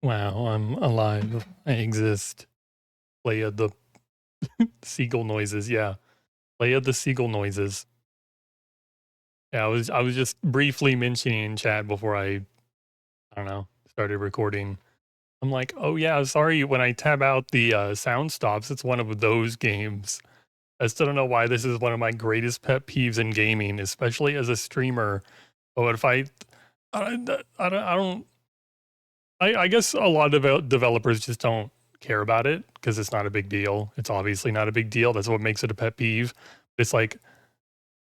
Wow, I'm alive. I exist. Leia the seagull noises, yeah. Leia the seagull noises. Yeah, I was just briefly mentioning in chat before I don't know, started recording. I'm like, "Oh yeah, sorry, when I tab out the, sound stops, it's one of those games." I still don't know why this is one of my greatest pet peeves in gaming, especially as a streamer. But if I guess a lot of developers just don't care about it because it's not a big deal. It's obviously not a big deal. That's what makes it a pet peeve. It's like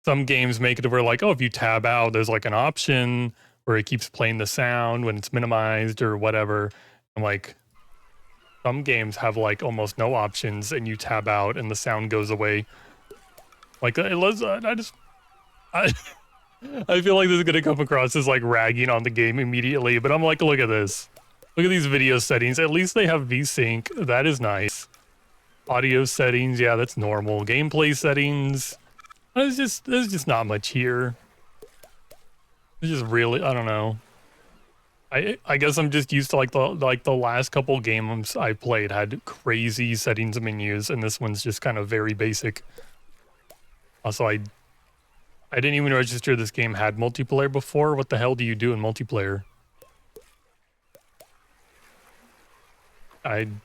some games make it where like, oh, if you tab out, there's like an option where it keeps playing the sound when it's minimized or whatever. And like some games have like almost no options and you tab out and the sound goes away. Like I I feel like this is gonna come across as like ragging on the game immediately, but I'm like, look at this. Look at these video settings. At least they have VSync. That is nice. Audio settings, yeah, that's normal. Gameplay settings. There's just not much here. It's just really, I don't know. I guess I'm just used to like the last couple games I played had crazy settings and menus, and this one's just kind of very basic. Also, I didn't even register this game had multiplayer before. What the hell do you do in multiplayer? I'm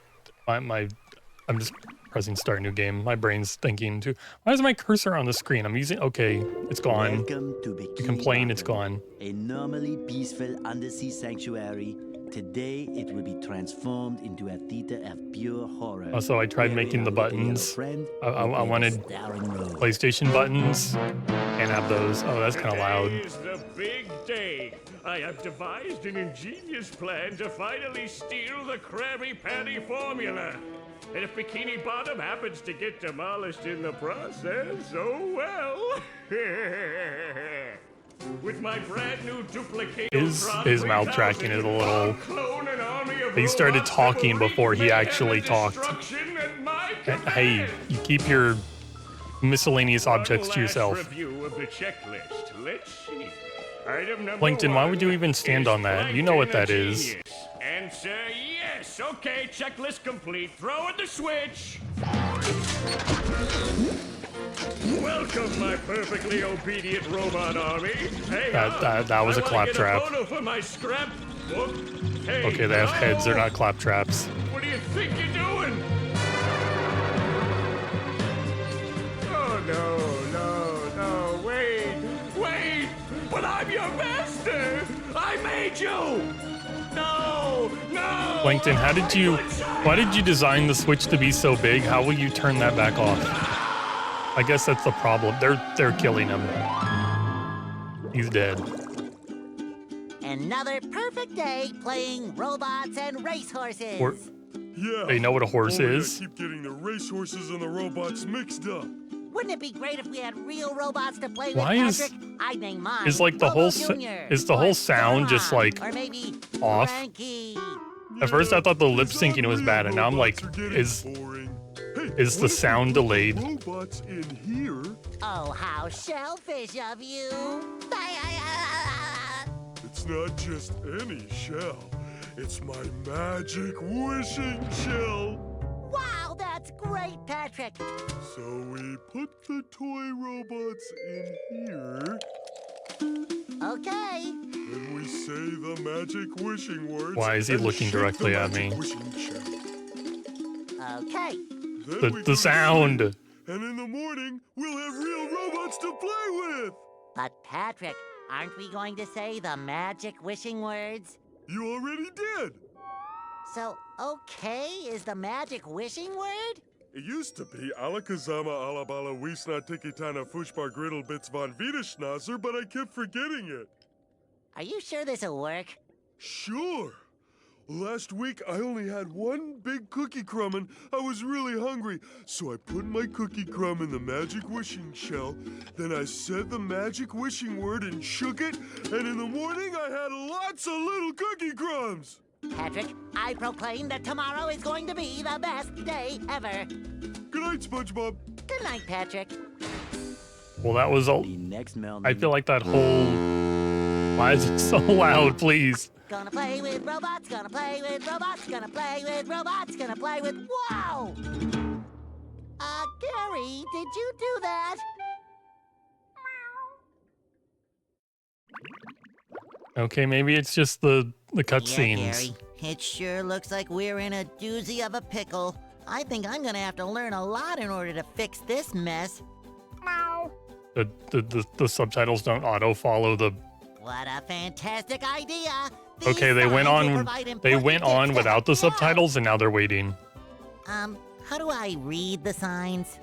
just pressing start new game. My brain's thinking too. Why is my cursor on the screen? I'm using, okay, it's gone. Welcome to Bikini, You complain, it's gone. A normally peaceful undersea sanctuary. Today it will be transformed into a theater of pure horror. Also, I tried making the buttons. I wanted PlayStation buttons. Can't have those. Oh, that's kind of loud. Today is the big day. I have devised an ingenious plan to finally steal the Krabby Patty formula. And if Bikini Bottom happens to get demolished in the process, oh well. With my brand new duplicate, his mouth tracking is a little. He started talking before he actually talked. Hey, you keep your miscellaneous objects to yourself. Review of the checklist. Let's see. Plankton, why would you even stand on that? You know what that is. Answer yes. Okay, checklist complete. Throw in the switch. Welcome, my perfectly obedient robot army. Hey, that was a claptrap. Hey, okay, they have heads. They're not claptraps. What do you think you're doing? Oh, no, wait. But I'm your master. I made you. No. Plankton, why did you design the Switch to be so big? How will you turn that back off? I guess that's the problem. They're killing him. He's dead. Another perfect day playing robots and racehorses. Yeah. Hey, you know what a horse is? I keep getting the racehorses and the robots mixed up. Wouldn't it be great if we had real robots to play with, Why Patrick? I'd name mine. Is like the whole sound just like or maybe off? Frankie. At first I thought the lip syncing was bad, and now I'm like, is the sound delayed? Robots in here. Oh, how shellfish of you. It's not just any shell. It's my magic wishing shell. Wow, that's great, Patrick. So we put the toy robots in here. Okay. Then we say the magic wishing words. Why is he looking directly at me? Okay. The sound. And in the morning, we'll have real robots to play with. But Patrick, aren't we going to say the magic wishing words? You already did. So, okay is the magic wishing word? It used to be Alakazama Alabala Wiesna Tikitana Fushbar Griddle Bits von Wiederschnauzer, but I kept forgetting it. Are you sure this'll work? Sure. Last week, I only had one big cookie crumb and I was really hungry. So I put my cookie crumb in the magic wishing shell. Then I said the magic wishing word and shook it. And in the morning, I had lots of little cookie crumbs. Patrick, I proclaim that tomorrow is going to be the best day ever. Good night, SpongeBob. Good night, Patrick. Well, that was all. The next I feel like that whole. Why is it so loud, please? Gonna play with robots, gonna play with robots, gonna play with robots, gonna play with. Whoa! Gary, did you do that? Okay, maybe it's just the Yeah, cutscenes. Gary. It sure looks like we're in a doozy of a pickle. I think I'm gonna have to learn a lot in order to fix this mess. The subtitles don't auto follow the. What a fantastic idea! Okay, they went on. They went on without the subtitles, and now they're waiting. How do I read the signs?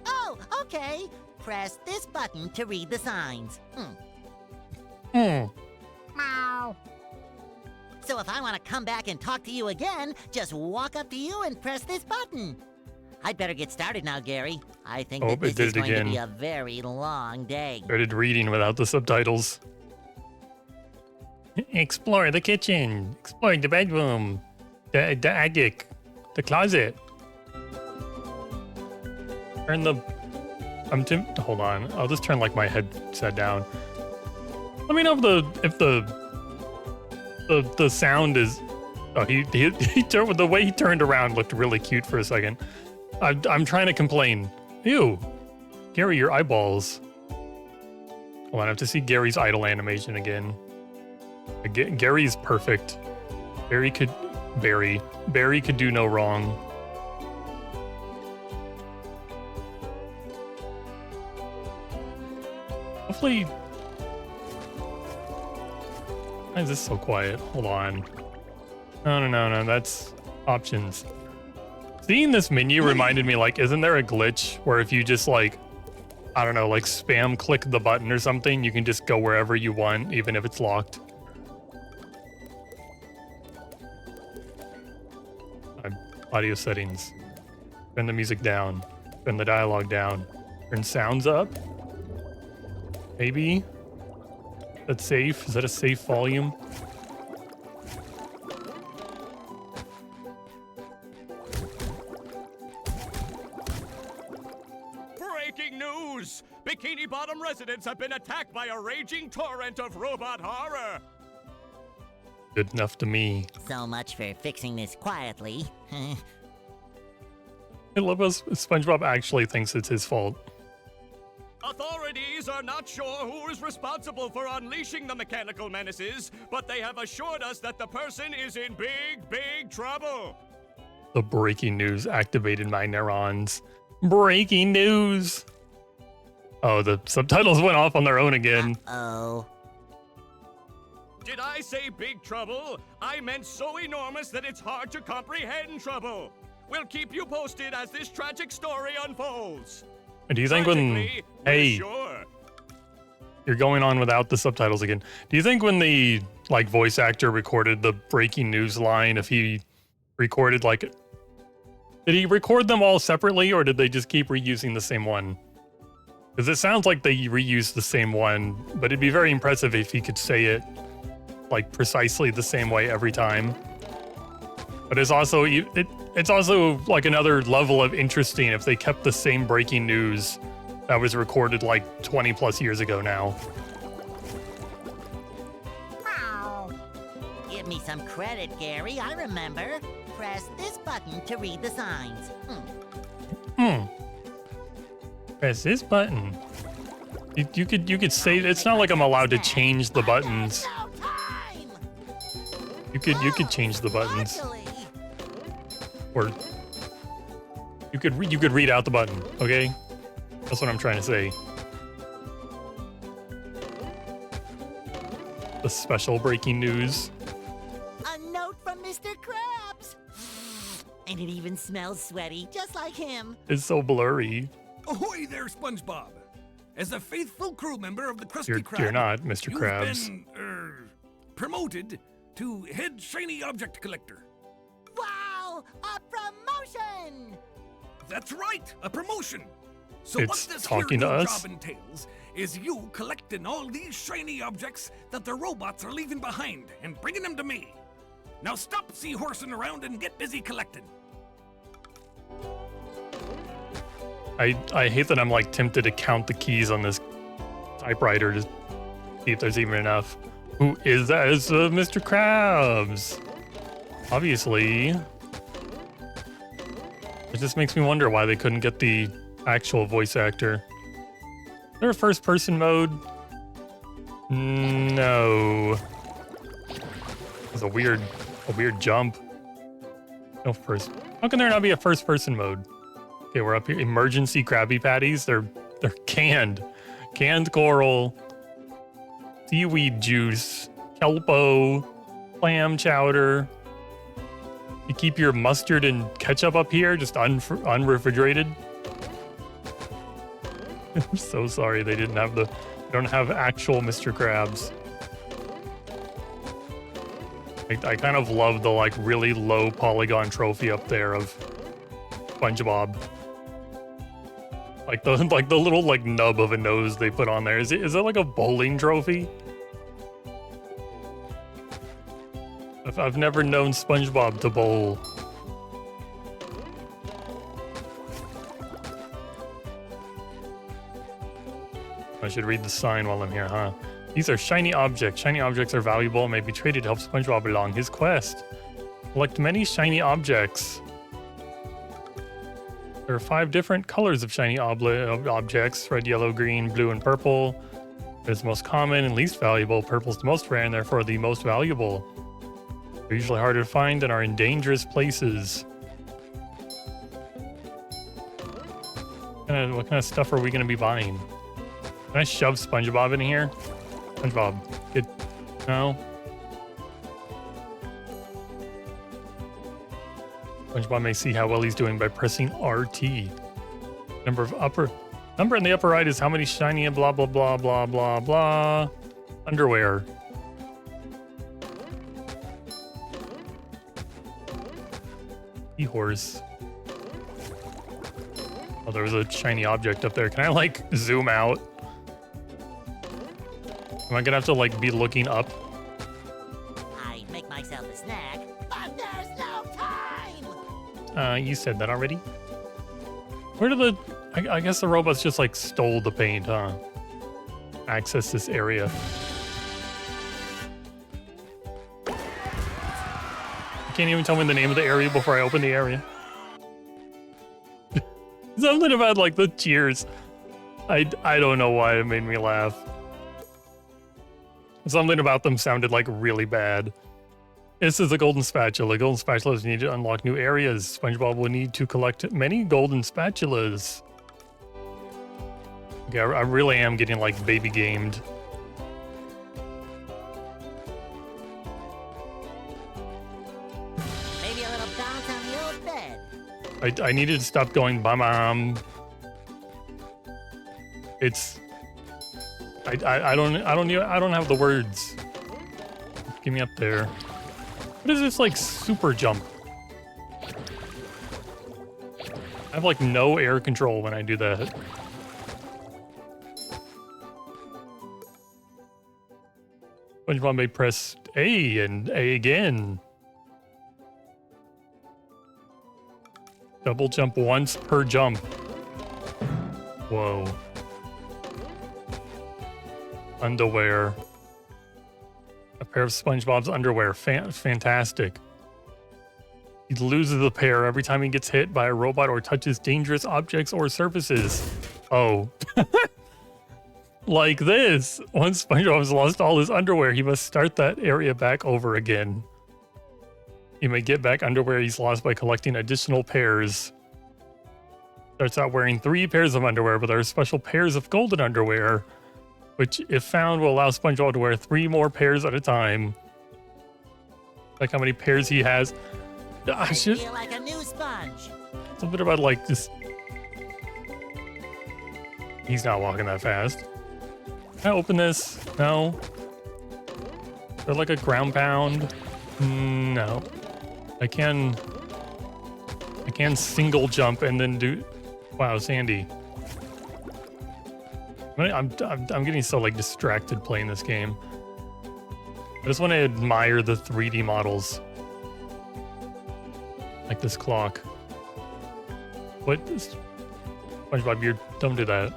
Oh, okay. Press this button to read the signs. So if I want to come back and talk to you again, just walk up to you and press this button. I'd better get started now, Gary. I think that this is going to be a very long day. Started reading without the subtitles. Explore the kitchen. Explore the bedroom. The attic. The closet. Turn the. Hold on. I'll just turn like my headset down. Let me know if the sound is. Oh, he turned, the way he turned around looked really cute for a second. I'm trying to complain. Ew, Gary, your eyeballs. Hold on, I have to see Gary's idle animation again. Gary's perfect. Barry could do no wrong. Hopefully. Why is this so quiet? Hold on. No. That's options. Seeing this menu reminded me, like, isn't there a glitch where if you just, like, I don't know, like spam click the button or something, you can just go wherever you want, even if it's locked? Audio settings. Turn the music down. Turn the dialogue down. Turn sounds up. Maybe. That's safe. Is that a safe volume? Breaking news! Bikini Bottom residents have been attacked by a raging torrent of robot horror! Good enough to me. So much for fixing this quietly. I love how SpongeBob actually thinks it's his fault. Authorities are not sure who is responsible for unleashing the mechanical menaces, but they have assured us that the person is in big trouble. The breaking news activated my neurons. Breaking news! Oh, the subtitles went off on their own again. Uh-oh. Did I say big trouble? I meant so enormous that it's hard to comprehend trouble. We'll keep you posted as this tragic story unfolds. And do you think when... Tragically, Hey, sure. you're going on without the subtitles again. Do you think when the, like, voice actor recorded the breaking news line, if he recorded, like... Did he record them all separately, or did they just keep reusing the same one? Because it sounds like they reused the same one, but it'd be very impressive if he could say it, like, precisely the same way every time. But it's also like another level of interesting if they kept the same breaking news that was recorded like 20 plus years ago now. Give me some credit, Gary. I remember. Press this button to read the signs. Press this button. You could say it's not like I'm allowed to change the buttons. You could change the buttons. Actually, Or you could read out the button, okay? That's what I'm trying to say. The special breaking news. a note from Mr. Krabs. And it even smells sweaty, just like him. It's so blurry. Ahoy there, SpongeBob! As a faithful crew member of the Krusty You're Krab, not, Mr. you've Krabs. been, promoted to head shiny object collector. Wow! A promotion! That's right, a promotion. So It's what this talking here to new us? job entails is you collecting all these shiny objects that the robots are leaving behind and bringing them to me. Now stop seahorsing around and get busy collecting. I hate that I'm like tempted to count the keys on this typewriter to see if there's even enough. Who is that? It's Mr. Krabs. Obviously. It just makes me wonder why they couldn't get the actual voice actor. Is there a first-person mode? No. It's a weird jump. No first. How can there not be a first-person mode? Okay, we're up here. Emergency Krabby Patties. They're canned. Canned coral. Seaweed juice. Kelpo. Clam chowder. You keep your mustard and ketchup up here, just unrefrigerated. I'm so sorry they didn't have don't have actual Mr. Krabs. I kind of love the like really low polygon trophy up there of SpongeBob. Like the little like nub of a nose they put on there. Is that like a bowling trophy? I've never known SpongeBob to bowl. I should read the sign while I'm here, huh? These are shiny objects. Shiny objects are valuable and may be traded to help SpongeBob along his quest. Collect many shiny objects. There are 5 different colors of shiny objects: red, yellow, green, blue, and purple. It's the most common and least valuable. Purple's the most rare and therefore the most valuable. They're usually harder to find and are in dangerous places. What kind of stuff are we going to be buying? Can I shove SpongeBob in here? SpongeBob, get... No? SpongeBob may see how well he's doing by pressing RT. Number in the upper right is how many shiny and blah, blah, blah, blah, blah, blah. Underwear. Horse. Oh, there was a shiny object up there. Can I like zoom out? Am I gonna have to like be looking up? I'd make myself a snack, but there's no time. You said that already. Where did the? I guess the robots just like stole the paint, huh? Access this area. You can't even tell me the name of the area before I open the area. Something about like the cheers. I don't know why it made me laugh. Something about them sounded like really bad. This is a golden spatula. Golden spatulas need to unlock new areas. SpongeBob will need to collect many golden spatulas. Okay, I really am getting like baby gamed. I needed to stop going bam. It's I don't have the words. Get me up there. What is this like super jump? I have like no air control when I do that. SpongeBob may press A and A again. Double jump once per jump. Whoa. Underwear. A pair of SpongeBob's underwear. Fantastic. He loses the pair every time he gets hit by a robot or touches dangerous objects or surfaces. Oh. Like this. Once SpongeBob has lost all his underwear, he must start that area back over again. You may get back underwear he's lost by collecting additional pairs. Starts out wearing 3 pairs of underwear, but there are special pairs of golden underwear, which, if found, will allow SpongeBob to wear 3 more pairs at a time. Like how many pairs he has. I feel like a new sponge. Something about like just. He's not walking that fast. Can I open this? No. Is there like a ground pound? No. I can single jump and then do. Wow, Sandy. I'm getting so like distracted playing this game. I just want to admire the 3D models. Like this clock. What? SpongeBob, don't do that.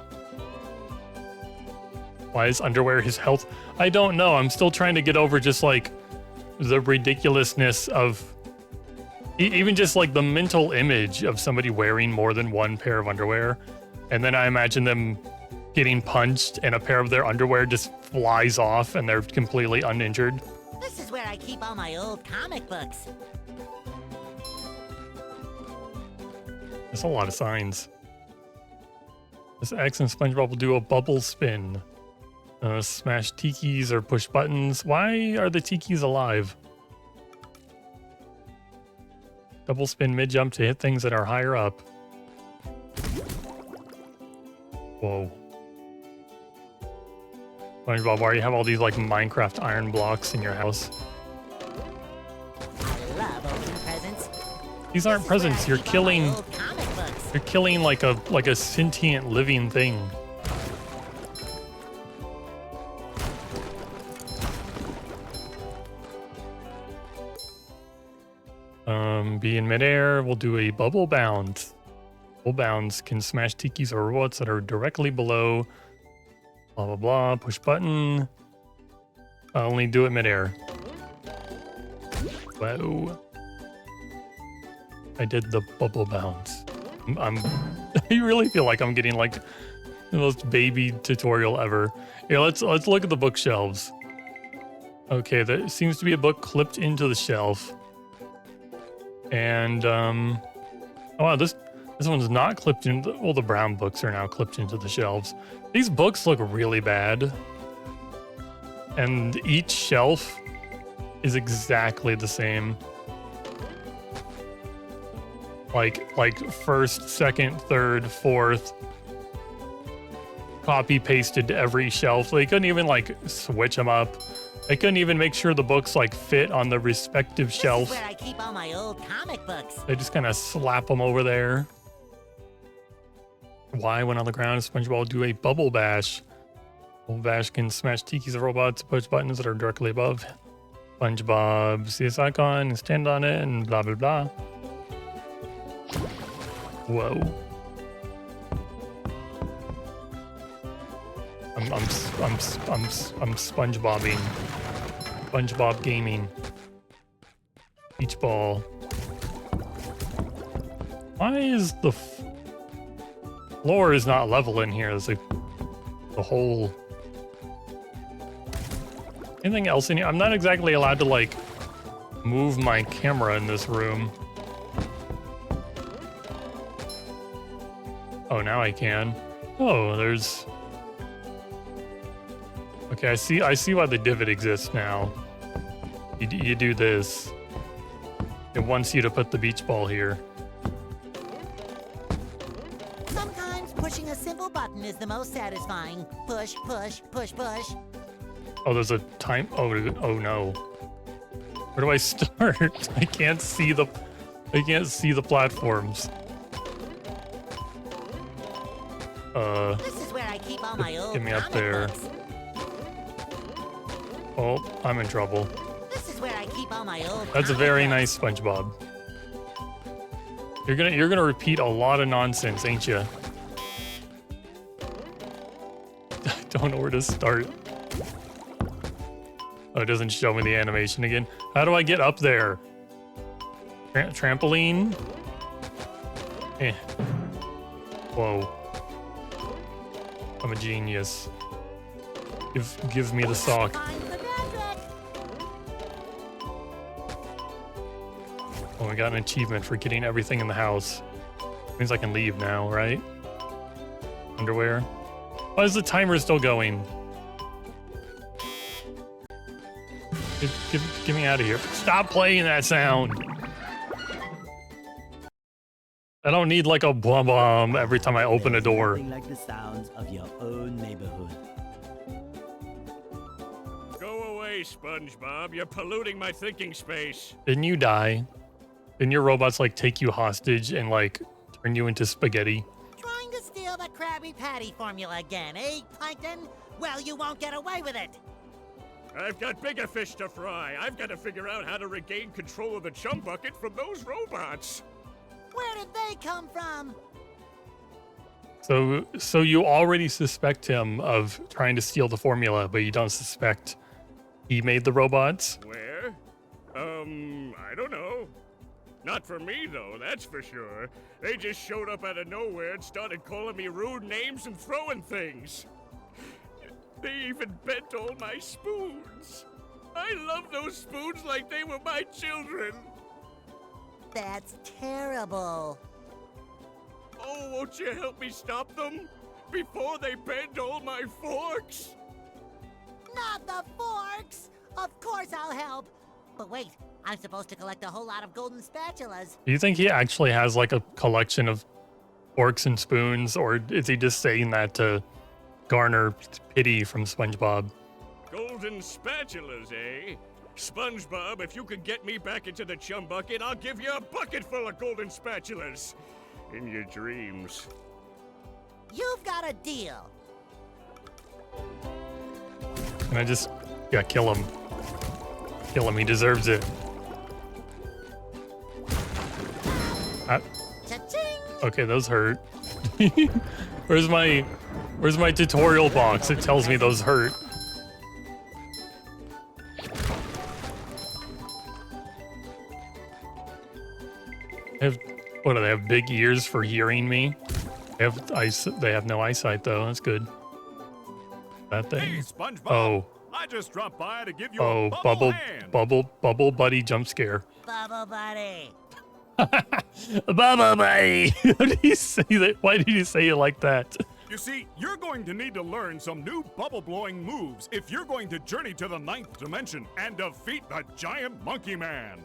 Why is underwear his health? I don't know. I'm still trying to get over just like the ridiculousness of even just like the mental image of somebody wearing more than one pair of underwear. And then I imagine them getting punched and a pair of their underwear just flies off and they're completely uninjured. This is where I keep all my old comic books. There's a lot of signs. This X and SpongeBob will do a bubble spin. Smash tikis or push buttons. Why are the tikis alive? Double spin mid jump to hit things that are higher up. Whoa. SpongeBob, why do you have all these like Minecraft iron blocks in your house? I love opening presents. These aren't presents. You're killing. You're killing like a sentient living thing. Be in midair. We'll do a bubble bound. Bubble bounds can smash tikis or robots that are directly below. Blah blah blah. Push button. I'll only do it midair. Whoa. I did the bubble bounce. I really feel like I'm getting like the most baby tutorial ever. Yeah, let's look at the bookshelves. Okay, there seems to be a book clipped into the shelf. And oh wow, this one's not clipped in. Well, the brown books are now clipped into the shelves. These books look really bad. And each shelf is exactly the same. Like first, second, third, fourth. Copy pasted to every shelf. They couldn't even like switch them up. They couldn't even make sure the books like fit on the respective shelf. This is where I keep all my old comic books. They just kind of slap them over there. Why, when on the ground, SpongeBob will do a bubble bash. Bubble bash can smash tikis of robots, push buttons that are directly above SpongeBob. See this icon and stand on it and blah blah blah. Whoa. I'm SpongeBobbing. SpongeBob gaming. Beach ball. Why is the floor is not level in here? There's like the whole. Anything else in here? I'm not exactly allowed to like move my camera in this room. Oh, now I can. Oh, there's. Okay, I see why the divot exists now. You do this. It wants you to put the beach ball here. Sometimes pushing a simple button is the most satisfying. Push, push, push, push. Oh, there's a time. Oh no. Where do I start? I can't see the platforms. This is where I keep all my old Get me up comic there. books. Oh, I'm in trouble. This is where I keep all my old That's a comic very books. nice SpongeBob. You're gonna repeat a lot of nonsense, ain't you? I don't know where to start. Oh, it doesn't show me the animation again. How do I get up there? Trampoline? Eh. Whoa. I'm a genius. Give me the sock. Find the magic. Oh, I got an achievement for getting everything in the house. Means I can leave now, right? Underwear. Why is the timer still going? Get me out of here. Stop playing that sound. I don't need like a blum blum every time I open a door. Nothing like the sounds of your own neighborhood. Go away, SpongeBob. You're polluting my thinking space. Didn't you die? Didn't your robots like take you hostage and like turn you into spaghetti? Trying to steal the Krabby Patty formula again, eh, Plankton? Well, you won't get away with it. I've got bigger fish to fry. I've got to figure out how to regain control of the chum bucket from those robots. Where did they come from? So you already suspect him of trying to steal the formula, but you don't suspect he made the robots? Where? I don't know. Not for me, though, that's for sure. They just showed up out of nowhere and started calling me rude names and throwing things. They even bent all my spoons. I love those spoons like they were my children. That's terrible. Oh, won't you help me stop them? Before they bend all my forks? Not the forks! Of course I'll help. But wait, I'm supposed to collect a whole lot of golden spatulas. Do you think he actually has like a collection of forks and spoons, or is he just saying that to garner pity from SpongeBob? Golden spatulas, eh? SpongeBob, if you could get me back into the chum bucket, I'll give you a bucket full of golden spatulas. In your dreams. You've got a deal. Can I just, yeah, kill him. Kill him, he deserves it. Cha-ching! Okay, those hurt. Where's my tutorial box? It tells me those hurt. What do they have? Big ears for hearing me? They have no eyesight though. That's good. That thing. Hey, SpongeBob. Oh. I just dropped by to give you Oh, a bubble buddy jump scare. Bubble buddy. Bubble buddy. How did he say that? Why did you say it like that? You see, you're going to need to learn some new bubble-blowing moves if you're going to journey to the 9th dimension and defeat the giant monkey man.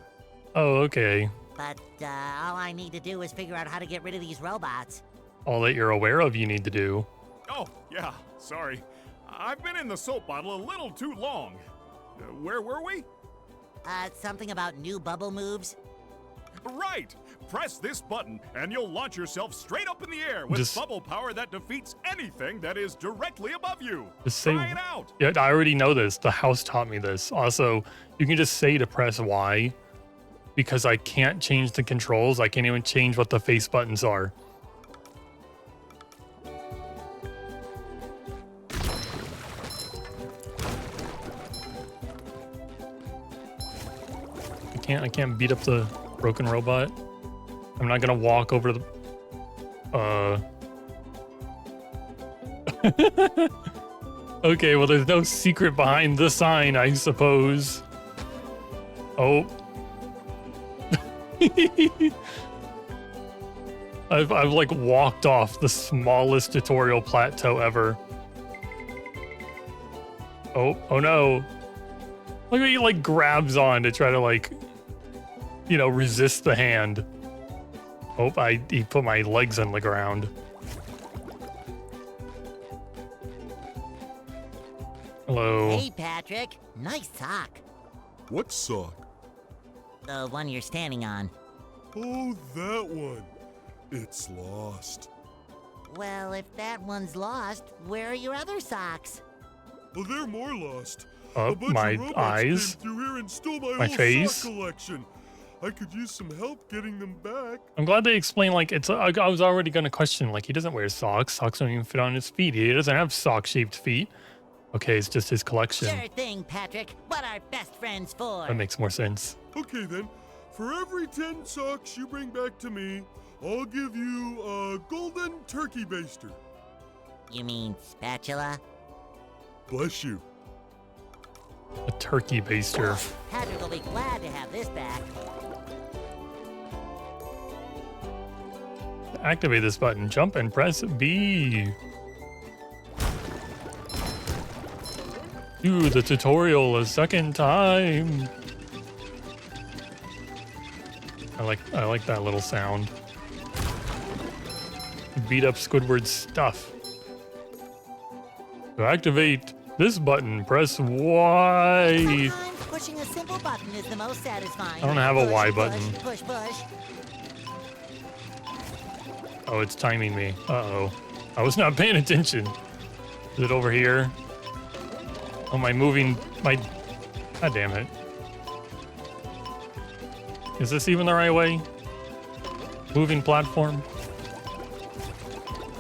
Oh, okay. But all I need to do is figure out how to get rid of these robots. All that you're aware of you need to do. Oh, yeah, sorry. I've been in the soap bottle a little too long. Where were we? Something about new bubble moves? Right! Press this button and you'll launch yourself straight up in the air with bubble power that defeats anything that is directly above you. Try it out! Yeah, I already know this. The house taught me this. Also, you can just say to press Y because I can't change the controls. I can't even change what the face buttons are. I can't beat up the broken robot. I'm not gonna walk over to the Okay, well there's no secret behind the sign, I suppose. Oh. I've like walked off the smallest tutorial plateau ever. Oh no. Look at he like grabs on to try to like, you know, resist the hand. Oh, he put my legs on the ground. Hello. Hey, Patrick. Nice sock. What sock? The one you're standing on. Oh, that one. It's lost. Well, if that one's lost, where are your other socks? Oh, they're more lost. Oh, my eyes. Came through here and stole my whole face. sock collection. I could use some help getting them back. I'm glad they explained, like, it's. I was already going to question, like, he doesn't wear socks. Socks don't even fit on his feet. He doesn't have sock-shaped feet. Okay, it's just his collection. Sure thing, Patrick. What are best friends for? That makes more sense. Okay, then. For every 10 socks you bring back to me, I'll give you a golden turkey baster. You mean spatula? Bless you. A turkey baster. Patrick will be glad to have this back. To activate this button, jump and press B. Do the tutorial a second time. I like that little sound. Beat up Squidward's stuff. To activate this button, press Y. Sometimes pushing a simple button is the most satisfying. I don't have a push, Y push, button. Push, push. Oh, it's timing me. Uh-oh. I was not paying attention. Is it over here? Oh, my. God damn it. Is this even the right way? Moving platform?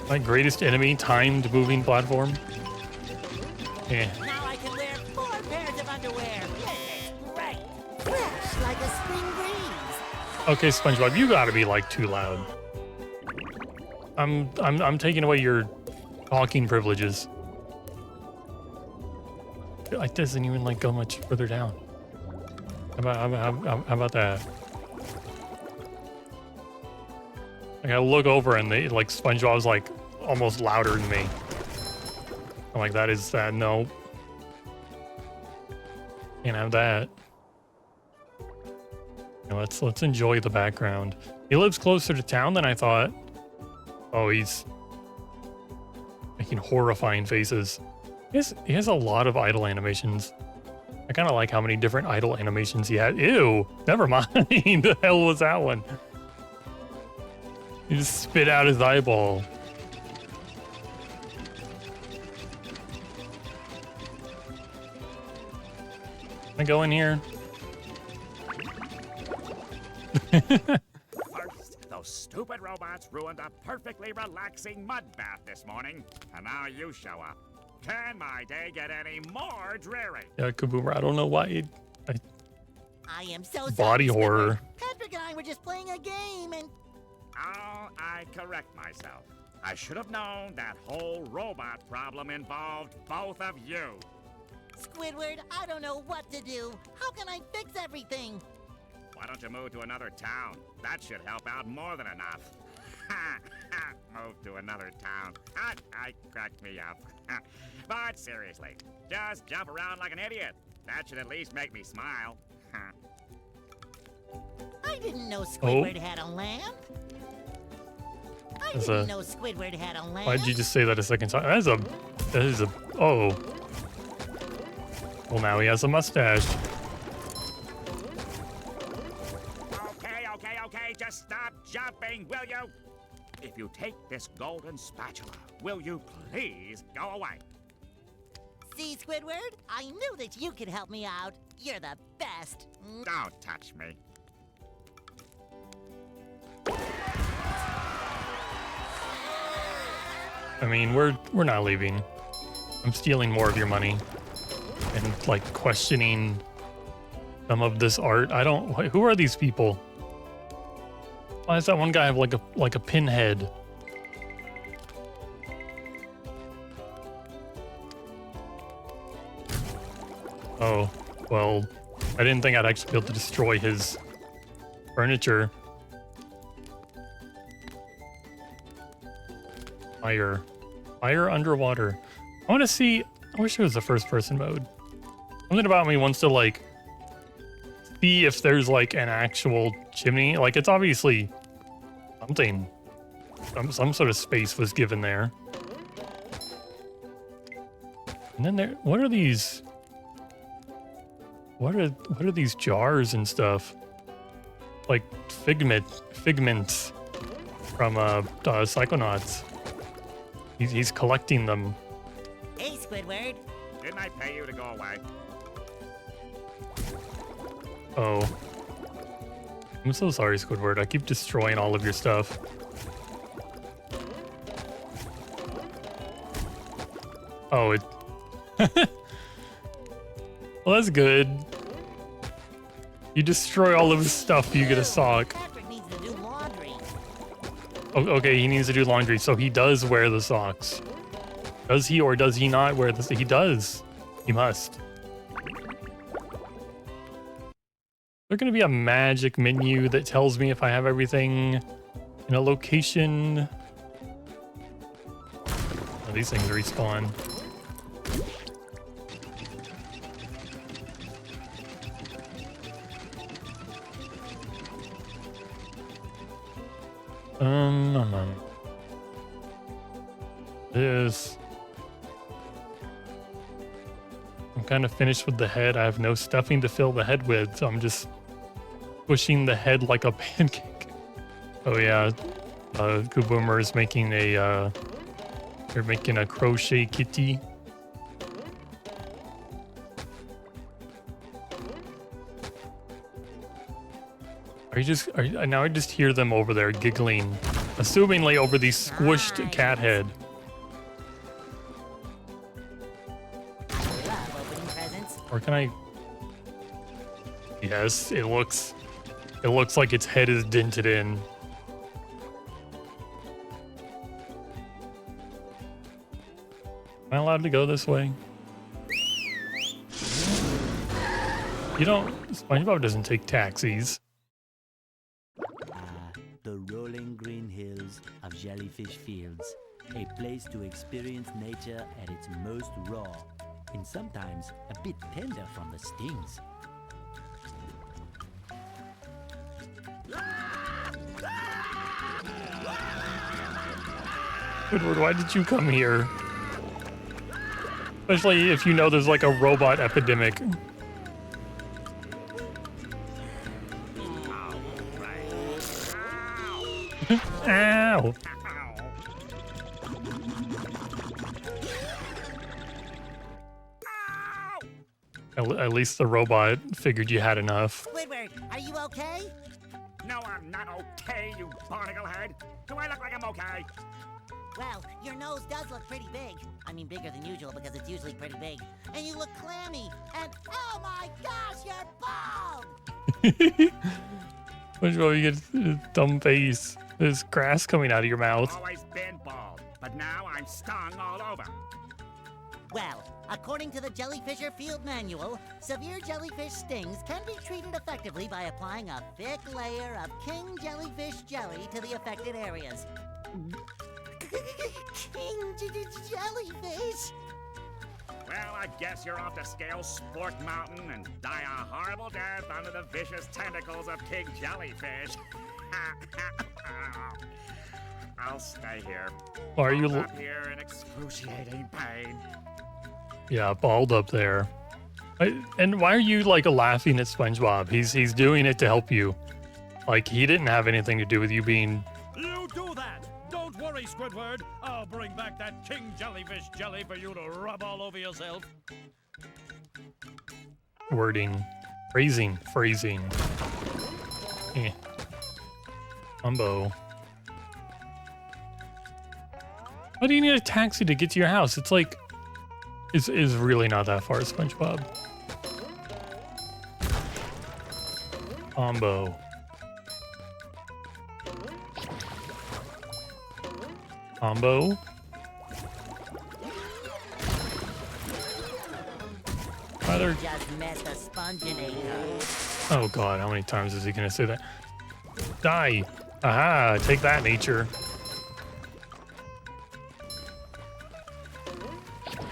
My greatest enemy, timed moving platform. Yeah. Now I can wear 4 pairs of underwear. This is great. Fresh like a spring breeze. Okay, SpongeBob, you gotta be like too loud. I'm taking away your talking privileges. It doesn't even like go much further down. How about that? I gotta look over and they like SpongeBob's like almost louder than me. I'm like, that is that. No, can't have that. Yeah, let's enjoy the background. He lives closer to town than I thought. Oh, he's making horrifying faces. He has a lot of idle animations. I kind of like how many different idle animations he had. Ew, never mind. The hell was that one? He just spit out his eyeball. Can I go in here? First, those stupid robots ruined a perfectly relaxing mud bath this morning, and now you show up. Can my day get any more dreary? Yeah, Kaboomer, I don't know why. I am so Body sorry, horror. Squidward. Patrick and I were just playing a game and... Oh, I correct myself. I should have known that whole robot problem involved both of you. Squidward, I don't know what to do. How can I fix everything? Why don't you move to another town? That should help out more than enough. Move to another town. I cracked me up. But seriously, just jump around like an idiot. That should at least make me smile. I didn't know Squidward had a lamp. I didn't know Squidward had a lamp. Why'd you just say that a second time? That is a, oh. Well, now he has a mustache. Okay, just stop jumping, will you? If you take this golden spatula, will you please go away? See, Squidward? I knew that you could help me out. You're the best. Don't touch me. I mean, we're not leaving. I'm stealing more of your money and like questioning some of this art. I don't. Who are these people? Why does that one guy have like a pinhead? Oh, well, I didn't think I'd actually be able to destroy his furniture. Fire underwater. I want to see. I wish it was the first person mode. Something about me wants to like see if there's like an actual chimney. Like it's obviously something. Some sort of space was given there. And then there. What are these? What are these jars and stuff? Like figments from Psychonauts. He's collecting them. Hey, Squidward. Didn't I pay you to go away? Oh. I'm so sorry, Squidward. I keep destroying all of your stuff. Oh, it... Well, that's good. You destroy all of his stuff, you get a sock. Patrick needs to do laundry. Oh, okay, he needs to do laundry, so he does wear the socks. Does he or does he not wear the... He does. He must. There's going to be a magic menu that tells me if I have everything in a location. Oh, these things respawn. This. I'm kind of finished with the head. I have no stuffing to fill the head with, so I'm just pushing the head like a pancake. Oh yeah, Kuboomer is making a they're making a crochet kitty. Now I just hear them over there giggling Assumingly over the squished cat head. Or can I? Yes, it looks like its head is dented in. Am I allowed to go this way? You don't. SpongeBob doesn't take taxis. The rolling green hills of Jellyfish Fields, a place to experience nature at its most raw, and sometimes a bit tender from the stings. Squidward, why did you come here? Especially if you know there's like a robot epidemic. Ow! At least the robot figured you had enough. Squidward, are you okay? No, I'm not okay, you barnacle head. Do I look like I'm okay? Well, your nose does look pretty big. I mean, bigger than usual because it's usually pretty big. And you look clammy. And oh my gosh, you're bald! SpongeBob, you get a dumb face. There's grass coming out of your mouth. Always been bald, but now I'm stung all over. Well, according to the Jellyfisher Field Manual, severe jellyfish stings can be treated effectively by applying a thick layer of king jellyfish jelly to the affected areas. King jellyfish? Well, I guess you're off to scale Sport Mountain and die a horrible death under the vicious tentacles of King Jellyfish. I'll stay here. Are you up here in excruciating pain? Yeah, bald up there. And why are you like laughing at SpongeBob? He's doing it to help you. Like he didn't have anything to do with you being. You do that. Don't worry, Squidward. I'll bring back that King Jellyfish jelly for you to rub all over yourself. Wording, phrasing. Eh. Umbo. Why do you need a taxi to get to your house? It's like, it's really not that far, SpongeBob. Combo. Combo. Rather. Just met the Sponginator. Oh god, how many times is he gonna say that? Die! Aha! Take that, nature.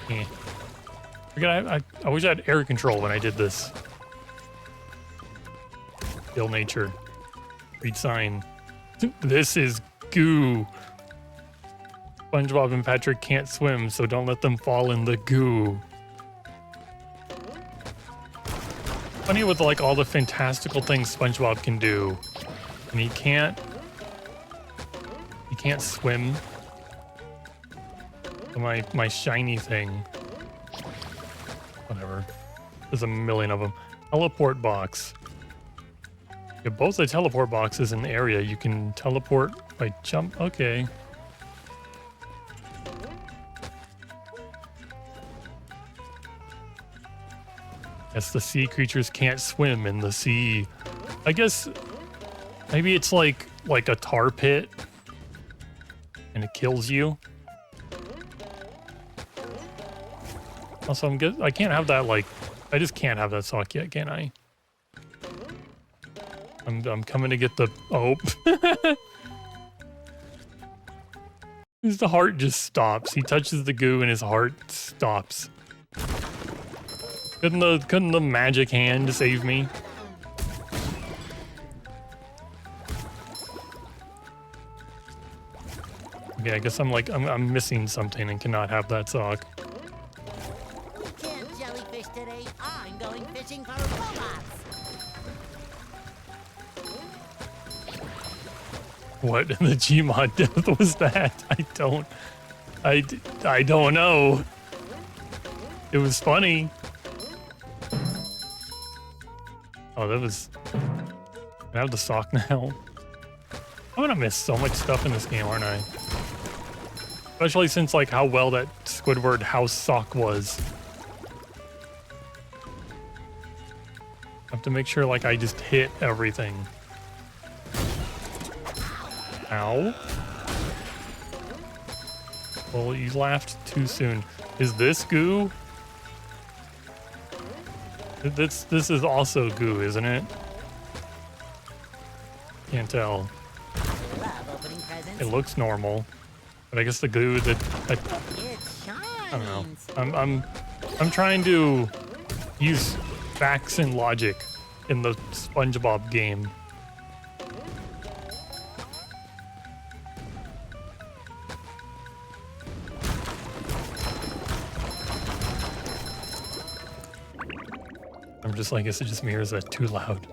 Yeah. I wish I had air control when I did this. Kill nature. Read sign. This is goo. SpongeBob and Patrick can't swim, so don't let them fall in the goo. Funny with like all the fantastical things SpongeBob can do, and he can't swim. My shiny thing. Whatever. There's a million of them. Teleport box. Yeah, both the teleport boxes in the area. You can teleport by jump. Okay. Yes, the sea creatures can't swim in the sea. I guess maybe it's like a tar pit and it kills you. Also, I'm good. I can't have that, like, I just can't have that sock yet, can I? I'm coming to get the, oh. His heart just stops. He touches the goo and his heart stops. Couldn't the magic hand save me? Okay, I guess I'm missing something and cannot have that sock. Today, I'm going fishing for robots. What in the Gmod death was that? I don't know. It was funny. Oh, that was. Can I have the sock now? I'm gonna miss so much stuff in this game, aren't I? Especially since like how well that Squidward house sock was. I have to make sure like I just hit everything. Ow. Well, you laughed too soon. Is this goo? This is also goo, isn't it? Can't tell. Love opening presents. It looks normal, but I guess the goo that It I don't know. shines. I'm trying to use facts and logic in the SpongeBob game. I'm just like, I guess it just mirrors that too loud.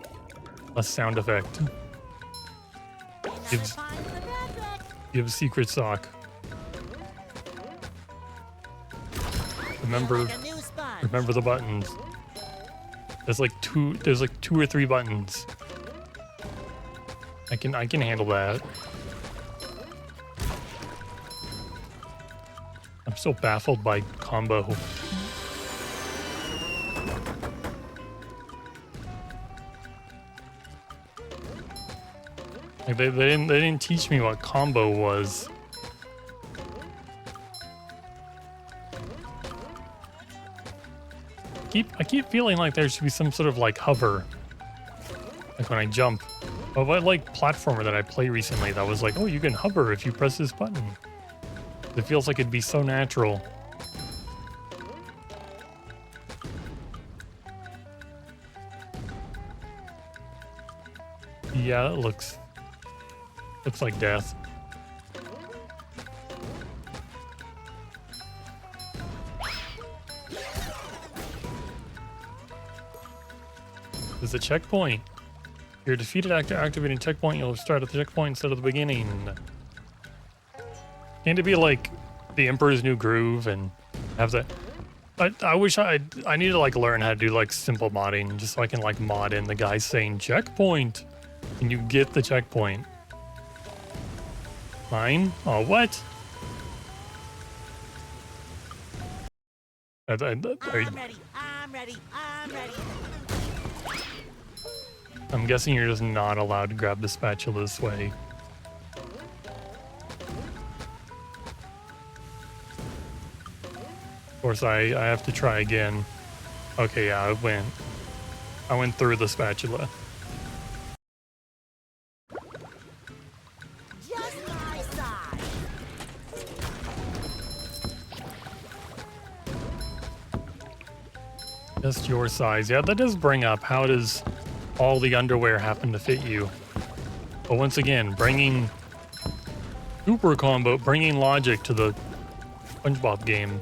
Less sound effect. Gives secret sock. Remember the buttons. There's like two or three buttons. I can handle that. I'm so baffled by combo. Like they didn't teach me what combo was. I keep feeling like there should be some sort of like hover, like when I jump. But what like platformer that I played recently that was like, oh, you can hover if you press this button. It feels like it'd be so natural. Yeah, it looks like death. There's a checkpoint. You're defeated after activating checkpoint. You'll start at the checkpoint instead of the beginning. Can't it be like the Emperor's New Groove and have that? I wish I need to like learn how to do like simple modding just so I can like mod in the guy saying checkpoint and you get the checkpoint. Mine? Oh, what? I'm ready. I'm guessing you're just not allowed to grab the spatula this way. Of course, I have to try again. Okay, yeah, I went through the spatula. Just my size. Just your size. Yeah, that does bring up how does all the underwear happen to fit you. But once again, bringing logic to the SpongeBob game.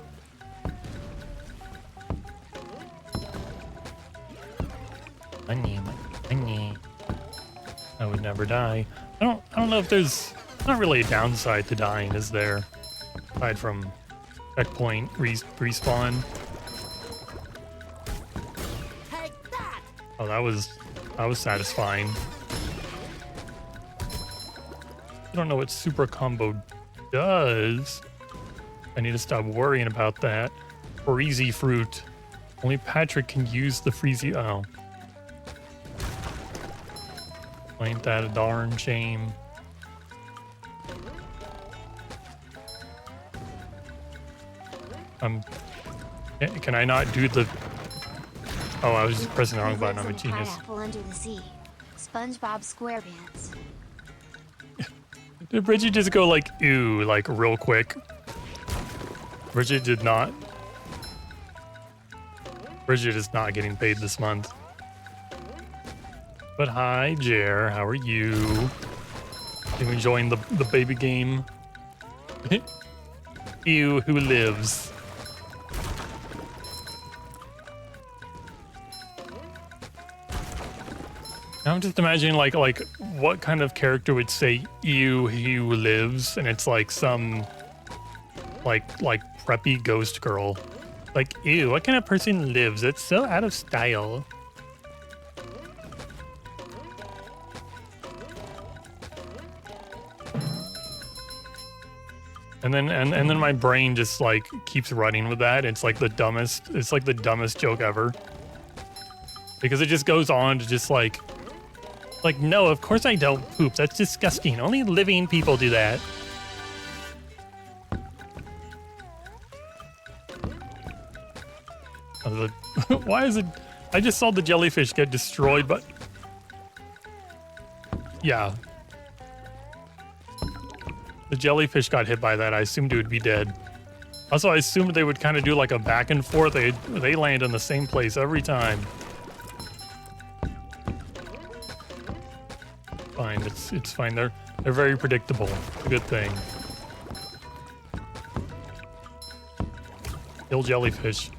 Money. I would never die. I don't know if there's not really a downside to dying, is there? Aside from checkpoint respawn. Take that. Oh, that was satisfying. I don't know what super combo does. I need to stop worrying about that. Freezy fruit. Only Patrick can use the freezy. Oh. Ain't that a darn shame? Can I not do the... Oh, I was just pressing the wrong button. I'm a genius. Pineapple under the sea. SpongeBob SquarePants. Did Bridget just go like, ew, like real quick? Bridget did not. Bridget is not getting paid this month. But hi, Jer, how are you? You enjoying the baby game? Ew, who lives? I'm just imagining like what kind of character would say ew who lives, and it's like some like preppy ghost girl. Like, ew, what kind of person lives? It's so out of style. And then my brain just like keeps running with that. It's like the dumbest joke ever. Because it just goes on to just like no, of course I don't poop. That's disgusting. Only living people do that. Why is it? I just saw the jellyfish get destroyed, but yeah. The jellyfish got hit by that. I assumed it would be dead. Also, I assumed they would kind of do like a back and forth. They land in the same place every time. Fine, it's fine. They're very predictable. It's a good thing. Kill jellyfish.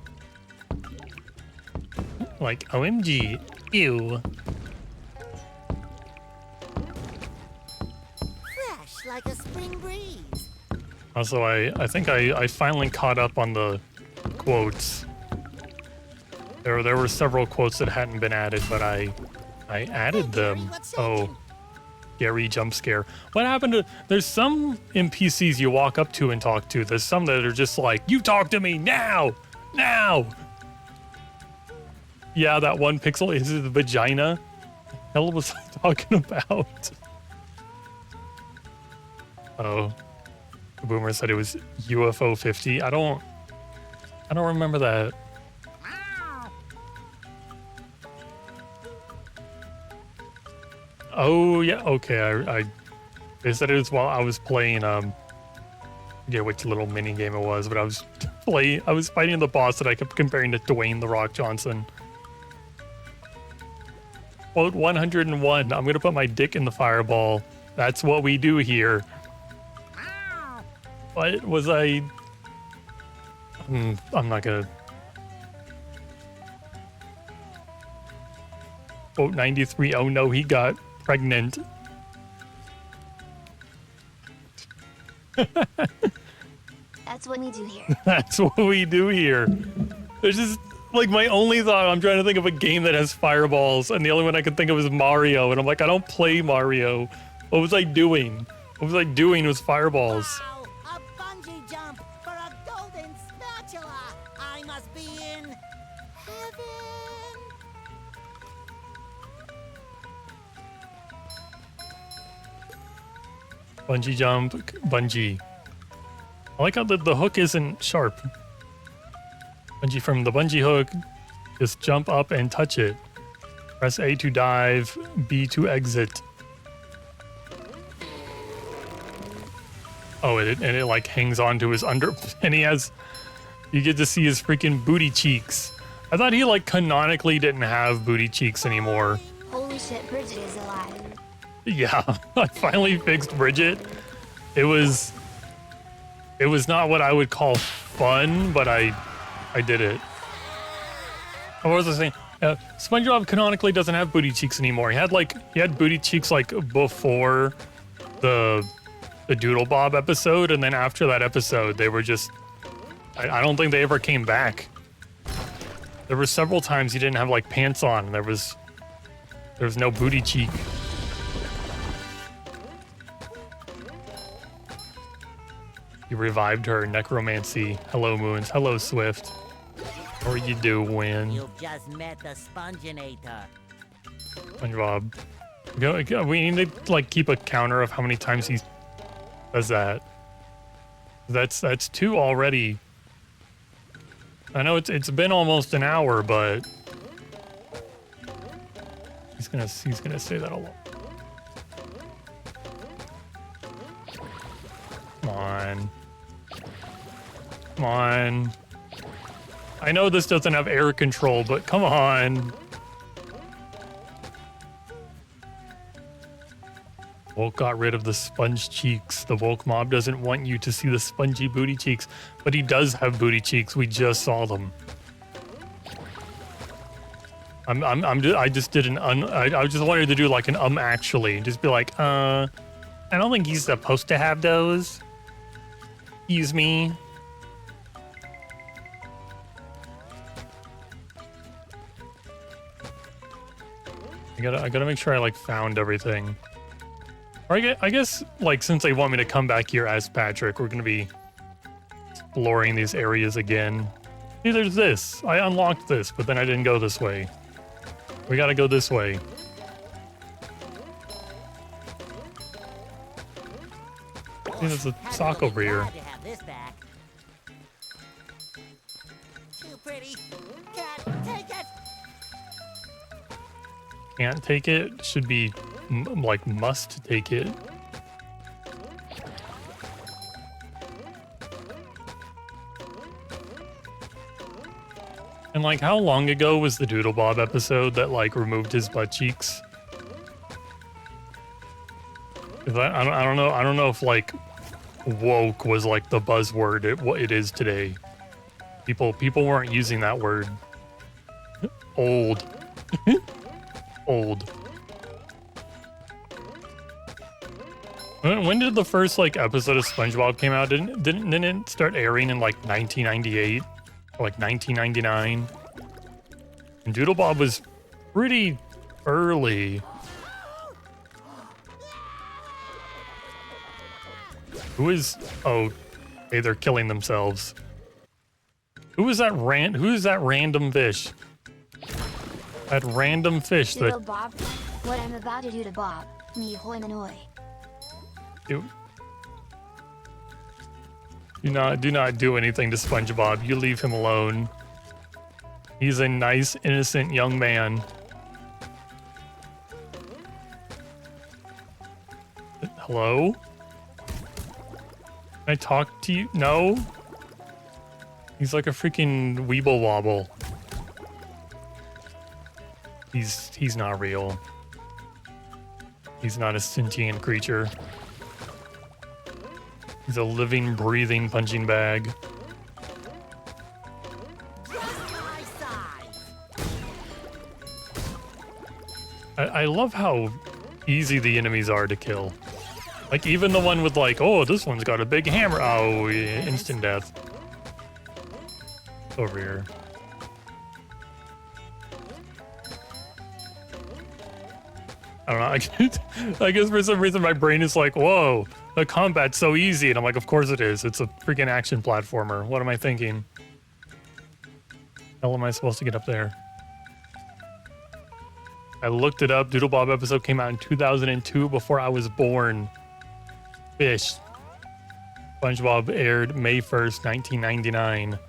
Like OMG, ew. Fresh like a spring breeze. Also, I think I finally caught up on the quotes. There were several quotes that hadn't been added, but I added them. Oh, Gary jump scare. What happened to? There's some NPCs you walk up to and talk to. There's some that are just like, you talk to me now, now. Yeah, that one pixel is the vagina. Hell was I talking about? Oh, the boomer said it was UFO 50. I don't remember that. Oh yeah, okay. They said it was while I was playing. I forget which little mini game it was, but I was fighting the boss that I kept comparing to Dwayne The Rock Johnson. Quote 101. I'm gonna put my dick in the fireball. That's what we do here. What was I? I'm not gonna. Quote 93. Oh no, he got pregnant. That's what we do here. That's what we do here. There's just like my only thought. I'm trying to think of a game that has fireballs, and the only one I could think of is Mario. And I'm like, I don't play Mario. What was I doing? What was I doing with fireballs? Wow, a bungee jump for a golden spatula. I must be in heaven. Bungee jump, bungee. I like how the hook isn't sharp. Bungee from the bungee hook. Just jump up and touch it. Press A to dive, B to exit. Oh, and it like hangs onto his under, and you get to see his freaking booty cheeks. I thought he like canonically didn't have booty cheeks anymore. Holy shit, Bridget is alive. Yeah, I finally fixed Bridget. It was not what I would call fun, but I did it. What was I saying? SpongeBob canonically doesn't have booty cheeks anymore. He had booty cheeks like before the Doodle Bob episode, and then after that episode, they were just. I don't think they ever came back. There were several times he didn't have like pants on. There was no booty cheek. You revived her, necromancy. Hello, Moons. Hello, Swift. How are you doing? You've just met the Sponginator. SpongeBob. We need to like keep a counter of how many times he does that. That's 2 already. I know it's been almost an hour, but he's gonna say that a lot. Come on. Come on. I know this doesn't have air control, but come on. Woke got rid of the sponge cheeks. The woke mob doesn't want you to see the spongy booty cheeks, but he does have booty cheeks. We just saw them. I just did I just wanted to do like an actually, just be like, I don't think he's supposed to have those. Excuse me. I gotta make sure I like found everything. Or I guess, like, since they want me to come back here as Patrick, we're gonna be exploring these areas again. See, there's this. I unlocked this, but then I didn't go this way. We gotta go this way. See, there's a sock over here. Glad to have this back. Too pretty. Can't take it. Can't take it. Should be, like, must take it. And, like, how long ago was the Doodle Bob episode that, like, removed his butt cheeks? 'Cause I don't know. I don't know if, like, woke was, like, the buzzword what it is today. People weren't using that word. Old. Old. When did the first, like, episode of SpongeBob came out? Didn't it start airing in, like, 1998? Or, like, 1999? And Doodle Bob was pretty early. Who is... Oh, hey, they're killing themselves. Who is that random fish? That random fish Doodle that... Bob, what I'm about to do to Bob, me hoi manoi. Do not do anything to SpongeBob. You leave him alone. He's a nice, innocent young man. Hello? Can I talk to you? No? He's like a freaking weeble wobble. He's not real. He's not a sentient creature. He's a living, breathing punching bag. I love how easy the enemies are to kill. Like, even the one with, like, oh, this one's got a big hammer. Oh, yeah, instant death. Over here. I don't know. I guess for some reason my brain is like, whoa, the combat's so easy. And I'm like, of course it is. It's a freaking action platformer. What am I thinking? How am I supposed to get up there? I looked it up. Doodle Bob episode came out in 2002 before I was born. Fish. SpongeBob aired May 1st, 1999.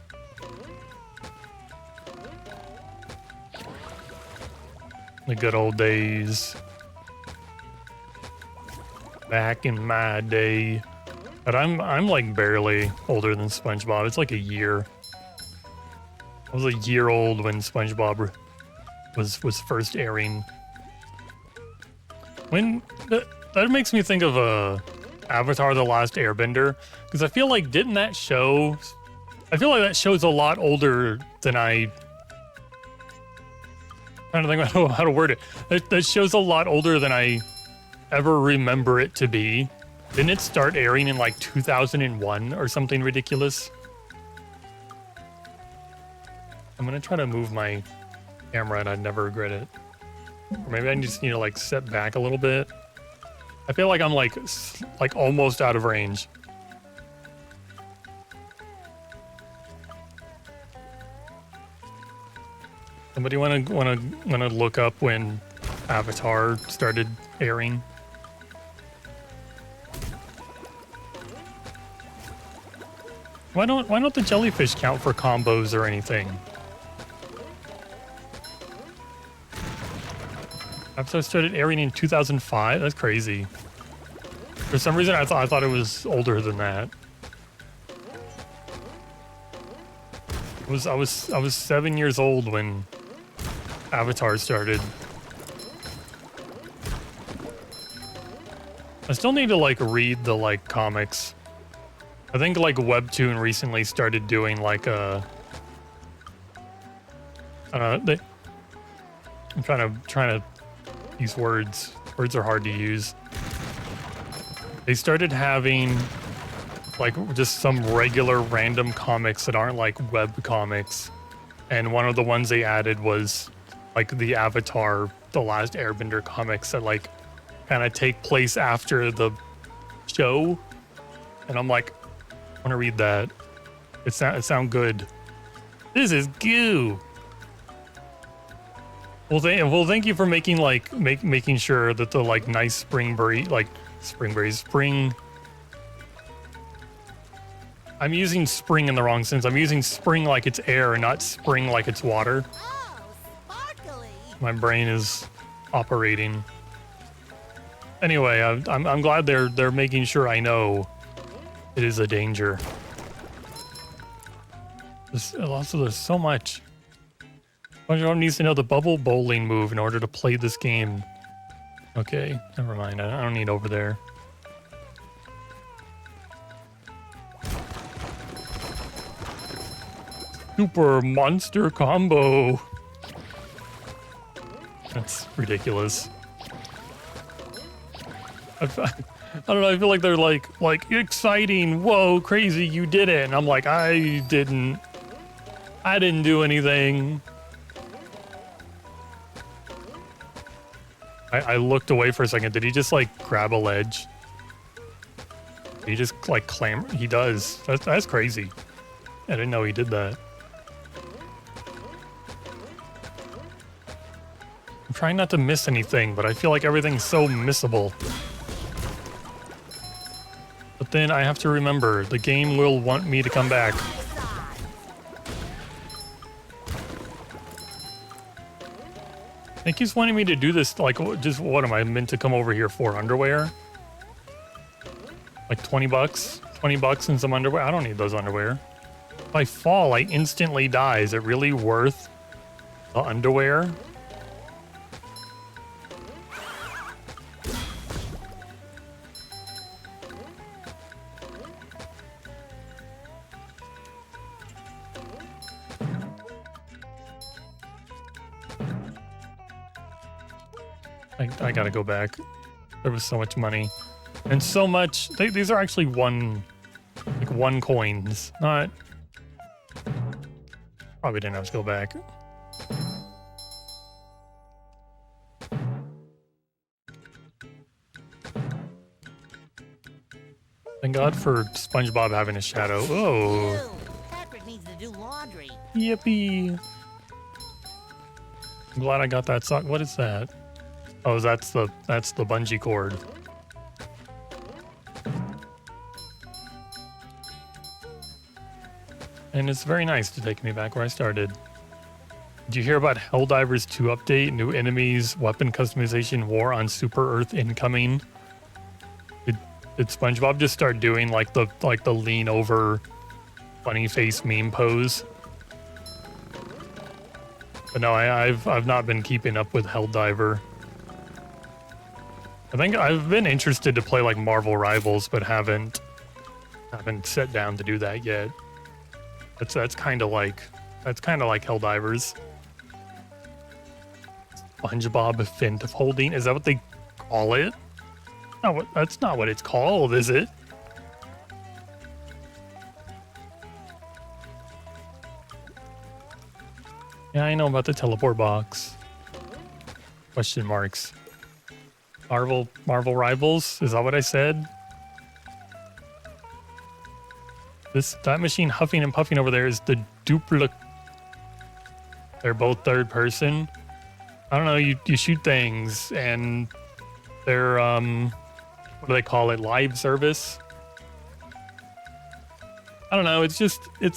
The good old days. Back in my day. But I'm like barely older than SpongeBob. It's like a year. I was a year old when SpongeBob was first airing. When that makes me think of Avatar: The Last Airbender, because I feel like that show's a lot older than I'm trying to think about how to word it. That show's a lot older than I ever remember it to be. Didn't it start airing in like 2001 or something ridiculous? I'm gonna try to move my camera and I'd never regret it. Or maybe I just need to like step back a little bit. I feel like I'm like almost out of range. Somebody wanna look up when Avatar started airing? Why don't the jellyfish count for combos or anything? Episode started airing in 2005. That's crazy. For some reason, I thought it was older than that. I was 7 years old when Avatar started. I still need to like read the like comics. I think like Webtoon recently started doing like a. I don't know. I'm trying to use words. Words are hard to use. They started having like just some regular random comics that aren't like web comics, and one of the ones they added was like the Avatar: The Last Airbender comics that like kind of take place after the show. And I'm like, I want to read that. It sound good. This is goo. Well, thank you for making like making sure that the like nice spring. I'm using spring in the wrong sense. I'm using spring like it's air and not spring like it's water. Oh, sparkly. My brain is operating. Anyway, I'm glad they're making sure I know it is a danger. There's so much. SpongeBob needs to know the bubble bowling move in order to play this game. Okay, never mind. I don't need over there. Super monster combo. That's ridiculous. I don't know. I feel like they're like exciting. Whoa, crazy! You did it, and I'm like, I didn't do anything. I looked away for a second. Did he just like grab a ledge? Did he just like clamber? He does. That's crazy. I didn't know he did that. I'm trying not to miss anything, but I feel like everything's so missable. But then I have to remember, the game will want me to come back. I think he's wanting me to do this, like, just what am I meant to come over here for? Underwear? Like 20 bucks? 20 bucks and some underwear? I don't need those underwear. If I fall, I instantly die. Is it really worth the underwear? I gotta go back. There was so much money. And so much... These are actually one coins. Not... Probably didn't have to go back. Thank God for SpongeBob having a shadow. Oh. Patrick needs to do laundry. Yippee. I'm glad I got that sock. What is that? Oh, that's the bungee cord. And it's very nice to take me back where I started. Did you hear about Helldivers 2 update? New enemies, weapon customization, war on Super Earth incoming. Did SpongeBob just start doing like the lean over funny face meme pose? But no, I've not been keeping up with Helldiver. I think I've been interested to play like Marvel Rivals, but haven't sat down to do that yet. That's kind of like Helldivers. SpongeBob Fint of Holding, is that what they call it? No, that's not what it's called, is it? Yeah, I know about the teleport box. Question marks. Marvel Rivals? Is that what I said? That machine huffing and puffing over there is the duplicate. They're both third person. I don't know, you shoot things and they're what do they call it? Live service? I don't know, it's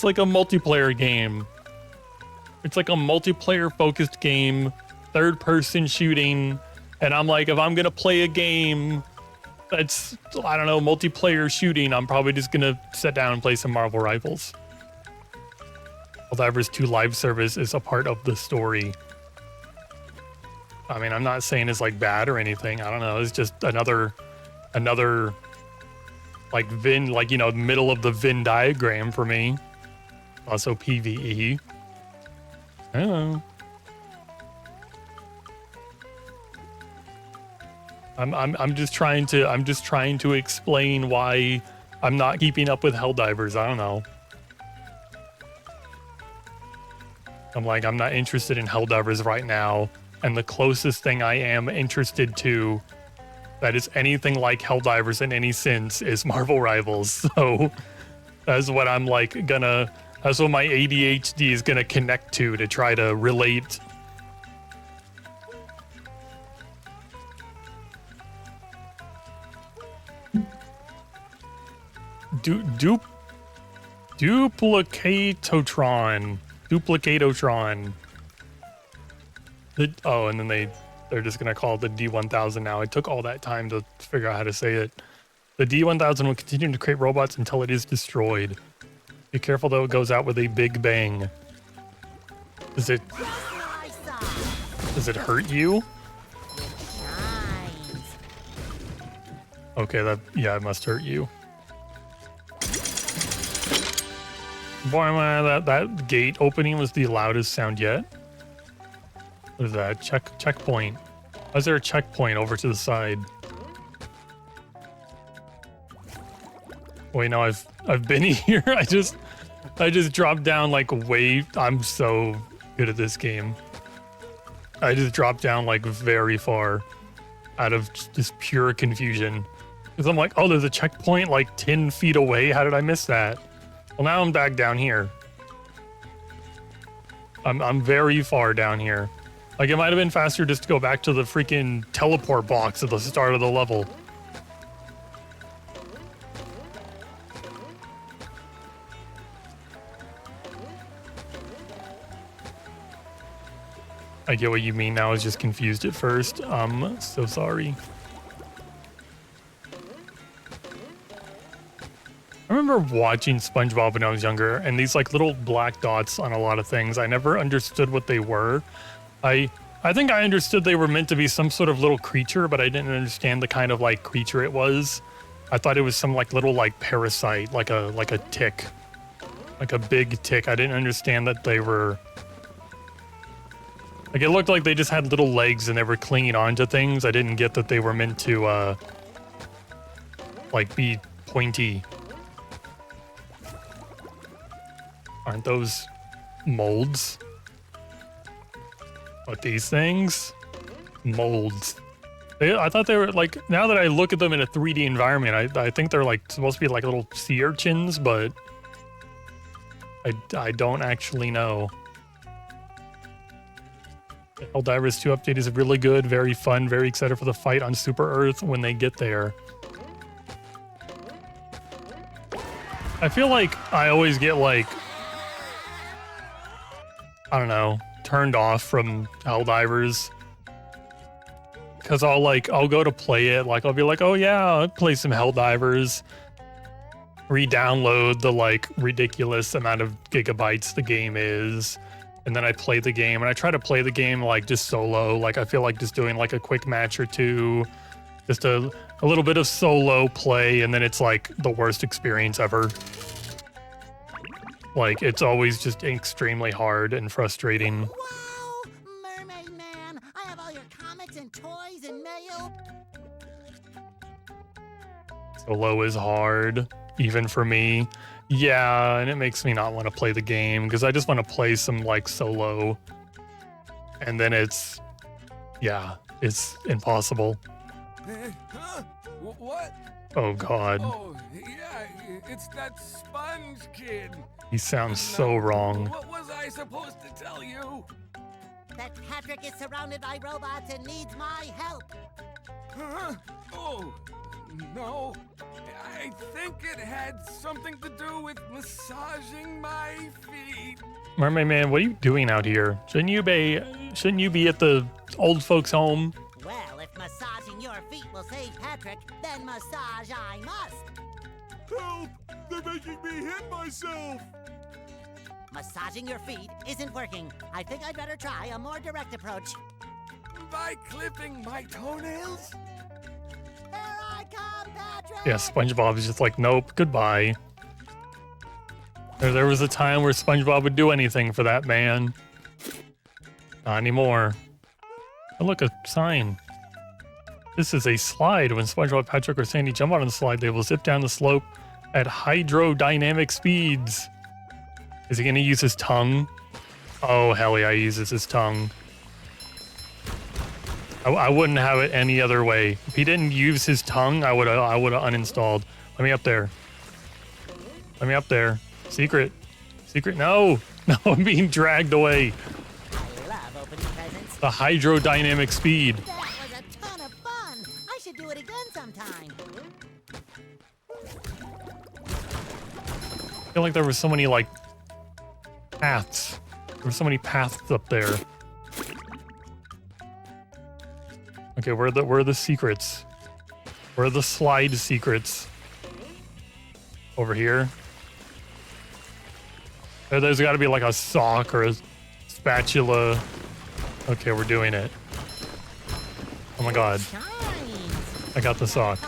like a multiplayer game. It's like a multiplayer focused game, third person shooting. And I'm like, if I'm going to play a game that's, I don't know, multiplayer shooting, I'm probably just going to sit down and play some Marvel Rivals. Helldivers 2 live service is a part of the story. I mean, I'm not saying it's like bad or anything. I don't know. It's just another like Venn, like, you know, middle of the Venn diagram for me. Also PvE. I don't know. I'm just trying to explain why I'm not keeping up with Helldivers. I don't know. I'm not interested in Helldivers right now, and the closest thing I am interested to that is anything like Helldivers in any sense is Marvel Rivals. So that's what I'm like gonna, that's what my ADHD is gonna connect to try to relate. Duplicatotron. Oh, and then they're just gonna call it the D1000 now. It took all that time to figure out how to say it. The D1000 will continue to create robots until it is destroyed. Be careful though, it goes out with a big bang. Does it hurt you? Okay, yeah, it must hurt you. Boy, that gate opening was the loudest sound yet. What is that? Checkpoint. Why is there a checkpoint over to the side? Wait, no, I've been here. I just dropped down like way. I'm so good at this game. I just dropped down like very far out of just pure confusion. Because I'm like, oh, there's a checkpoint like 10 feet away. How did I miss that? Well, now I'm back down here. I'm very far down here. Like, it might have been faster just to go back to the freaking teleport box at the start of the level. I get what you mean now. I was just confused at first. I'm so sorry. I remember watching SpongeBob when I was younger, and these like little black dots on a lot of things, I never understood what they were. I think I understood they were meant to be some sort of little creature, but I didn't understand the kind of like creature it was. I thought it was some like little like parasite, like a tick, like a big tick. I didn't understand that they were like, it looked like they just had little legs and they were clinging onto things. I didn't get that they were meant to like be pointy. Aren't those molds? What, these things? Molds. I thought they were like, now that I look at them in a 3D environment, I think they're like supposed to be like little sea urchins, but I don't actually know. The Helldivers 2 update is really good, very fun, very excited for the fight on Super Earth when they get there. I feel like I always get like, I don't know, turned off from Helldivers. Cause I'll go to play it, like I'll be like, oh yeah, I'll play some Helldivers. Re-download the like ridiculous amount of gigabytes the game is. And then I play the game, and I try to play the game like just solo. Like I feel like just doing like a quick match or two, just a little bit of solo play, and then it's like the worst experience ever. Like it's always just extremely hard and frustrating. Wow! Mermaid Man! I have all your comics and toys and mail. Solo is hard, even for me. Yeah, and it makes me not want to play the game because I just want to play some like solo. And then it's impossible. Huh? What? Oh God. Oh, yeah, it's that Sponge Kid. He sounds so wrong. What was I supposed to tell you? That Patrick is surrounded by robots and needs my help. Huh? Oh, no. I think it had something to do with massaging my feet. Mermaid Man, what are you doing out here? Shouldn't you be at the old folks' home? Well, if massaging your feet will save Patrick, then massage I must. Help! They're making me hit myself! Massaging your feet isn't working. I think I'd better try a more direct approach. By clipping my toenails? Here I come, Patrick! Yeah, SpongeBob is just like, nope, goodbye. There was a time where SpongeBob would do anything for that man. Not anymore. Oh, look, a sign. This is a slide. When SpongeBob, Patrick, or Sandy jump out on the slide, they will zip down the slope at hydrodynamic speeds. Is he going to use his tongue? Oh, hell yeah, he uses his tongue. I wouldn't have it any other way. If he didn't use his tongue, I would have uninstalled. Let me up there. Let me up there. Secret. Secret. No. No, I'm being dragged away. I love opening presents. The hydrodynamic speed. That was a ton of fun. I should do it again sometime. I feel like there were so many, like, paths. There were so many paths up there. Okay, where are the secrets? Where are the slide secrets? Over here. There's got to be like a sock or a spatula. Okay, we're doing it. Oh my god. I got the sock.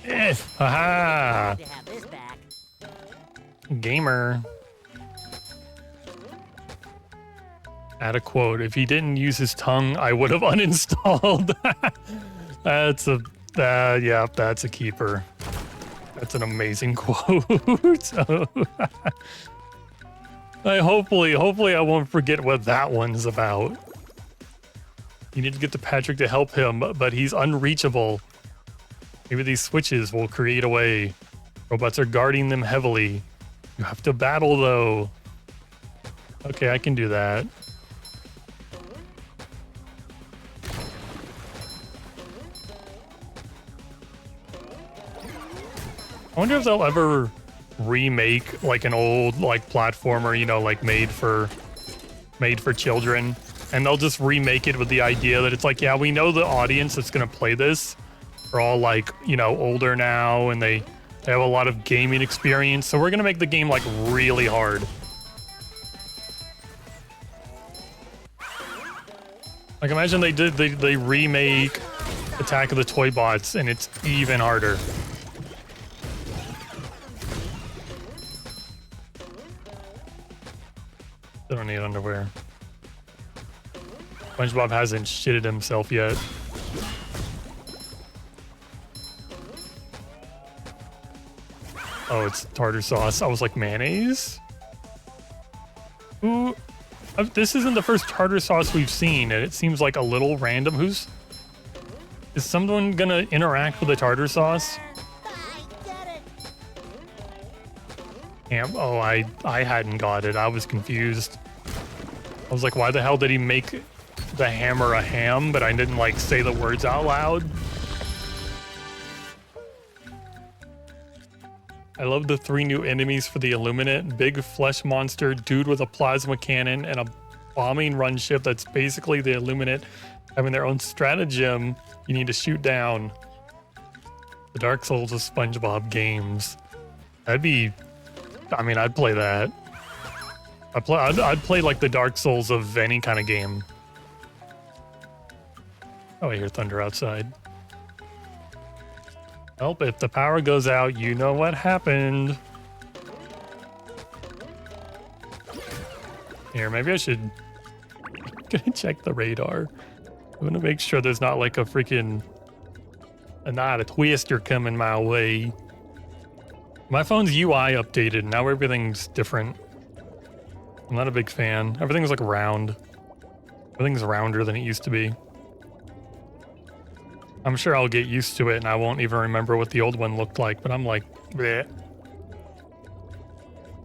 Eh, aha! To have this back. Gamer. Add a quote. If he didn't use his tongue, I would have uninstalled. That's a, yeah, that's a keeper. That's an amazing quote. So, hopefully I won't forget what that one's about. You need to get to Patrick to help him, but he's unreachable. Maybe these switches will create a way. Robots are guarding them heavily. You have to battle though. Okay, I can do that. I wonder if they'll ever remake like an old like platformer, you know, like made for children, and they'll just remake it with the idea that it's like, yeah, we know the audience that's gonna play this are all like, you know, older now, and they have a lot of gaming experience, so we're gonna make the game like really hard. Like imagine they remake Attack of the Toy Bots and it's even harder. I don't need underwear. SpongeBob hasn't shitted himself yet. Oh, it's tartar sauce. I was like, mayonnaise? Ooh, this isn't the first tartar sauce we've seen, and it seems like a little random. Is someone gonna interact with the tartar sauce? Oh, I hadn't got it. I was confused. I was like, why the hell did he make the hammer a ham? But I didn't like say the words out loud. I love the 3 new enemies for the Illuminate. Big flesh monster, dude with a plasma cannon, and a bombing run ship that's basically the Illuminate having their own stratagem you need to shoot down. The Dark Souls of SpongeBob games. I'd play that. I'd play like the Dark Souls of any kind of game. Oh, I hear thunder outside. Well, if the power goes out, you know what happened. Here, maybe I should check the radar. I want to make sure there's not like a freaking a twister coming my way. My phone's UI updated. Now everything's different. I'm not a big fan. Everything's like round. Everything's rounder than it used to be. I'm sure I'll get used to it and I won't even remember what the old one looked like, but I'm like, bleh.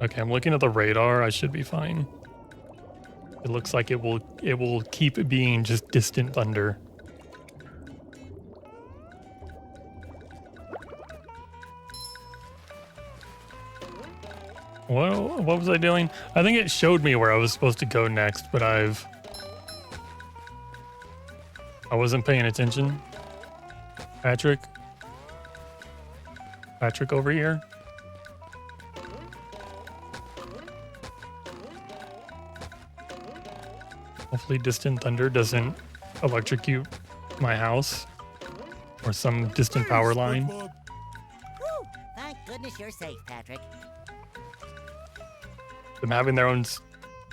Okay, I'm looking at the radar. I should be fine. It looks like it will keep being just distant thunder. What was I doing? I think it showed me where I was supposed to go next, but I wasn't paying attention. Patrick over here. Hopefully distant thunder doesn't electrocute my house or some distant power line. Whew, thank goodness you're safe, Patrick. Them having their own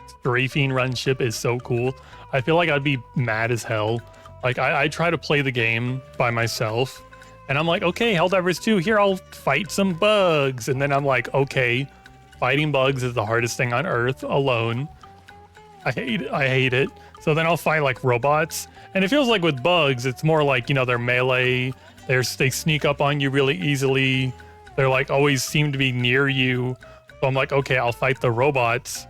strafing run ship is so cool. I feel like I'd be mad as hell. Like I try to play the game by myself and I'm like, okay, Helldivers 2, here I'll fight some bugs. And then I'm like, okay, fighting bugs is the hardest thing on earth alone. I hate it. So then I'll fight like robots. And it feels like with bugs, it's more like, you know, they're melee. They sneak up on you really easily. They're like always seem to be near you. So I'm like, okay, I'll fight the robots.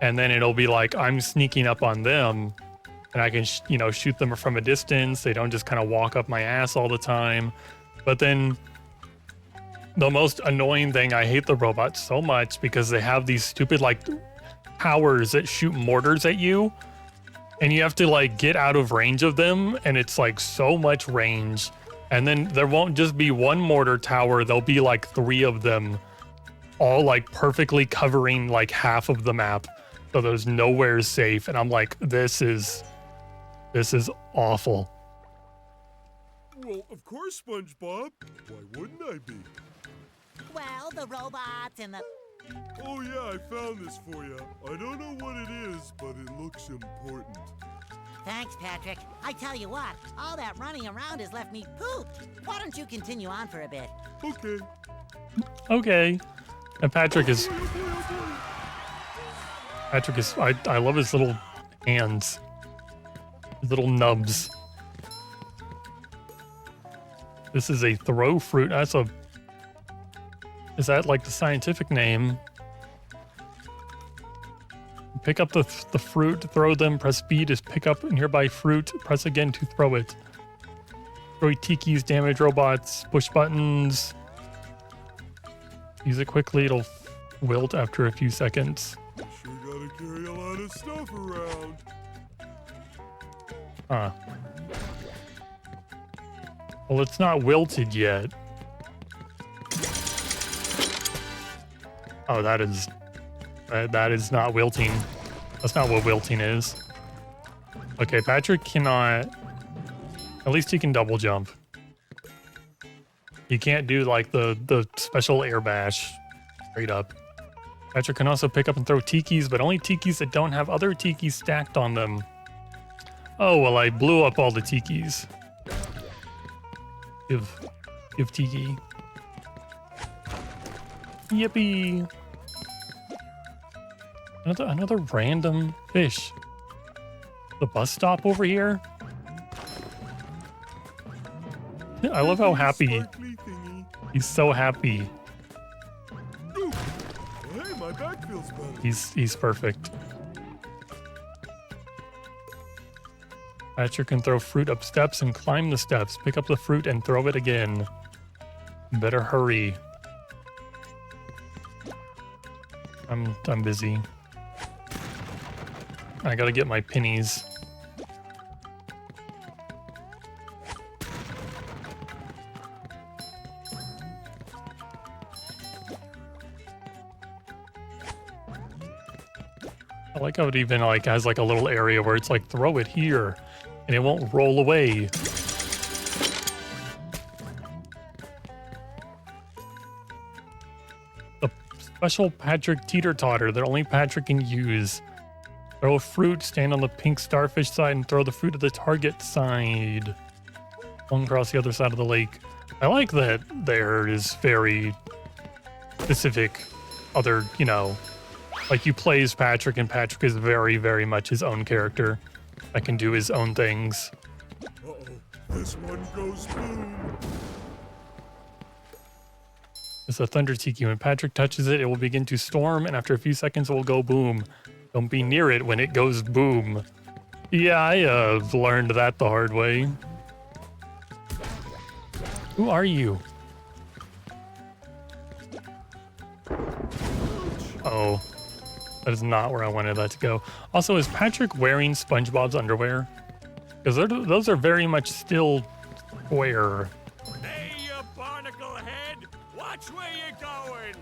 And then it'll be like, I'm sneaking up on them. And I can, you know, shoot them from a distance. They don't just kind of walk up my ass all the time. But then the most annoying thing, I hate the robots so much because they have these stupid like powers that shoot mortars at you. And you have to like get out of range of them. And it's like so much range. And then there won't just be one mortar tower. There'll be like 3 of them all like perfectly covering like half of the map. So there's nowhere safe. And I'm like, this is awful. Well, of course, SpongeBob. Why wouldn't I be? Well, the robots and the... Oh yeah, I found this for you. I don't know what it is, but it looks important. Thanks, Patrick. I tell you what, all that running around has left me pooped. Why don't you continue on for a bit? Okay. Okay. And Patrick is... I love his little hands. His little nubs. This is a throw fruit. That's a... Is that like the scientific name? Pick up the fruit, throw them, press B to pick up nearby fruit, press again to throw it. Throw tikis, damage robots, push buttons. Use it quickly, it'll wilt after a few seconds. Sure gotta carry a lot of stuff around. Huh. Well, it's not wilted yet. Oh, that is not wilting. That's not what wilting is. Okay, Patrick cannot... At least he can double jump. He can't do like the special air bash straight up. Patrick can also pick up and throw tikis, but only tikis that don't have other tikis stacked on them. Oh, well, I blew up all the tikis. Give tiki. Yippee! Another random fish. The bus stop over here? I love how happy. He's so happy. Ooh. Hey, my back feels better. He's perfect. Patrick can throw fruit up steps and climb the steps. Pick up the fruit and throw it again. Better hurry. I'm busy. I gotta get my pennies. I like how it even like has like a little area where it's like throw it here and it won't roll away. The special Patrick teeter-totter that only Patrick can use. Throw a fruit, stand on the pink starfish side, and throw the fruit at the target side. Flung across the other side of the lake. I like that there is very specific other, you know, like you play as Patrick, and Patrick is very, very much his own character that can do his own things. Uh-oh, this one goes boom. It's a thunder tiki. When Patrick touches it, it will begin to storm, and after a few seconds, it will go boom. Don't be near it when it goes boom. Yeah, I learned that the hard way. Who are you? Oh, that is not where I wanted that to go. Also, is Patrick wearing SpongeBob's underwear? Because those are very much still square. Hey, you barnacle head! Watch where you're going!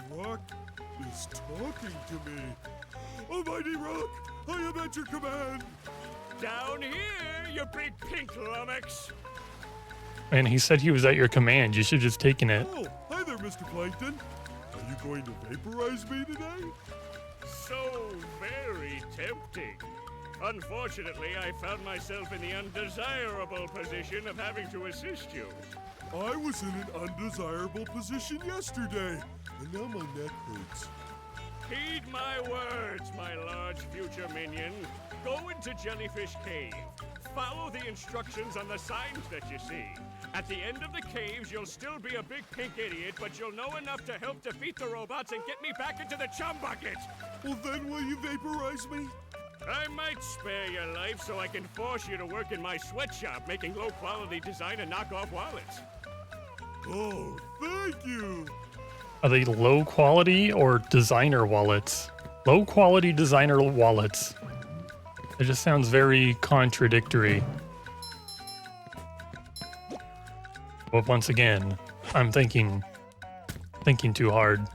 The rock is talking to me. Almighty Rock, I am at your command. Down here, you big pink lummox! And he said he was at your command. You should have just taken it. Oh, hi there, Mr. Plankton. Are you going to vaporize me today? So very tempting. Unfortunately, I found myself in the undesirable position of having to assist you. I was in an undesirable position yesterday, and now my neck hurts. Heed my words, my large future minion. Go into Jellyfish Cave. Follow the instructions on the signs that you see. At the end of the caves, you'll still be a big pink idiot, but you'll know enough to help defeat the robots and get me back into the chum bucket. Well, then will you vaporize me? I might spare your life so I can force you to work in my sweatshop making low-quality design and knockoff wallets. Oh, thank you. Are they low quality or designer wallets? Low quality designer wallets. It just sounds very contradictory. But once again, I'm thinking too hard.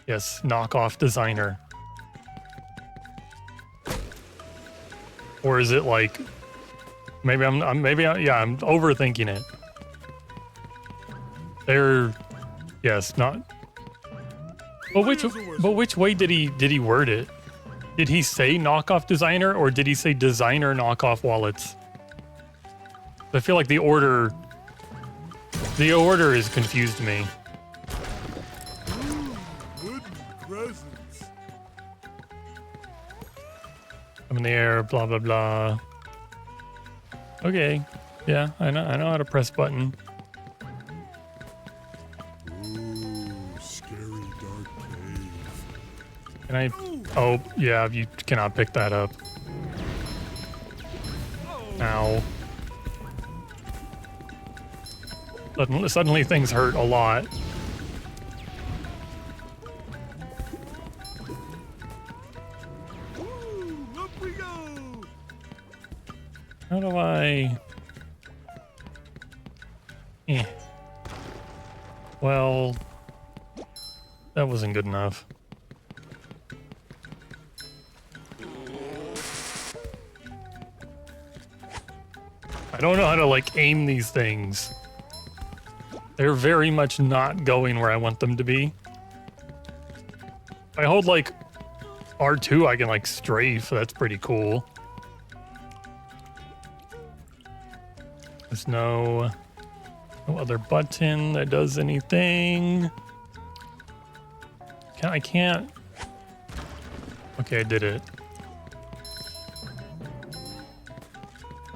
Yes, knockoff designer. Or is it like maybe I'm overthinking it. They're yes, not. But which way did he word it? Did he say knockoff designer or did he say designer knockoff wallets? I feel like the order has confused me. Ooh, wooden presents. I'm in the air, blah blah blah. Okay, yeah, I know how to press button. Ooh, scary dark cave. Can I? Oh yeah, you cannot pick that up. Ow. Suddenly things hurt a lot. Ooh, up we go. How do I? Well, that wasn't good enough. I don't know how to like aim these things. They're very much not going where I want them to be. If I hold like R2, I can like strafe. That's pretty cool. There's no other button that does anything. I can't. Okay, I did it.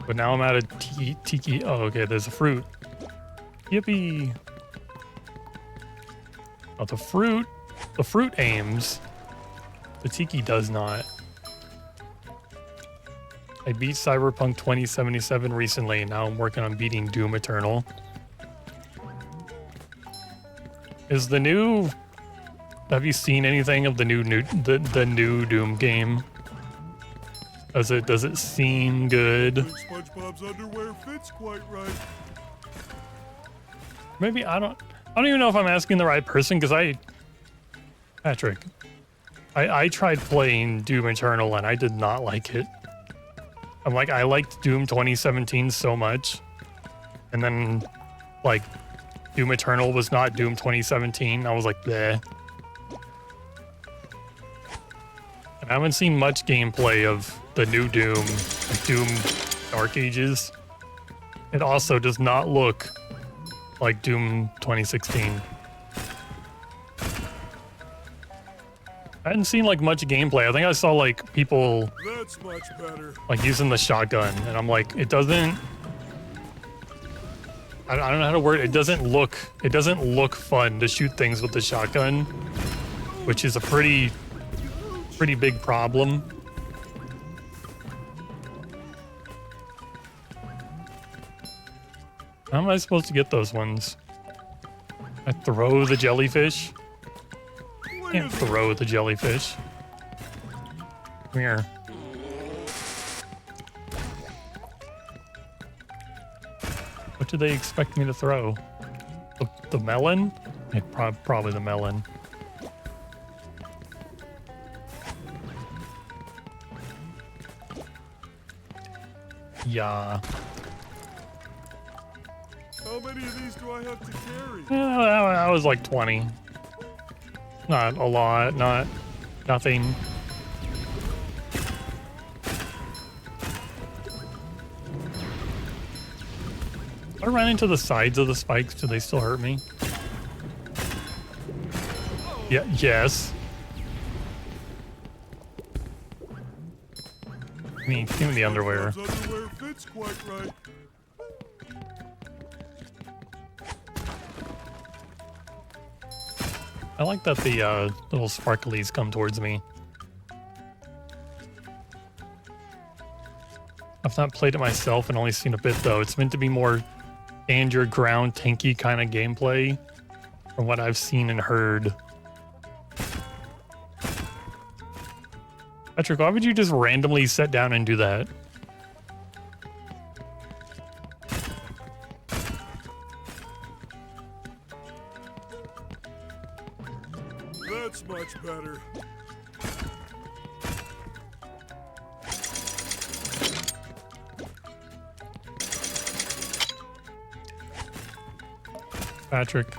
But now I'm out of tiki. Oh, okay, there's a fruit. Yippee! Oh, the fruit aims. The tiki does not. I beat Cyberpunk 2077 recently, and now I'm working on beating Doom Eternal. Is the new? Have you seen anything of the new Doom game? Does it seem good? SpongeBob's underwear fits quite right. Maybe I don't even know if I'm asking the right person because Patrick, I tried playing Doom Eternal and I did not like it. I'm like, I liked Doom 2017 so much, and then like Doom Eternal was not Doom 2017. I was like, bleh. And I haven't seen much gameplay of the new Doom, like Doom Dark Ages. It also does not look like Doom 2016. I hadn't seen like much gameplay. I think I saw like people That's much better. like using the shotgun, and I'm like, it doesn't. I don't know how to word it. It doesn't look fun to shoot things with the shotgun, which is a pretty big problem. How am I supposed to get those ones? I throw the jellyfish? Can't throw the jellyfish. Come here. What do they expect me to throw? The melon? Yeah, probably the melon. Yeah. How many of these do I have to carry? Yeah, that was like 20. Not a lot, nothing. If I run into the sides of the spikes, do they still hurt me? Yeah, yes. Give me the underwear. Underwear fits quite right. I like that the little sparklies come towards me. I've not played it myself and only seen a bit though. It's meant to be more stand your ground tanky kind of gameplay from what I've seen and heard. Patrick, why would you just randomly sit down and do that? That's much better. Patrick.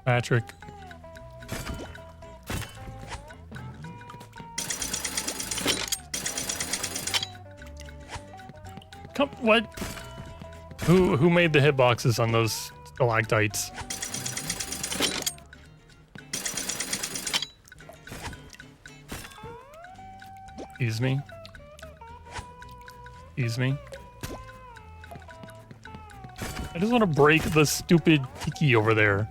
Patrick. Come, what? Who made the hitboxes on those stalactites? Excuse me. Excuse me. I just want to break the stupid tiki over there.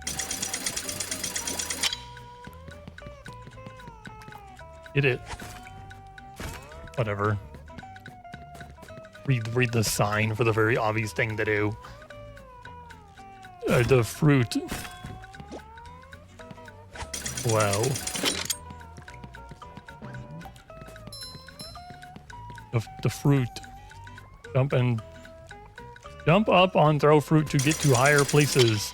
Get it. Whatever. Read the sign for the very obvious thing to do. The fruit. Wow. The fruit. Jump up on throw fruit to get to higher places.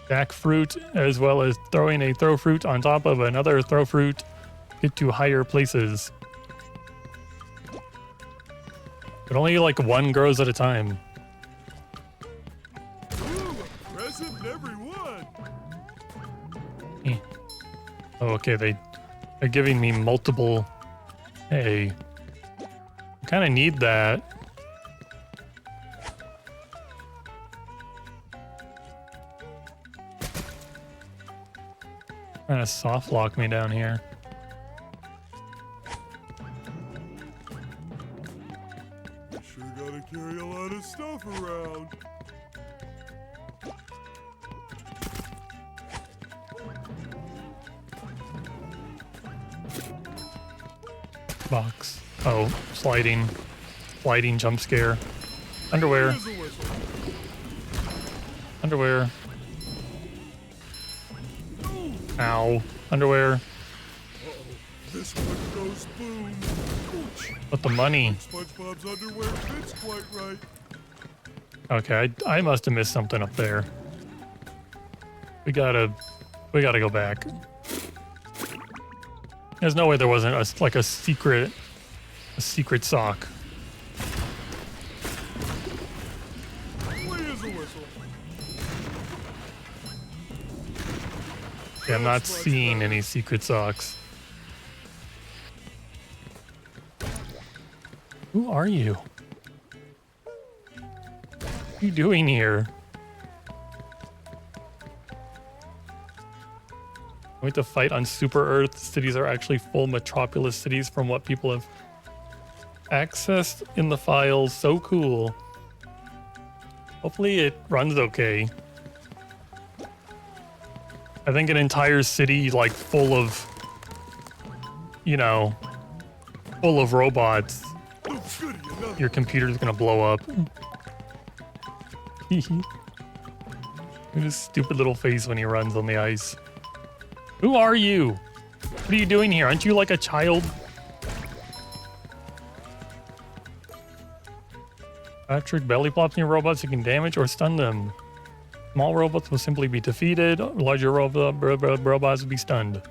Stack fruit as well as throwing a throw fruit on top of another throw fruit. Get to higher places. But only like one grows at a time. Ooh, a present in every one. Oh, okay, they're giving me multiple. Hey. I kind of need that. Trying to soft lock me down here. Sure gotta carry a lot of stuff around. Box. Oh, sliding jump scare. Underwear. Underwear. Ow. Underwear. This one goes boom. But the money. SpongeBob's underwear fits quite right. Okay, I must have missed something up there. We gotta go back. There's no way there wasn't a secret sock. Yeah, I'm not seeing any secret socks. Who are you? What are you doing here? Wait to fight on Super Earth. Cities are actually full metropolis cities from what people have accessed in the files. So cool. Hopefully it runs okay. I think an entire city like full of, you know, full of robots. Your computer's gonna blow up. Look at his stupid little face when he runs on the ice. Who are you? What are you doing here? Aren't you like a child? Patrick, belly plops near robots, you can damage or stun them. Small robots will simply be defeated. Larger robots will be stunned.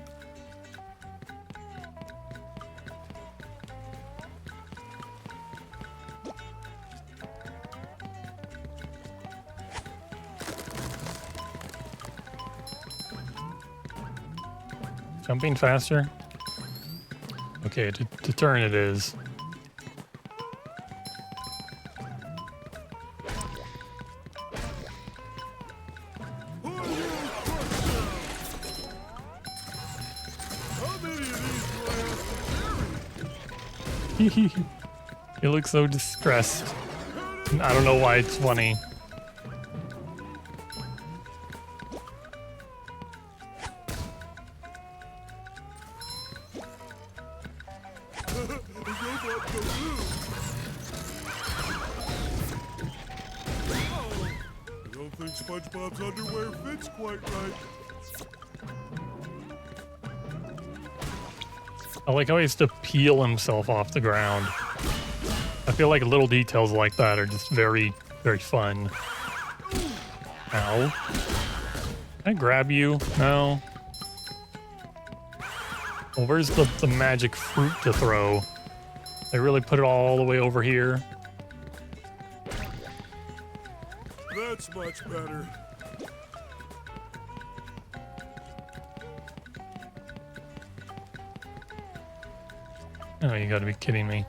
Jumping faster? Okay, to turn it is. How many of He looks so distressed. I don't know why it's funny. I don't think SpongeBob's underwear fits quite right. I like how he has to peel himself off the ground. I feel like little details like that are just very, very fun. Ow. Can I grab you? No. Well, where's the magic fruit to throw? They really put it all the way over here. That's much better. Oh, you gotta be kidding me.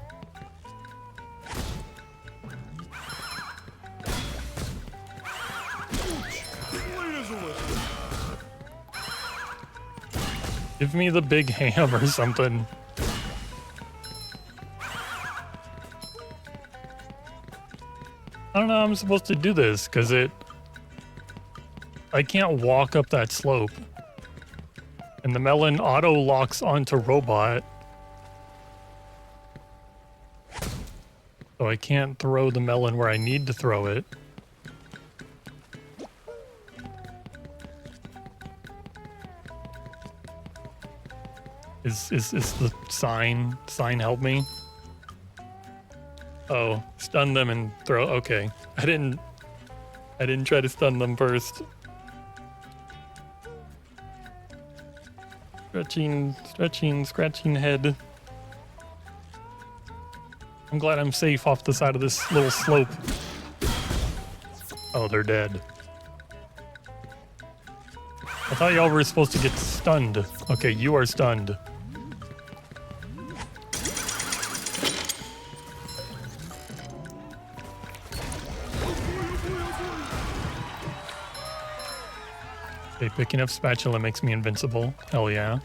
Give me the big ham or something. I don't know how I'm supposed to do this, because I can't walk up that slope. And the melon auto locks onto robot. So I can't throw the melon where I need to throw it. Is the sign help me? Oh, stun them and throw. Okay. I didn't try to stun them first. Scratching head. I'm glad I'm safe off the side of this little slope. Oh, they're dead. I thought y'all were supposed to get stunned. Okay, you are stunned. Okay, picking up spatula makes me invincible. Hell yeah.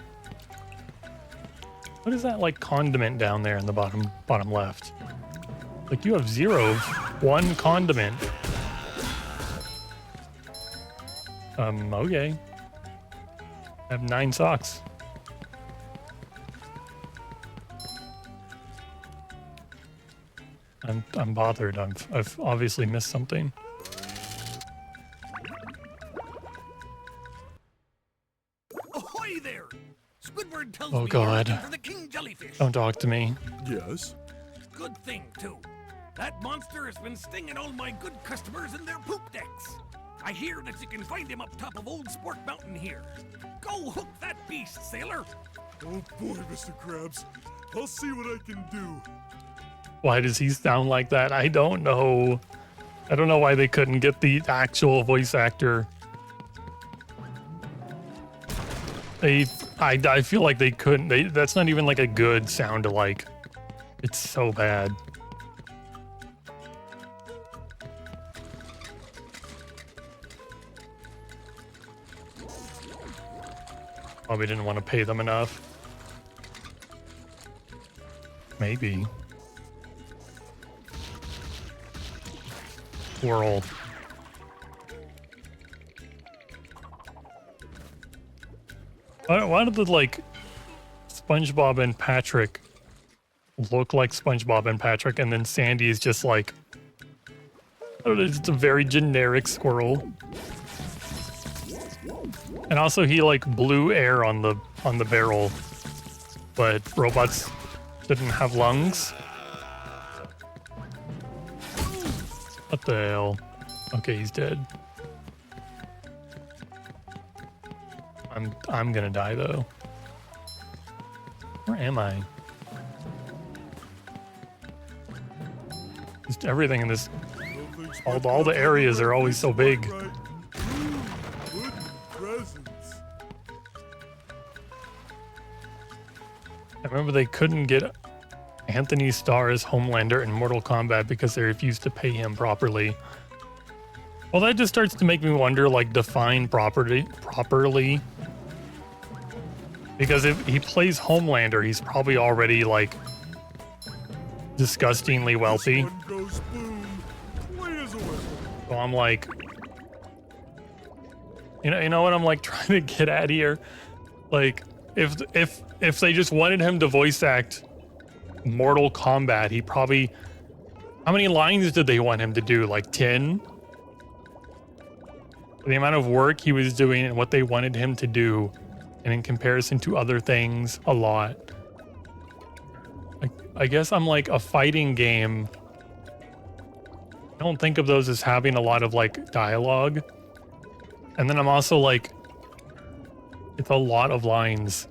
What is that like condiment down there in the bottom left? Like you have 0 of 1 condiment. Okay. I have 9 socks. I'm bothered. I've obviously missed something. Ahoy there! Squidward tells Oh me God. you're looking for the king jellyfish. Don't talk to me. Yes? Good thing, too. That monster has been stinging all my good customers in their poop decks. I hear that you can find him up top of Old Sport Mountain here. Go hook that beast, sailor! Oh boy, Mr. Krabs. I'll see what I can do. Why does he sound like that? I don't know. I don't know why they couldn't get the actual voice actor. I feel like they couldn't. That's not even like a good sound alike. It's so bad. Probably didn't want to pay them enough. Maybe. Whirl. Why did the, like, SpongeBob and Patrick look like SpongeBob and Patrick, and then Sandy is just like, I don't know, it's a very generic squirrel. And also he like blew air on the barrel, but robots didn't have lungs. What the hell? Okay, he's dead. I'm gonna die though. Where am I? Just everything in this, all the areas are always so big. Good presents. I remember they couldn't get Anthony Starr as Homelander in Mortal Kombat because they refused to pay him properly. Well, that just starts to make me wonder, like, define properly. Because if he plays Homelander, he's probably already, like, disgustingly wealthy. This one goes boom. Clean as a whistle. So I'm like, you know what I'm like trying to get at here? Like, if they just wanted him to voice act Mortal Kombat, he probably, how many lines did they want him to do? Like 10? The amount of work he was doing and what they wanted him to do, and in comparison to other things, a lot. I guess I'm like a fighting game. I don't think of those as having a lot of like dialogue. And then I'm also like, it's a lot of lines.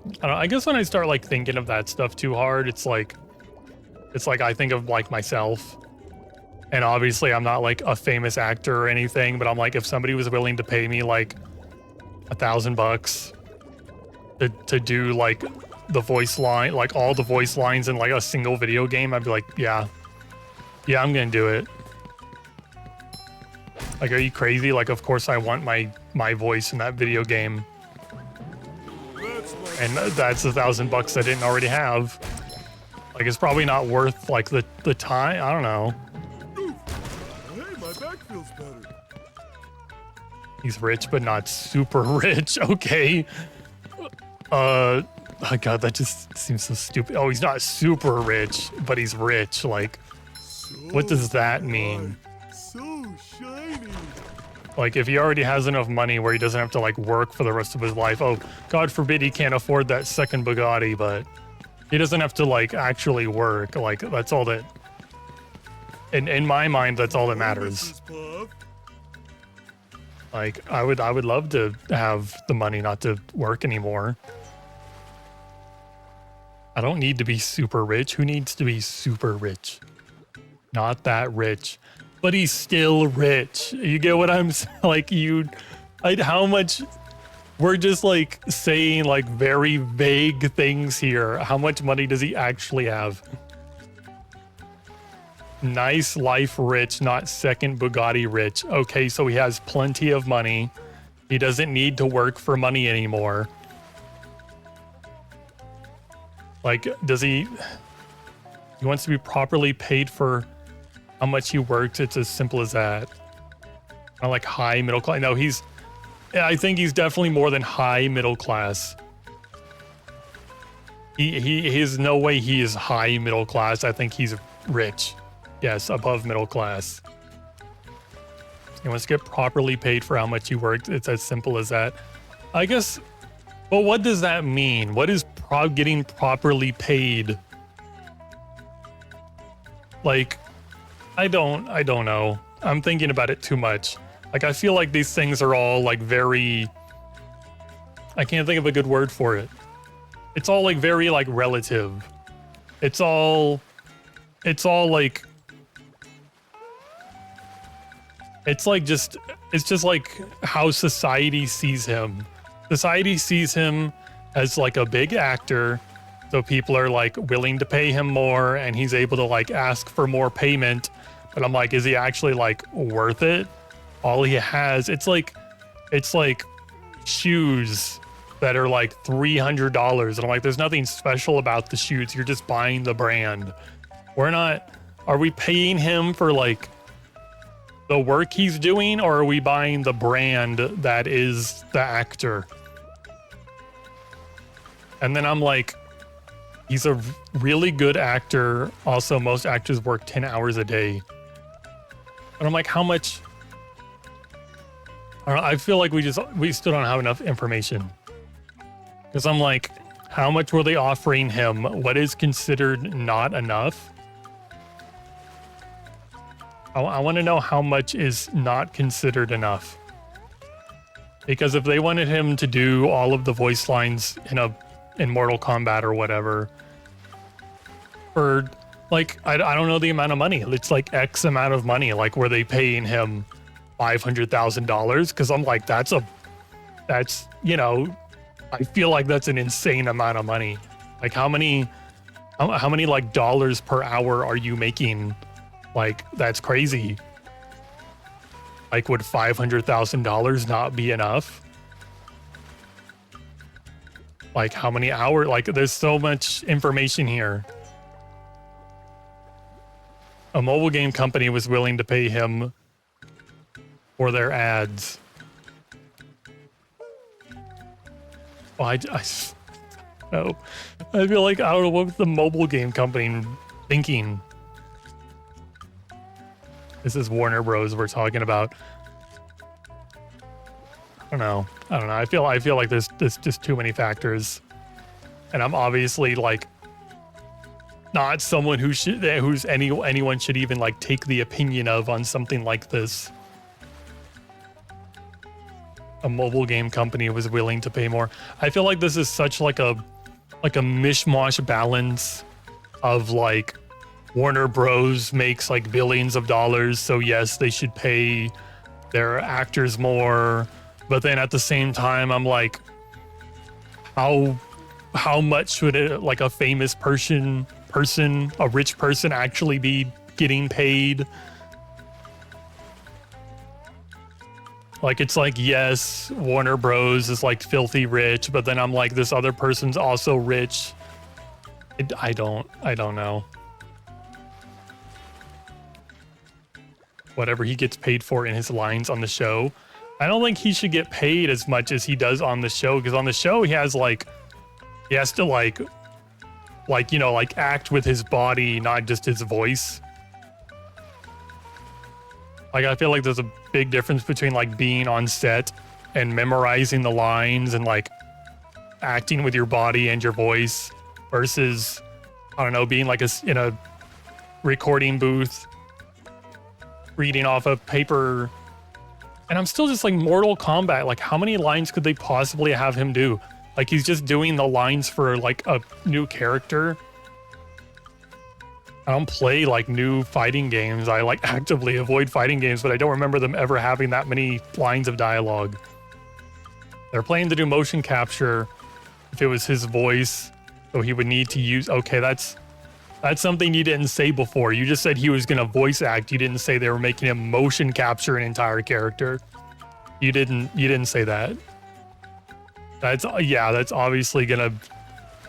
I don't know, I guess when I start like thinking of that stuff too hard, it's like I think of like myself. And obviously I'm not like a famous actor or anything, but I'm like, if somebody was willing to pay me like $1,000 to do like the voice line, like all the voice lines in like a single video game, I'd be like, yeah, I'm gonna do it. Like, are you crazy? Like, of course I want my voice in that video game. And that's $1,000 I didn't already have. Like, it's probably not worth like the time. I don't know. Hey, my back feels better. He's rich, but not super rich. Okay. Oh God, that just seems so stupid. Oh, he's not super rich, but he's rich. Like, what does that mean? So shiny. Like, if he already has enough money where he doesn't have to like work for the rest of his life. Oh, God forbid he can't afford that second Bugatti, but he doesn't have to like actually work. Like, that's all that, in my mind, that's all that matters. Like, I would love to have the money not to work anymore. I don't need to be super rich. Who needs to be super rich? Not that rich. But he's still rich. You get what I'm saying? Like, how much, we're just like saying like very vague things here. How much money does he actually have? Nice life rich, not second Bugatti rich. Okay, so he has plenty of money. He doesn't need to work for money anymore. Like, he wants to be properly paid for how much he works. It's as simple as that. Not like high middle class. No, I think he's definitely more than high middle class. He's no way he is high middle class. I think he's rich. Yes, above middle class. He wants to get properly paid for how much he worked. It's as simple as that. I guess, but what does that mean? What is getting properly paid? Like, I don't know. I'm thinking about it too much. Like, I feel like these things are all like very, I can't think of a good word for it. It's all like very like relative. It's all like, it's just like how society sees him. Society sees him as like a big actor, so people are like willing to pay him more, and he's able to like ask for more payment. But I'm like, is he actually like worth it? All he has, it's like shoes that are like $300, and I'm like, there's nothing special about the shoes. You're just buying the brand. Are we paying him for like the work he's doing, or are we buying the brand that is the actor? And then I'm like, he's a really good actor. Also, most actors work 10 hours a day. And I'm like, how much? I don't know, I feel like we still don't have enough information. Because I'm like, how much were they offering him? What is considered not enough? I want to know how much is not considered enough. Because if they wanted him to do all of the voice lines in Mortal Kombat or whatever, for like, I don't know the amount of money. It's like X amount of money. Like, were they paying him $500,000? Because I'm like, that's you know, I feel like that's an insane amount of money. Like, how many like dollars per hour are you making? Like, that's crazy. Like, would $500,000 not be enough? Like how many hours, like there's so much information here. A mobile game company was willing to pay him for their ads. Well, no. I feel like, I don't know what the mobile game company thinking. This is Warner Bros. We're talking about. I don't know. I feel like there's just too many factors, and I'm obviously like not someone anyone should even like take the opinion of on something like this. A mobile game company was willing to pay more. I feel like this is such like a mishmash balance of like Warner Bros makes like billions of dollars, so yes, they should pay their actors more. But then at the same time, I'm like, how much should it, like a famous person, a rich person actually be getting paid? Like, it's like, yes, Warner Bros is like filthy rich, but then I'm like, this other person's also rich. I don't know. Whatever he gets paid for in his lines on the show, I don't think he should get paid as much as he does on the show, because on the show he has to you know, like act with his body, not just his voice. Like, I feel like there's a big difference between like being on set and memorizing the lines and like acting with your body and your voice versus, I don't know, being like in a recording booth, reading off a paper. And I'm still just like, Mortal Kombat, like how many lines could they possibly have him do? Like, he's just doing the lines for like a new character. I don't play like new fighting games. I like actively avoid fighting games, but I don't remember them ever having that many lines of dialogue. They're planning to do motion capture if it was his voice, so he would need to use, okay, that's something you didn't say before. You just said he was going to voice act. You didn't say they were making him motion capture an entire character. You didn't say that. That's obviously going to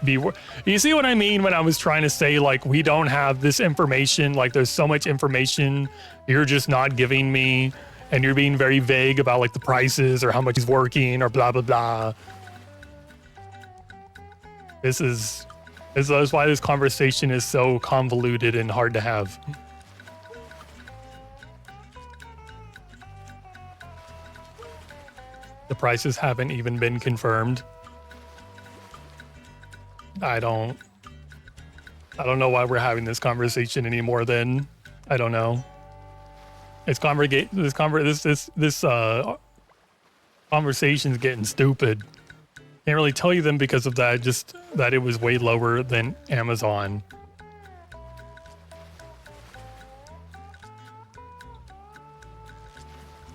be, you see what I mean when I was trying to say like, we don't have this information, like there's so much information you're just not giving me, and you're being very vague about like the prices or how much he's working or blah blah blah. That's why this conversation is so convoluted and hard to have. The prices haven't even been confirmed. I don't know why we're having this conversation anymore then. I don't know. This conversation's getting stupid. Can't really tell you them because of that, just that it was way lower than Amazon.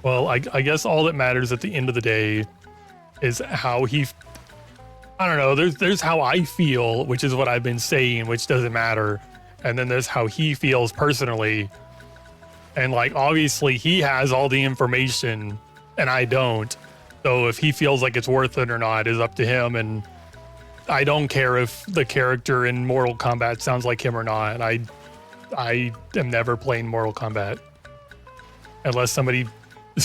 Well, I guess all that matters at the end of the day is how I don't know, there's how I feel, which is what I've been saying, which doesn't matter. And then there's how he feels personally. And like, obviously he has all the information and I don't. So if he feels like it's worth it or not is up to him. And I don't care if the character in Mortal Kombat sounds like him or not. I am never playing Mortal Kombat unless somebody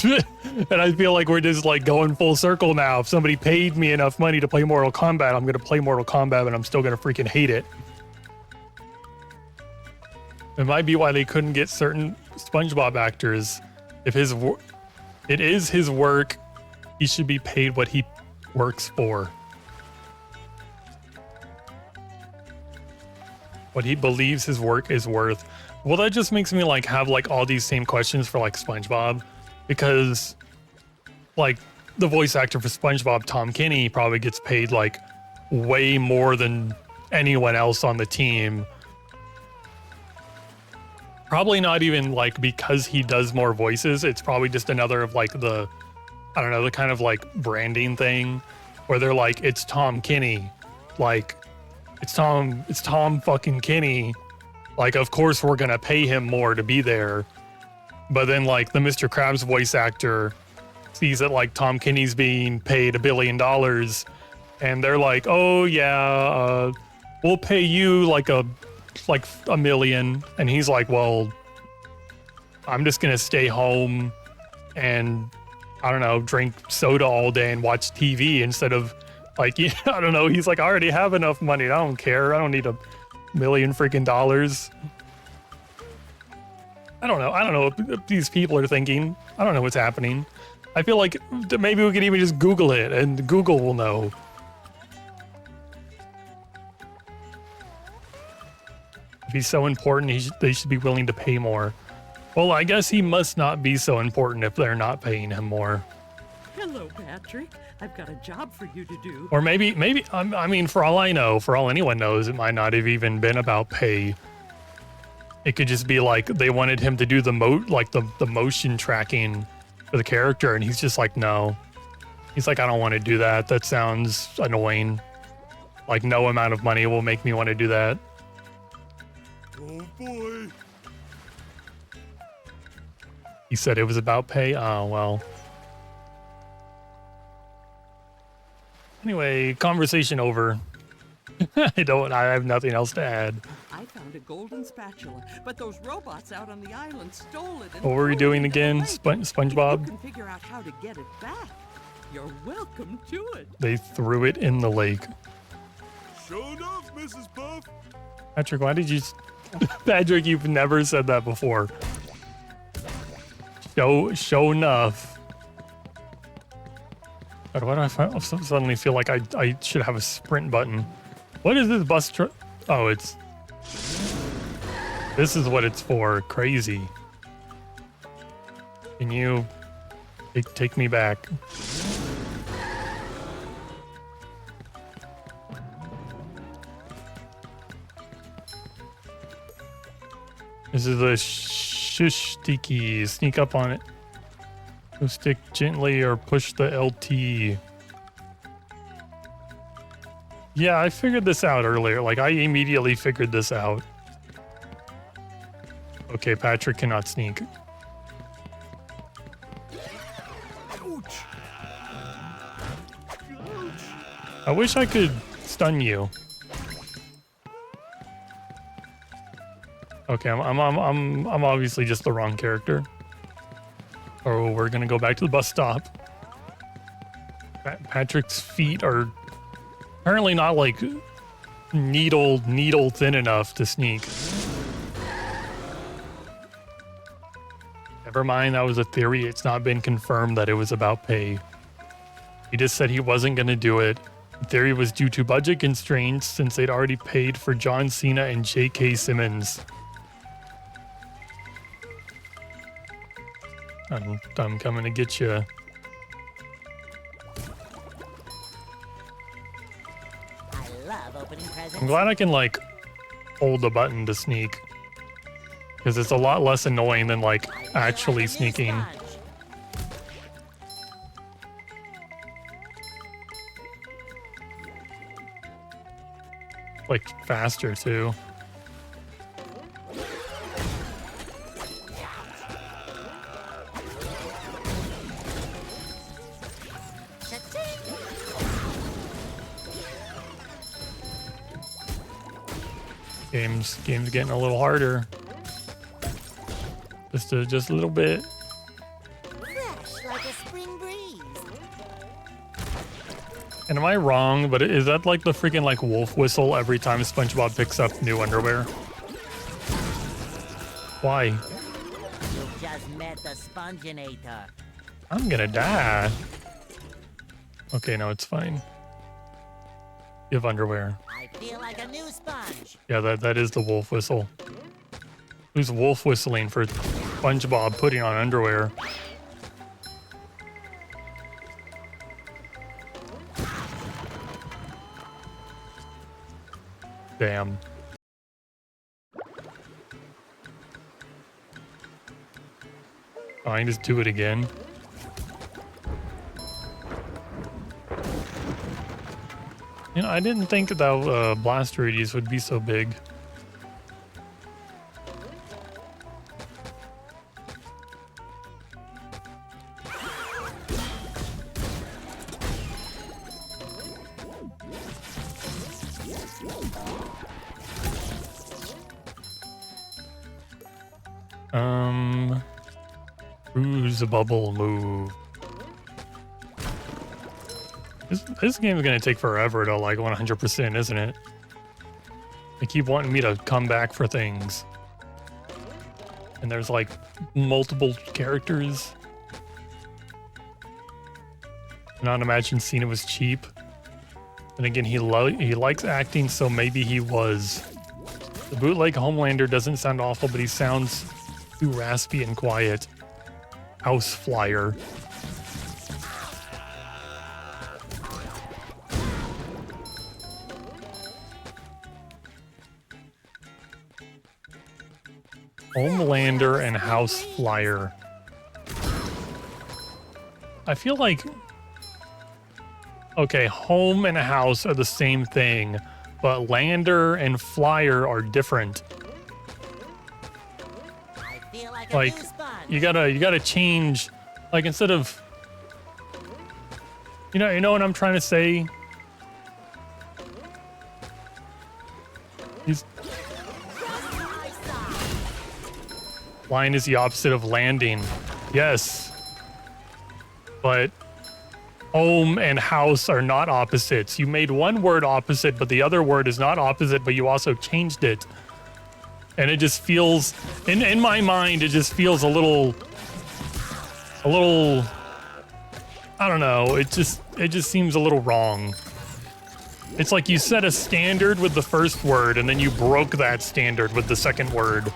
and I feel like we're just like going full circle now. If somebody paid me enough money to play Mortal Kombat, I'm going to play Mortal Kombat, but I'm still going to freaking hate it. It might be why they couldn't get certain SpongeBob actors. If it is his work, he should be paid what he works for. What he believes his work is worth. Well, that just makes me like have like all these same questions for like SpongeBob. Because, like, the voice actor for SpongeBob, Tom Kenny, probably gets paid, like, way more than anyone else on the team. Probably not even, like, because he does more voices. It's probably just another of, like, the, I don't know, the kind of, like, branding thing. Where they're like, it's Tom Kenny. Like, it's Tom fucking Kenny. Like, of course we're gonna pay him more to be there. But then, like, the Mr. Krabs voice actor sees that, like, Tom Kenny's being paid $1 billion, and they're like, "Oh yeah, we'll pay you like a million," and he's like, "Well, I'm just gonna stay home and I don't know, drink soda all day and watch TV instead of like, yeah, I don't know." He's like, "I already have enough money. I don't care. I don't need $1 million freaking dollars." I don't know. I don't know what these people are thinking. I don't know what's happening. I feel like maybe we could even just Google it and Google will know. If he's so important, they should be willing to pay more. Well, I guess he must not be so important if they're not paying him more. Hello, Patrick. I've got a job for you to do. Or maybe, I mean, for all I know, for all anyone knows, it might not have even been about pay. It could just be like they wanted him to do the motion tracking for the character, and he's just like, no. He's like, I don't want to do that. That sounds annoying. Like, no amount of money will make me want to do that. Oh boy. He said it was about pay. Oh, well. Anyway, conversation over. I have nothing else to add. I found a golden spatula, but those robots out on the island stole it. And What were we doing again? SpongeBob? You can figure out how to get it back. You're welcome to it. They threw it in the lake. Sure enough, Mrs. Puff. Patrick, why did you... Patrick, you've never said that before. Show enough. God, why do I suddenly feel like I should have a sprint button? What is this bus truck? Oh, it's... This is what it's for. Crazy. Can you take me back? This is the shush sticky. Sneak up on it. Go stick gently or push the LT. Yeah, I figured this out earlier. Like, I immediately figured this out. Okay, Patrick cannot sneak. Ouch. I wish I could stun you. Okay, I'm obviously just the wrong character. Oh, we're gonna go back to the bus stop. Patrick's feet are apparently not like needle thin enough to sneak. Never mind, that was a theory. It's not been confirmed that it was about pay. He just said he wasn't gonna do it. The theory was due to budget constraints since they'd already paid for John Cena and J.K. Simmons. I'm coming to get you. I love opening presents. I'm glad I can like hold the button to sneak, because it's a lot less annoying than like actually sneaking. Like faster too. Game's getting a little harder. Just a little bit. Fresh like a spring breeze. And am I wrong? But is that like the freaking like wolf whistle every time SpongeBob picks up new underwear? Why? You just met the Sponginator. I'm gonna die. Okay, no, it's fine. You have underwear. I feel like a new sponge. Yeah, that is the wolf whistle. Who's wolf whistling for SpongeBob putting on underwear? Damn. Fine, just do it again. You know, I didn't think that blast radius would be so big. Cruise a bubble move. This game is gonna take forever to like 100%, isn't it? They keep wanting me to come back for things. And there's like multiple characters. Not imagine Cena was cheap. And again, he likes acting, so maybe he was. The bootleg Homelander doesn't sound awful, but he sounds too raspy and quiet. House Flyer. Homelander and House Flyer. I feel like... Okay, home and house are the same thing, but lander and flyer are different. I feel like Like, a new sponge. you gotta change, like instead of... You know what I'm trying to say? Line is the opposite of landing. Yes. But home and house are not opposites. You made one word opposite, but the other word is not opposite, but you also changed it. And it just feels, in my mind, it just feels a little, I don't know. It just seems a little wrong. It's like you set a standard with the first word and then you broke that standard with the second word.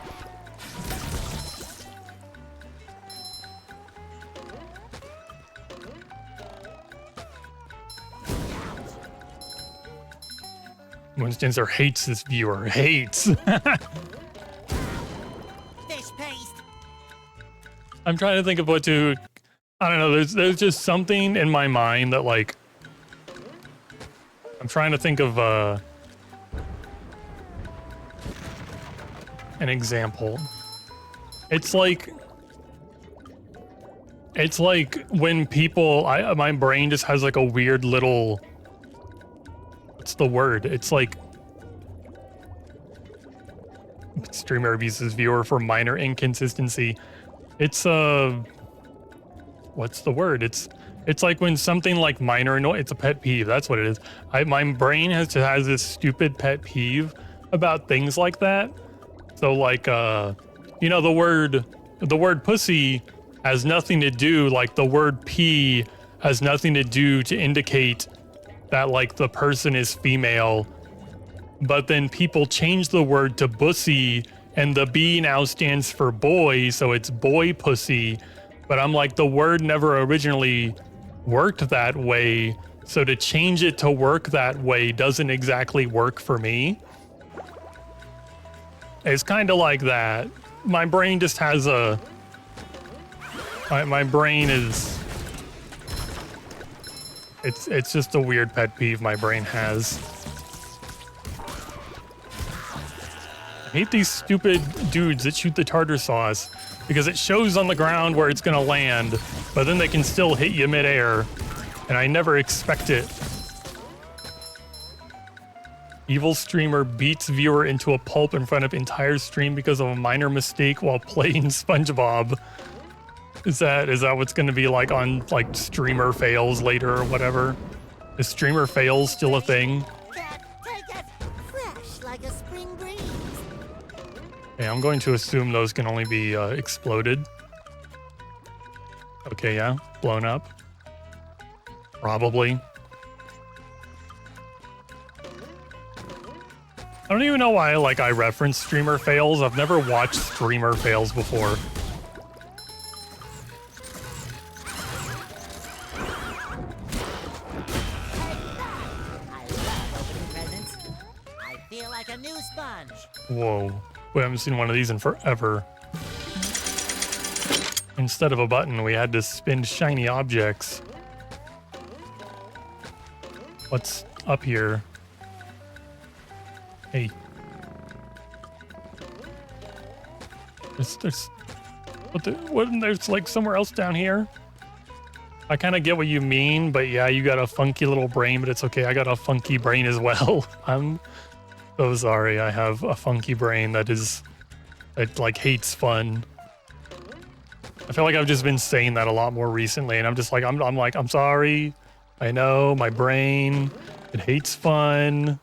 Moonsdancer hates this viewer. Hates. Fish paste. I'm trying to think of what to... I don't know. There's just something in my mind that like... I'm trying to think of an example. It's like when people... my brain just has like a weird little... What's the word? It's like streamer abuses viewer for minor inconsistency. It's what's the word? It's like when something like minor annoy. It's a pet peeve. That's what it is. My brain has this stupid pet peeve about things like that. So like you know, the word pussy has nothing to do, like the word pee has nothing to do to indicate that like the person is female, but then people change the word to bussy and the B now stands for boy, so it's boy pussy. But I'm like, the word never originally worked that way, so to change it to work that way doesn't exactly work for me. It's kind of like that. My brain just has a... My brain is... It's just a weird pet peeve my brain has. I hate these stupid dudes that shoot the tartar sauce because it shows on the ground where it's gonna land, but then they can still hit you midair, and I never expect it. Evil streamer beats viewer into a pulp in front of entire stream because of a minor mistake while playing SpongeBob. Is that what's going to be like on like streamer fails later or whatever? Is streamer fails still a thing? Take it fresh like a spring breeze. Okay, I'm going to assume those can only be exploded. Okay, yeah, blown up. Probably. I don't even know why I reference streamer fails. I've never watched streamer fails before. A new sponge. Whoa. We haven't seen one of these in forever. Instead of a button, we had to spin shiny objects. What's up here? Hey. There's there's like somewhere else down here. I kind of get what you mean, but yeah, you got a funky little brain, but it's okay. I got a funky brain as well. I'm so sorry. I have a funky brain that like hates fun. I feel like I've just been saying that a lot more recently, and I'm just like, I'm sorry. I know, my brain, it hates fun.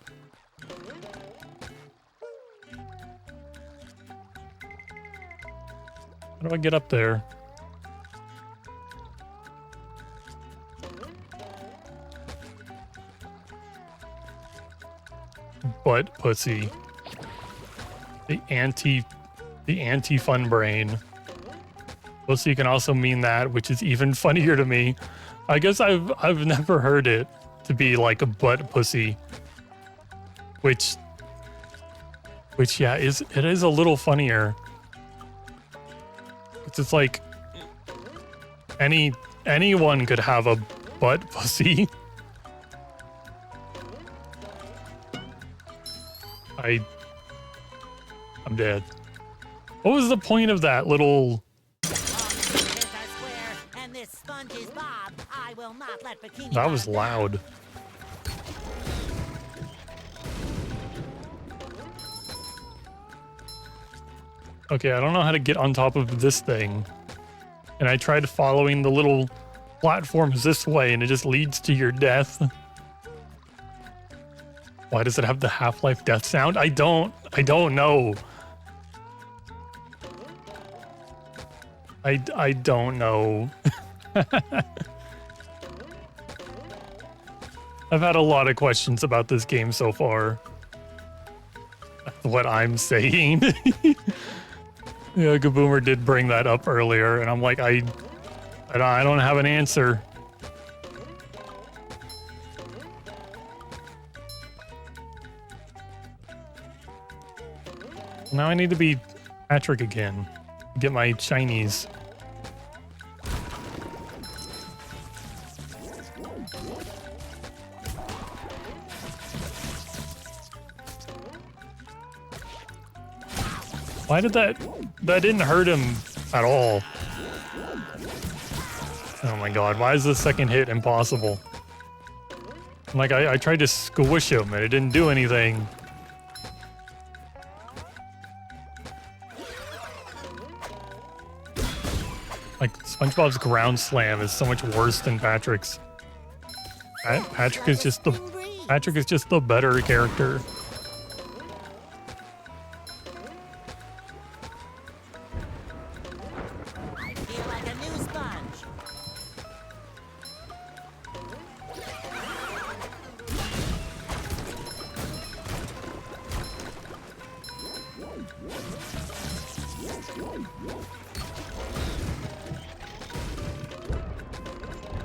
How do I get up there? Butt pussy. The anti-fun brain. Pussy can also mean that, which is even funnier to me. I guess I've never heard it to be like a butt pussy. Which yeah, it is a little funnier. It's like anyone could have a butt pussy. I'm dead. What was the point of that little? And this sponge is Bob. I will not let Bikini That was loud. Okay, I don't know how to get on top of this thing. And I tried following the little platforms this way, and it just leads to your death. Why does it have the Half-Life death sound? I don't know. I don't know. I've had a lot of questions about this game so far. That's what I'm saying. Yeah, Gaboomer did bring that up earlier, and I'm like, I don't have an answer. Now I need to be Patrick again. Get my shinies. Why did that didn't hurt him at all? Oh my god, why is the second hit impossible? Like, I tried to squish him and it didn't do anything. Like, SpongeBob's ground slam is so much worse than Patrick's. Patrick is just the better character. I feel like a new sponge.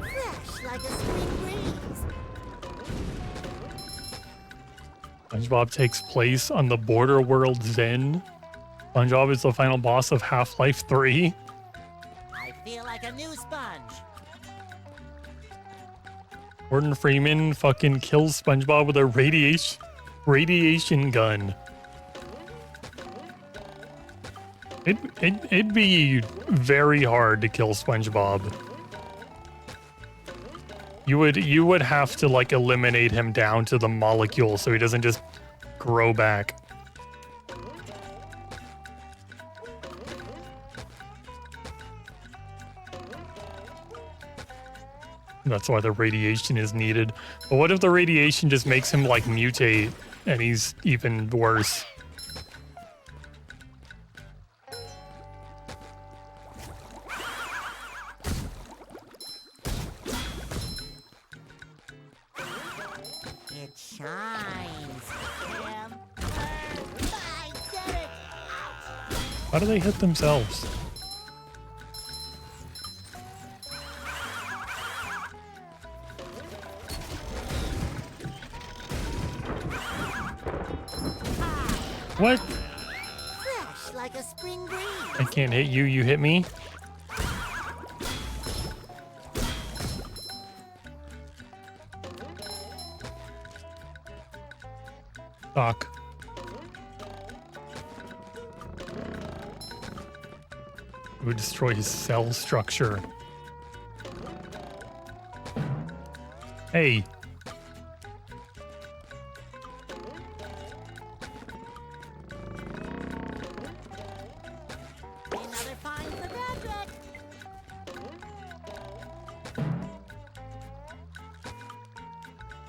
Fresh like a spring breeze. SpongeBob takes place on the border world Zen. SpongeBob is the final boss of Half-Life 3. I feel like a new sponge. Gordon Freeman fucking kills SpongeBob with a radiation gun. It'd be very hard to kill SpongeBob. You would have to like eliminate him down to the molecule so he doesn't just grow back. That's why the radiation is needed. But what if the radiation just makes him like mutate and he's even worse? It shines. I did it. How do they hit themselves? What? Fresh like a spring breeze. I can't hit you, you hit me? Fuck. It would destroy his cell structure. Hey. Another find for Patrick.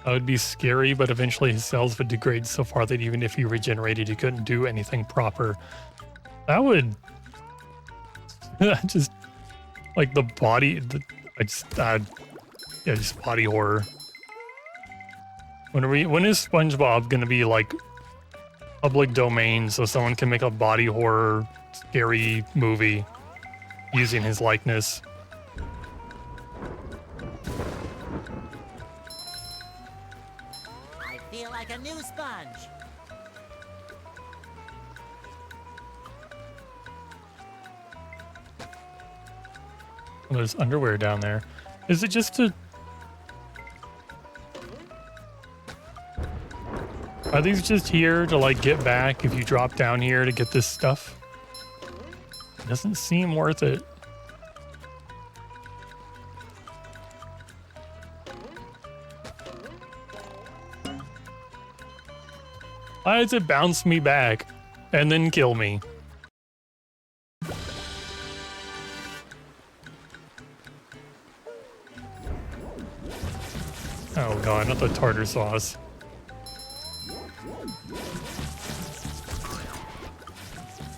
That would be scary, but eventually his cells would degrade so far that even if he regenerated, he couldn't do anything proper. That would just like the body. Yeah, just body horror. When is SpongeBob gonna be like public domain so someone can make a body horror scary movie using his likeness? I feel like a new sponge. Well, there's underwear down there. Is it just to... Are these just here to like get back if you drop down here to get this stuff? It doesn't seem worth it. Why does it bounce me back and then kill me? Oh god, not the tartar sauce.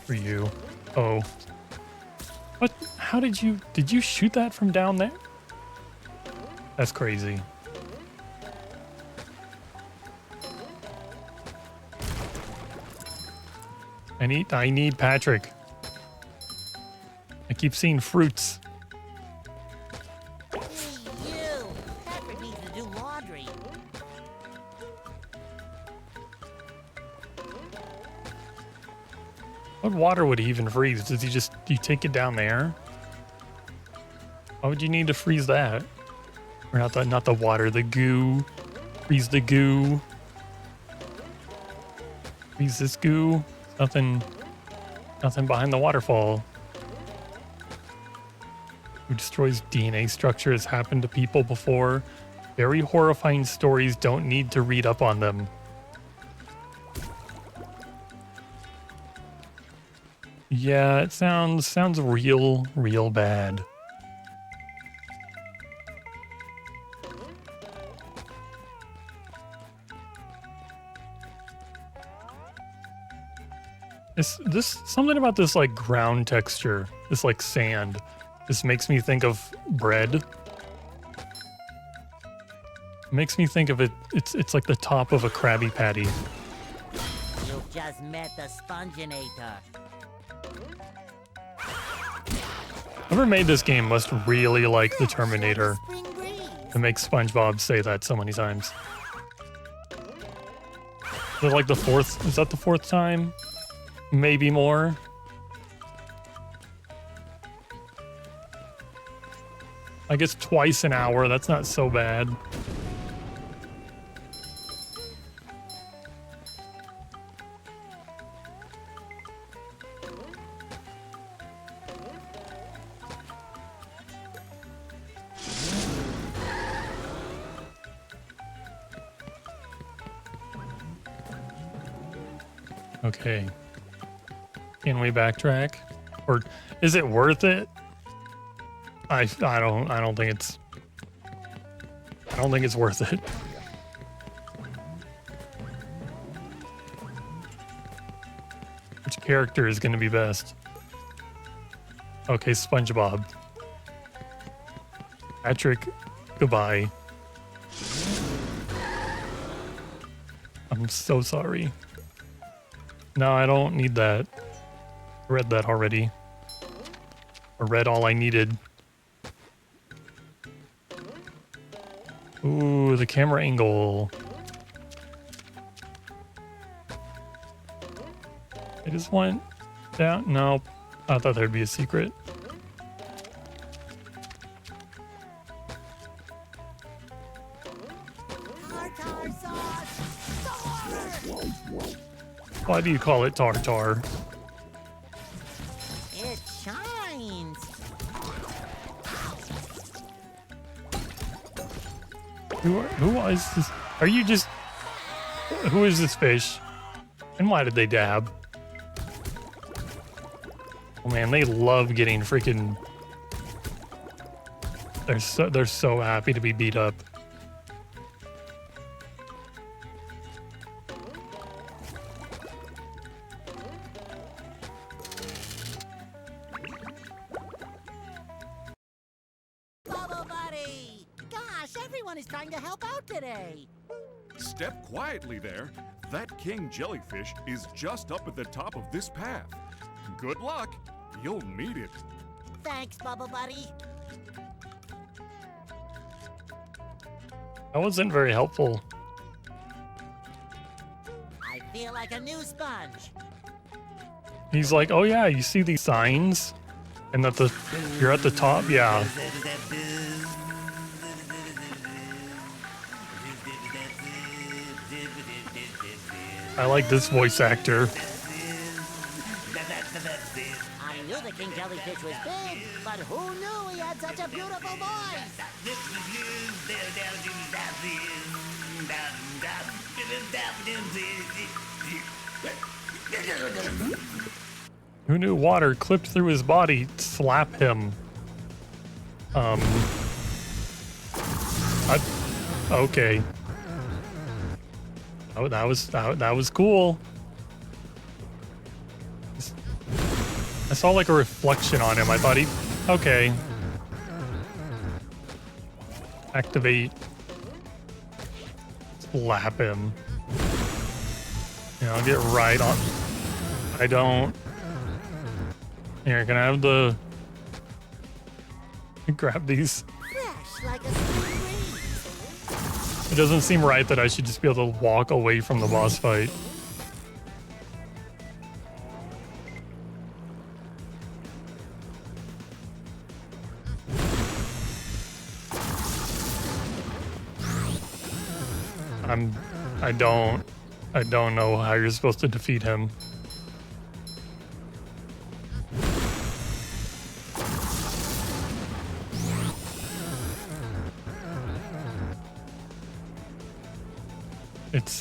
For you. Oh. What? How did you shoot that from down there? That's crazy. I need Patrick. I keep seeing fruits. Hey, you! Patrick needs to do laundry. What water would he even freeze? Does he just, do you take it down there? Why would you need to freeze that? Or not the water, the goo. Freeze the goo. Freeze this goo. Nothing behind the waterfall. Who destroys DNA structure has happened to people before. Very horrifying stories, don't need to read up on them. Yeah, it sounds real bad. This something about this like ground texture, this like sand. This makes me think of bread. Makes me think of it. It's like the top of a Krabby Patty. You've just met the Sponginator. Whoever made this game must really like the Terminator to make SpongeBob say that so many times. Is it like the fourth? Is that the fourth time? Maybe more. I guess twice an hour. That's not so bad. Okay. Can we backtrack? Or is it worth it? I don't think it's worth it. Which character is going to be best? Okay, SpongeBob. Patrick, goodbye. I'm so sorry. No, I don't need that. I read that already. I read all I needed. Ooh, the camera angle. I just went down. Nope. I thought there'd be a secret. Tartar sauce! Why do you call it tartar? It shines. Who is this? Are you just... Who is this fish? And why did they dab? Oh man, they love getting freaking... They're so happy to be beat up. Everyone is trying to help out today. Step quietly there. That king jellyfish is just up at the top of this path. Good luck. You'll need it. Thanks, Bubble Buddy. That wasn't very helpful. I feel like a new sponge. He's like, oh yeah, you see these signs? And that you're at the top? Yeah. I like this voice actor. I knew the king jellyfish was big, but who knew he had such a beautiful voice? Who knew water clipped through his body? Slap him. Okay. Oh, that was cool. I saw like a reflection on him. I thought he... Okay. Activate. Slap him. Yeah, I'll get right on... I don't... Here, can I have the... Grab these. Fresh like a spring breeze. It doesn't seem right that I should just be able to walk away from the boss fight. I don't know how you're supposed to defeat him.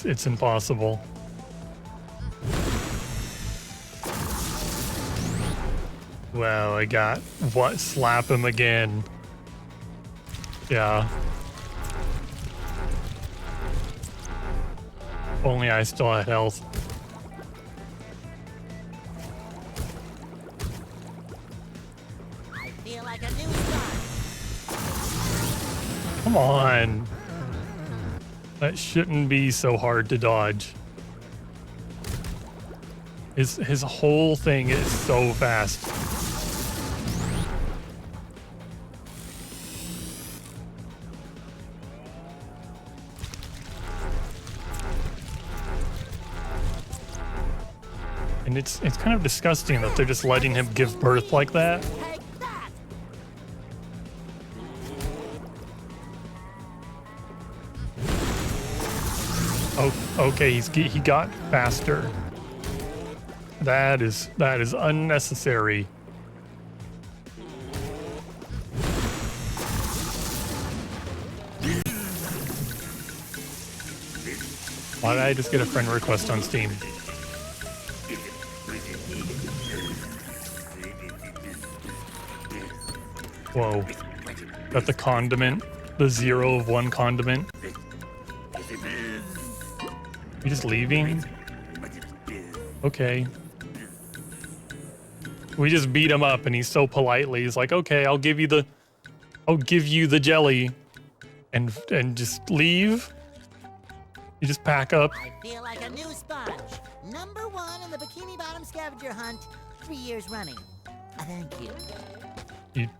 It's impossible. Well, I got what? Slap him again. Yeah. If only I still had health. I feel like a new sponge. Come on. That shouldn't be so hard to dodge. His whole thing is so fast. And it's kind of disgusting that they're just letting him give birth like that. Take that! Oh, okay, he got faster. That is unnecessary. Why did I just get a friend request on Steam? Whoa. Got the condiment. The 0 of 1 condiment. You just leaving? Okay. We just beat him up and he's so politely, he's like, okay, I'll give you the jelly and just leave. You just pack up. I feel like a new sponge. Number 1 in the Bikini Bottom scavenger hunt, 3 years running. Thank you.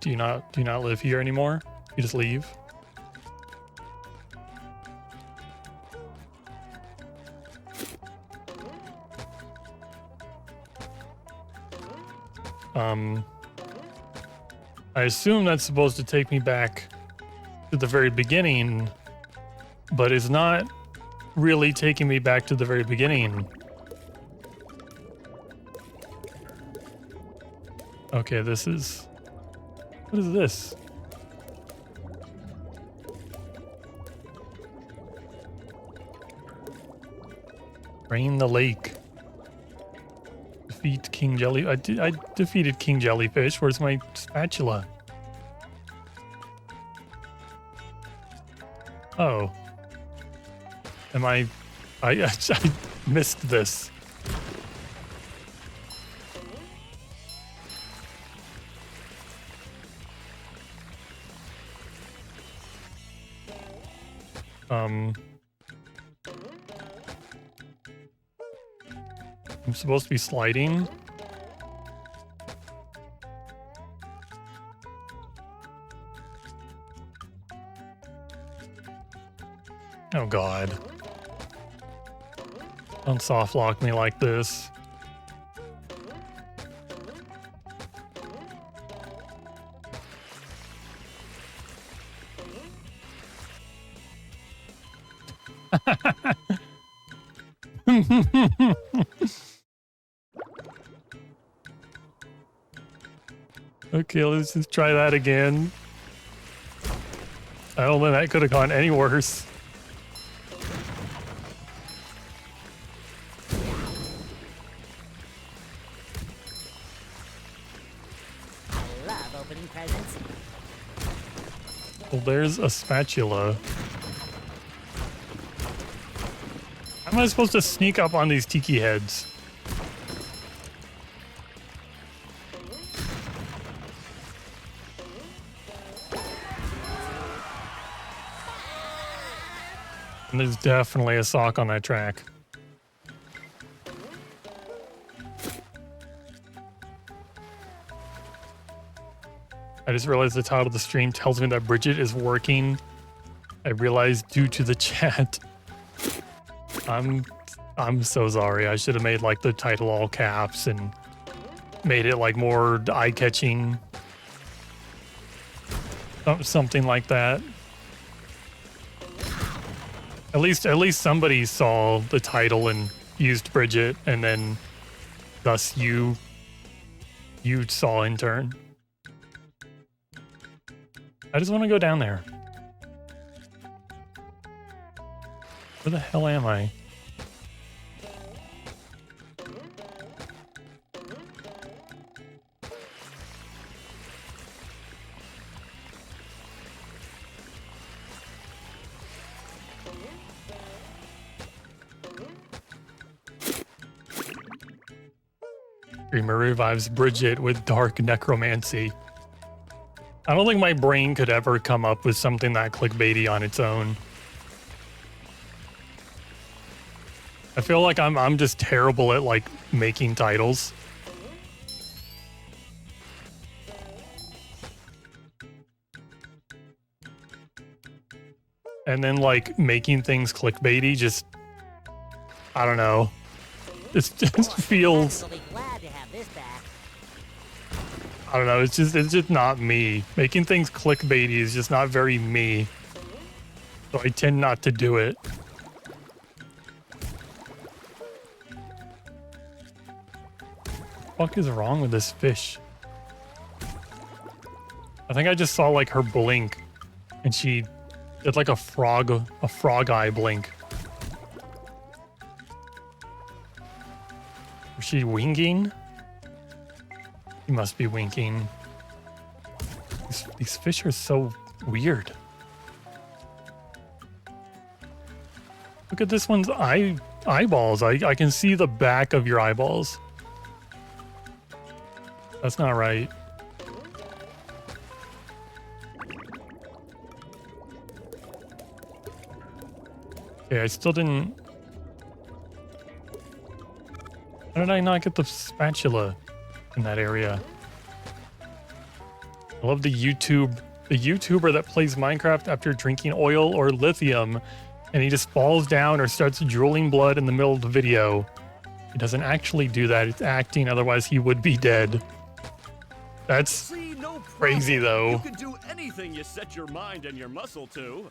Do you not live here anymore? You just leave? I assume that's supposed to take me back to the very beginning, but it's not really taking me back to the very beginning. Okay, this is... What is this? Drain the lake. Defeat King Jelly. I defeated King Jellyfish. Where's my spatula? Oh. Am I missed this. I'm supposed to be sliding. Oh god. Don't soft lock me like this. Okay, let's just try that again. I don't think that could have gone any worse. I love opening presents. Well, there's a spatula. How am I supposed to sneak up on these tiki heads? And there's definitely a sock on that track. I just realized the title of the stream tells me that Bridget is working. I realized due to the chat. I'm so sorry. I should have made like the title all caps and made it like more eye-catching. Something like that. At least somebody saw the title and used Bridget, and then thus you saw in turn. I just want to go down there. Where the hell am I? Dreamer revives Bridget with dark necromancy. I don't think my brain could ever come up with something that clickbaity on its own. I feel like I'm just terrible at like making titles. And then like making things clickbaity just, I don't know. It just feels, I don't know, it's just not me. Making things clickbaity is just not very me. So I tend not to do it. What the fuck is wrong with this fish? I think I just saw like her blink and she did like a frog eye blink. Was she winking? She must be winking. These fish are so weird. Look at this one's eyeballs. I can see the back of your eyeballs. That's not right. Okay, I still didn't... How did I not get the spatula in that area? I love the YouTuber that plays Minecraft after drinking oil or lithium, and he just falls down or starts drooling blood in the middle of the video. He doesn't actually do that, it's acting, otherwise he would be dead. That's crazy though. You can do anything you set your mind and your muscle to.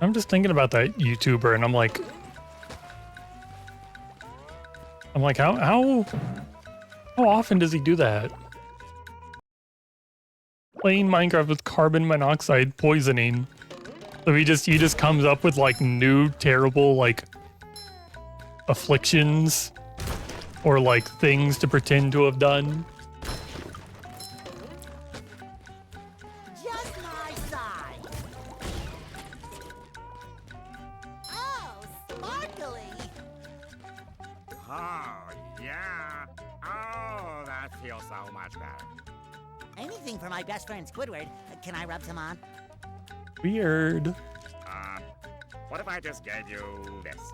I'm just thinking about that YouTuber and I'm like, how often does he do that? Playing Minecraft with carbon monoxide poisoning. So he just comes up with like new terrible like afflictions or like things to pretend to have done. Just my side. Oh, Oh, yeah. Oh, that feels so much better. Anything for my best friend Squidward. Can I rub some on? Weird. What if I just gave you this?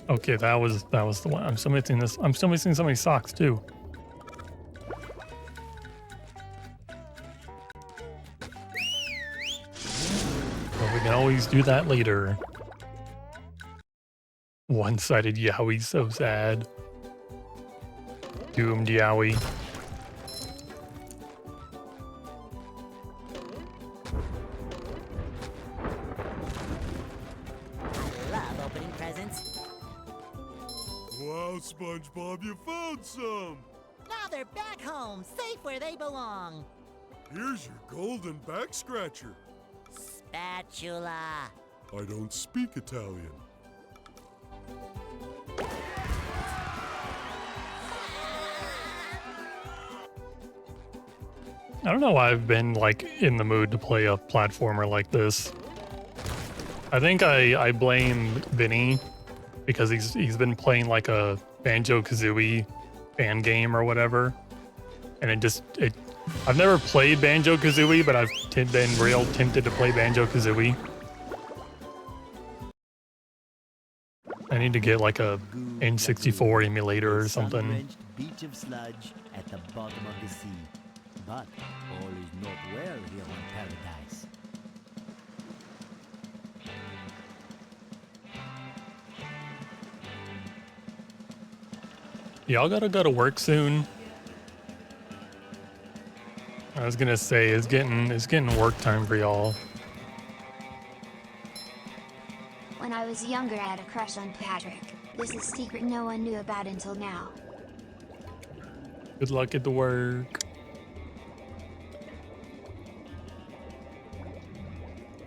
Okay, that was the one. I'm still missing this. I'm still missing so many socks too. But we can always do that later. One-sided Yowie, so sad. Doomed Yowie. Love opening presents. Wow, SpongeBob, you found some! Now they're back home, safe where they belong. Here's your golden back scratcher. Spatula. I don't speak Italian. I don't know why I've been like in the mood to play a platformer like this. I think I blame Vinny because he's been playing like a Banjo-Kazooie fan game or whatever, and I've never played Banjo-Kazooie, but I've been real tempted to play Banjo-Kazooie. I need to get like a N64 emulator or something. Beach of sludge at the bottom of the sea. But all is not well here on Paradise. Y'all gotta go to work soon. I was gonna say it's getting work time for y'all. When I was younger, I had a crush on Patrick. This is a secret no one knew about until now. Good luck at the work.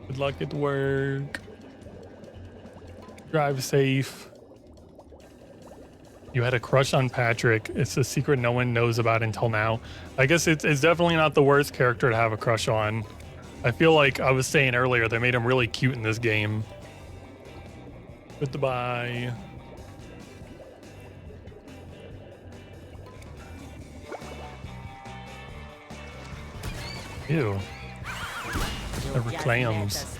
Good luck at the work. Drive safe. You had a crush on Patrick. It's a secret no one knows about until now. I guess it's definitely not the worst character to have a crush on. I feel like I was saying earlier, they made him really cute in this game. Goodbye. Ew. Never clams.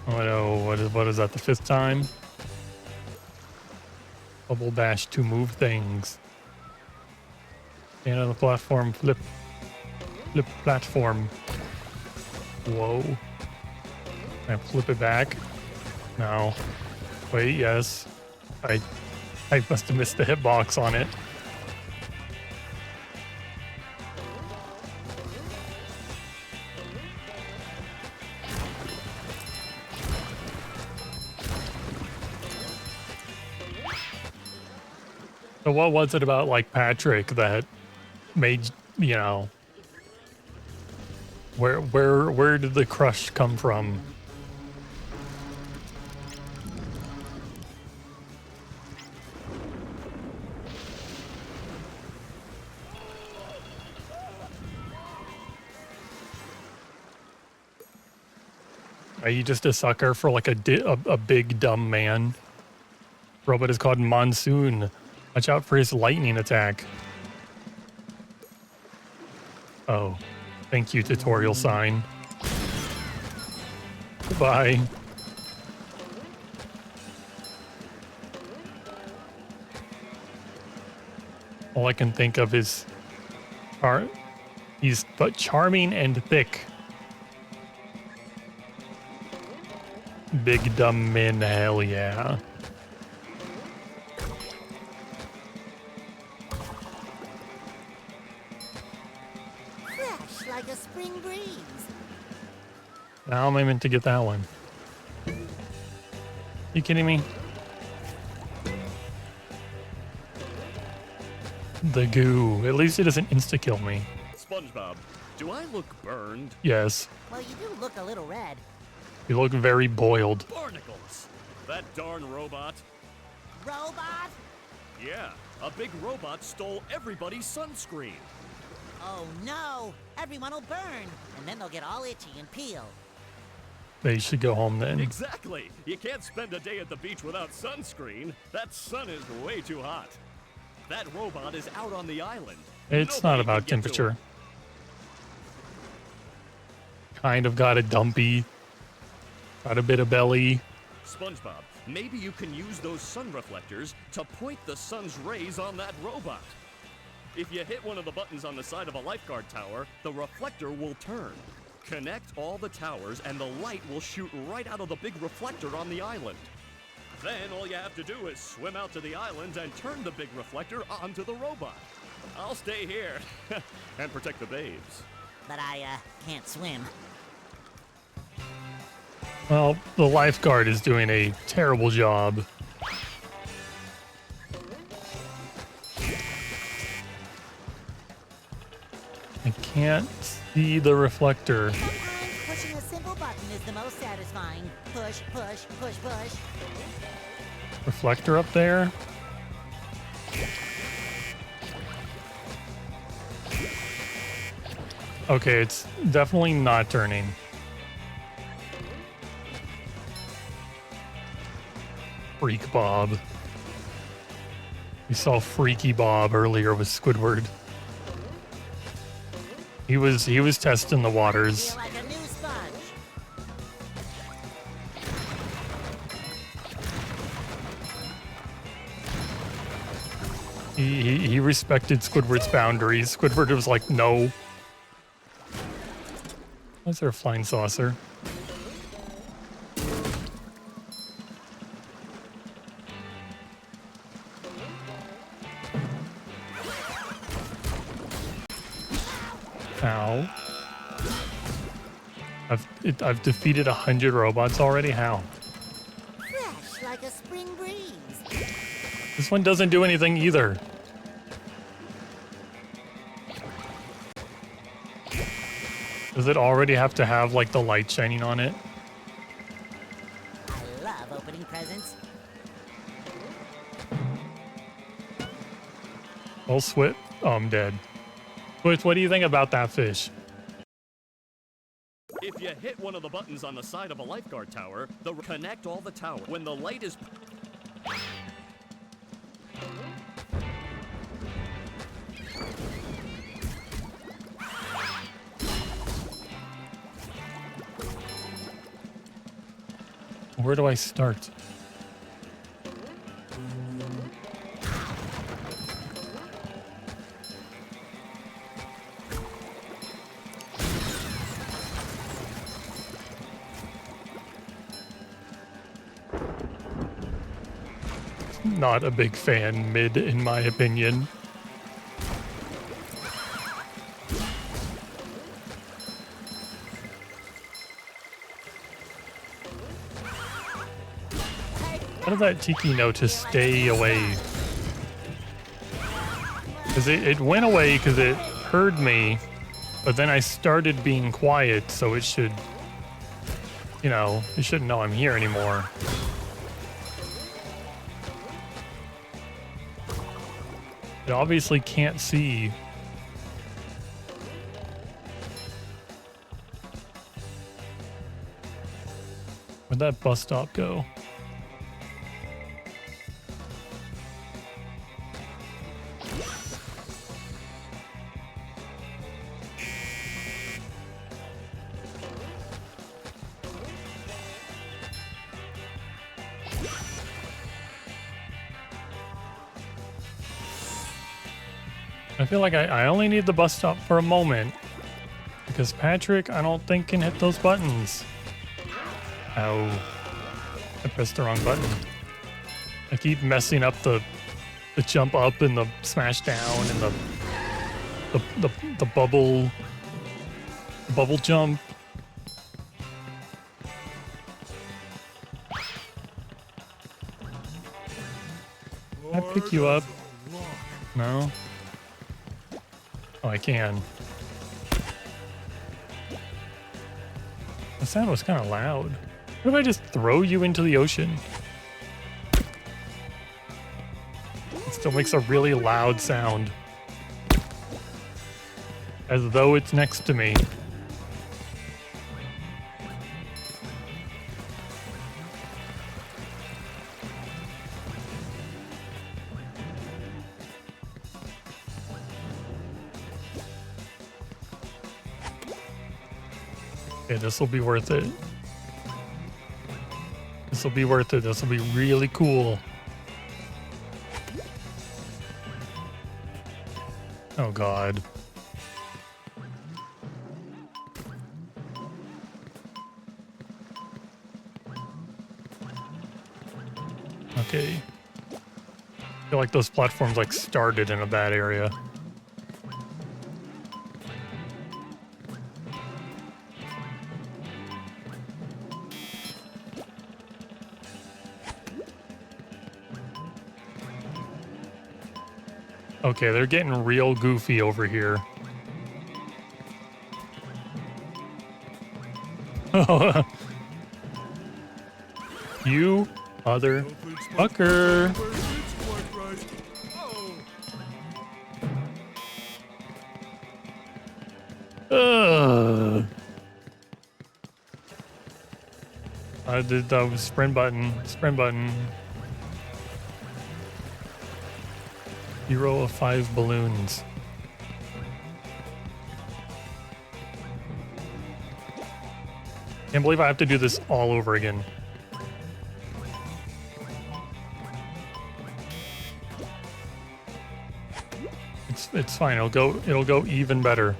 Oh no, what is that, the 5th time? Bubble dash to move things. Stand on the platform, flip platform. Whoa. Can I flip it back? No. Wait, yes. I must have missed the hitbox on it. So what was it about like Patrick that made, you know, where did the crush come from? Are you just a sucker for like a big dumb man? Robot is called Monsoon. Watch out for his lightning attack. Oh, thank you, tutorial sign. Goodbye. All I can think of is he's but charming and thick. Big dumb men, hell yeah. Fresh like a spring breeze. How am I meant to get that one? You kidding me? The goo. At least it doesn't insta-kill me. SpongeBob, do I look burned? Yes. Well, you do look a little red. You look very boiled. Barnacles! That darn robot. Robot? Yeah, a big robot stole everybody's sunscreen. Oh no! Everyone will burn, and then they'll get all itchy and peel. They should go home then. Exactly. You can't spend a day at the beach without sunscreen. That sun is way too hot. That robot is out on the island. It's not about temperature. Kind of got a dumpy, got a bit of belly. SpongeBob, maybe you can use those sun reflectors to point the sun's rays on that robot. If you hit one of the buttons on the side of a lifeguard tower, the reflector will turn. Connect all the towers and the light will shoot right out of the big reflector on the island. Then all you have to do is swim out to the island and turn the big reflector onto the robot. I'll stay here and protect the babes. But I, can't swim. Well, the lifeguard is doing a terrible job. I can't see the reflector. Sometimes pushing a simple button is the most satisfying. Push, push, push, push. Reflector up there? Okay, it's definitely not turning. Freak Bob. We saw Freaky Bob earlier with Squidward. He was testing the waters. Feel like a new sponge. He respected Squidward's boundaries. Squidward was like, no. Why is there a flying saucer? Ow. I've defeated 100 robots already? How? Fresh like a spring breeze. This one doesn't do anything either. Does it already have to have like the light shining on it? I love opening presents. Well, Swit, oh, I'm dead. Swit, what do you think about that fish? If you hit one of the buttons on the side of a lifeguard tower, connect all the towers. When the light is... Where do I start? Not a big fan, mid in my opinion. How did that Tiki know to stay away? Because it went away because it heard me, but then I started being quiet, so it should, you know, it shouldn't know I'm here anymore. It obviously can't see. Where'd that bus stop go? I feel like I only need the bus stop for a moment, because Patrick, I don't think, can hit those buttons. Ow. I pressed the wrong button. I keep messing up the jump up and the smash down and the bubble jump. Can I pick you up? No? Oh, I can. The sound was kind of loud. What if I just throw you into the ocean? It still makes a really loud sound. as though it's next to me. Okay, this will be worth it. This will be worth it. This will be really cool. Oh God. Okay. I feel like those platforms like started in a bad area. Okay, they're getting real goofy over here. You motherfucker. I did the sprint button. 0 of 5 balloons. Can't believe I have to do this all over again. It's fine. It'll go even better.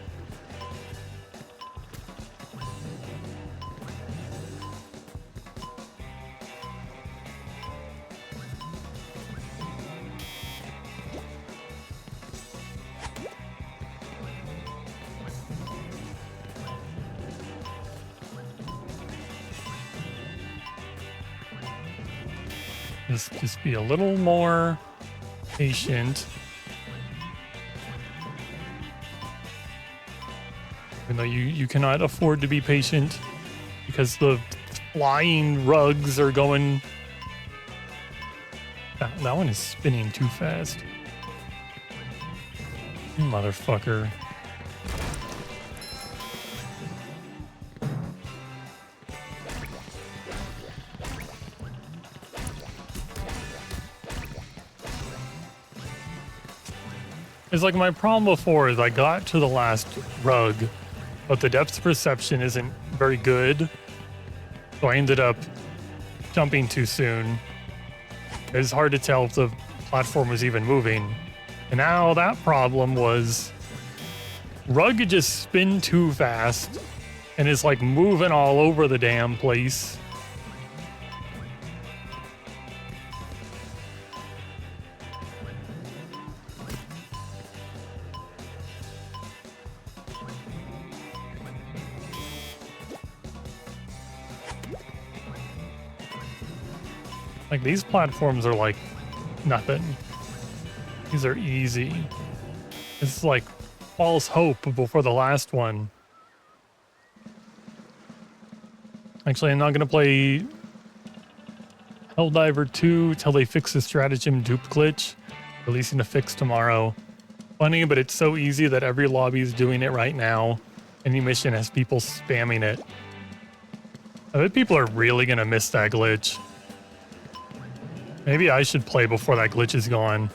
Just be a little more patient. Even though you cannot afford to be patient because the flying rugs are going... That one is spinning too fast. You motherfucker. It's like my problem before is I got to the last rug, but the depth perception isn't very good. So I ended up jumping too soon. It's hard to tell if the platform was even moving. And now that problem was rug could just spin too fast and it's like moving all over the damn place. Like, these platforms are like nothing. These are easy. It's like false hope before the last one. Actually, I'm not going to play Helldiver 2 till they fix the stratagem dupe glitch. Releasing a fix tomorrow. Funny, but it's so easy that every lobby is doing it right now. Any mission has people spamming it. I bet people are really going to miss that glitch. Maybe I should play before that glitch is gone.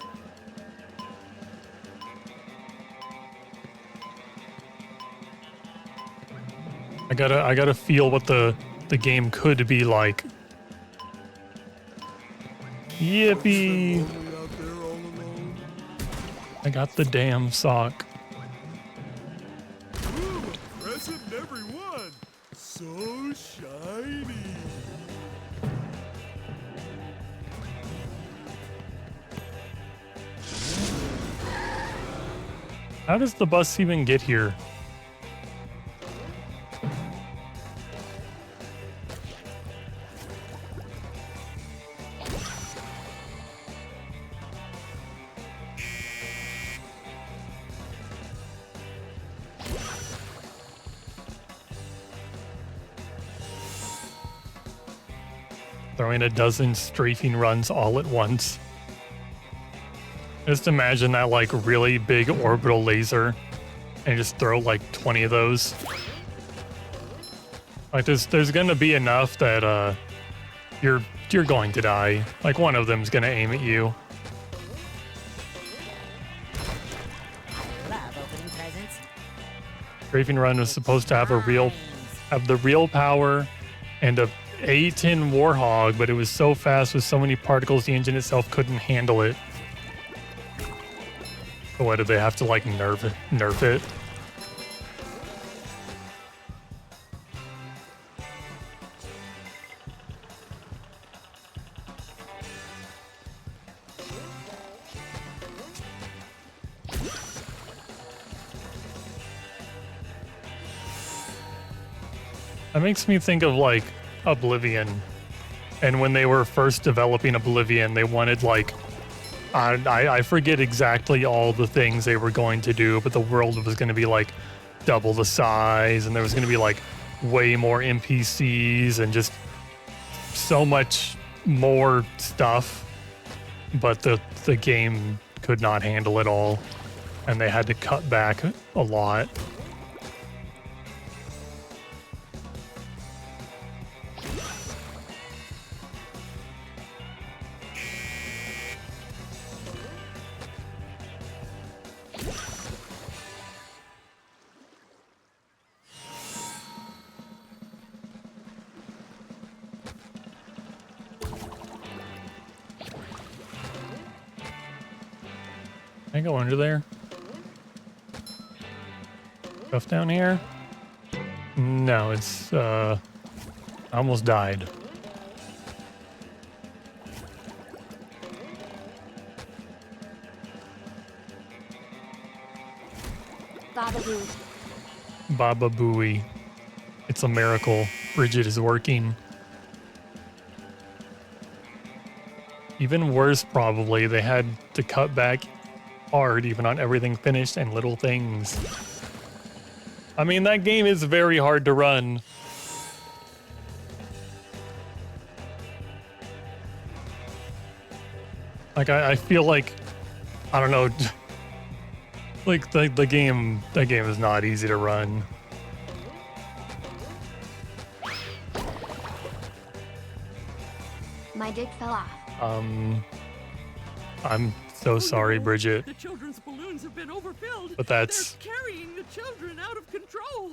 I gotta feel what the game could be like. Yippee! I got the damn sock. Ooh, present everyone. So shiny. How does the bus even get here? Throwing a dozen strafing runs all at once. Just imagine that like really big orbital laser and just throw like 20 of those. Like there's gonna be enough that you're going to die. Like one of them's gonna aim at you. Love opening presents. Strafing Run was supposed to have the real power and a A10 Warhog, but it was so fast with so many particles the engine itself couldn't handle it. So what, did they have to like nerf it? That makes me think of like Oblivion. And when they were first developing Oblivion, they wanted like, I forget exactly all the things they were going to do, but the world was going to be like double the size, and there was going to be like way more NPCs and just so much more stuff. But the game could not handle it all, and they had to cut back a lot. Can I go under there? Stuff down here? No, it's I almost died. Baba Booey. Baba Booey. It's a miracle. Bridget is working. Even worse, probably, they had to cut back hard even on everything finished and little things. I mean, that game is very hard to run. Like, I feel like, I don't know, like the game is not easy to run. My dick fell off. I'm so sorry, Bridget. The children's balloons have been overfilled. But that's... They're carrying the children out of control.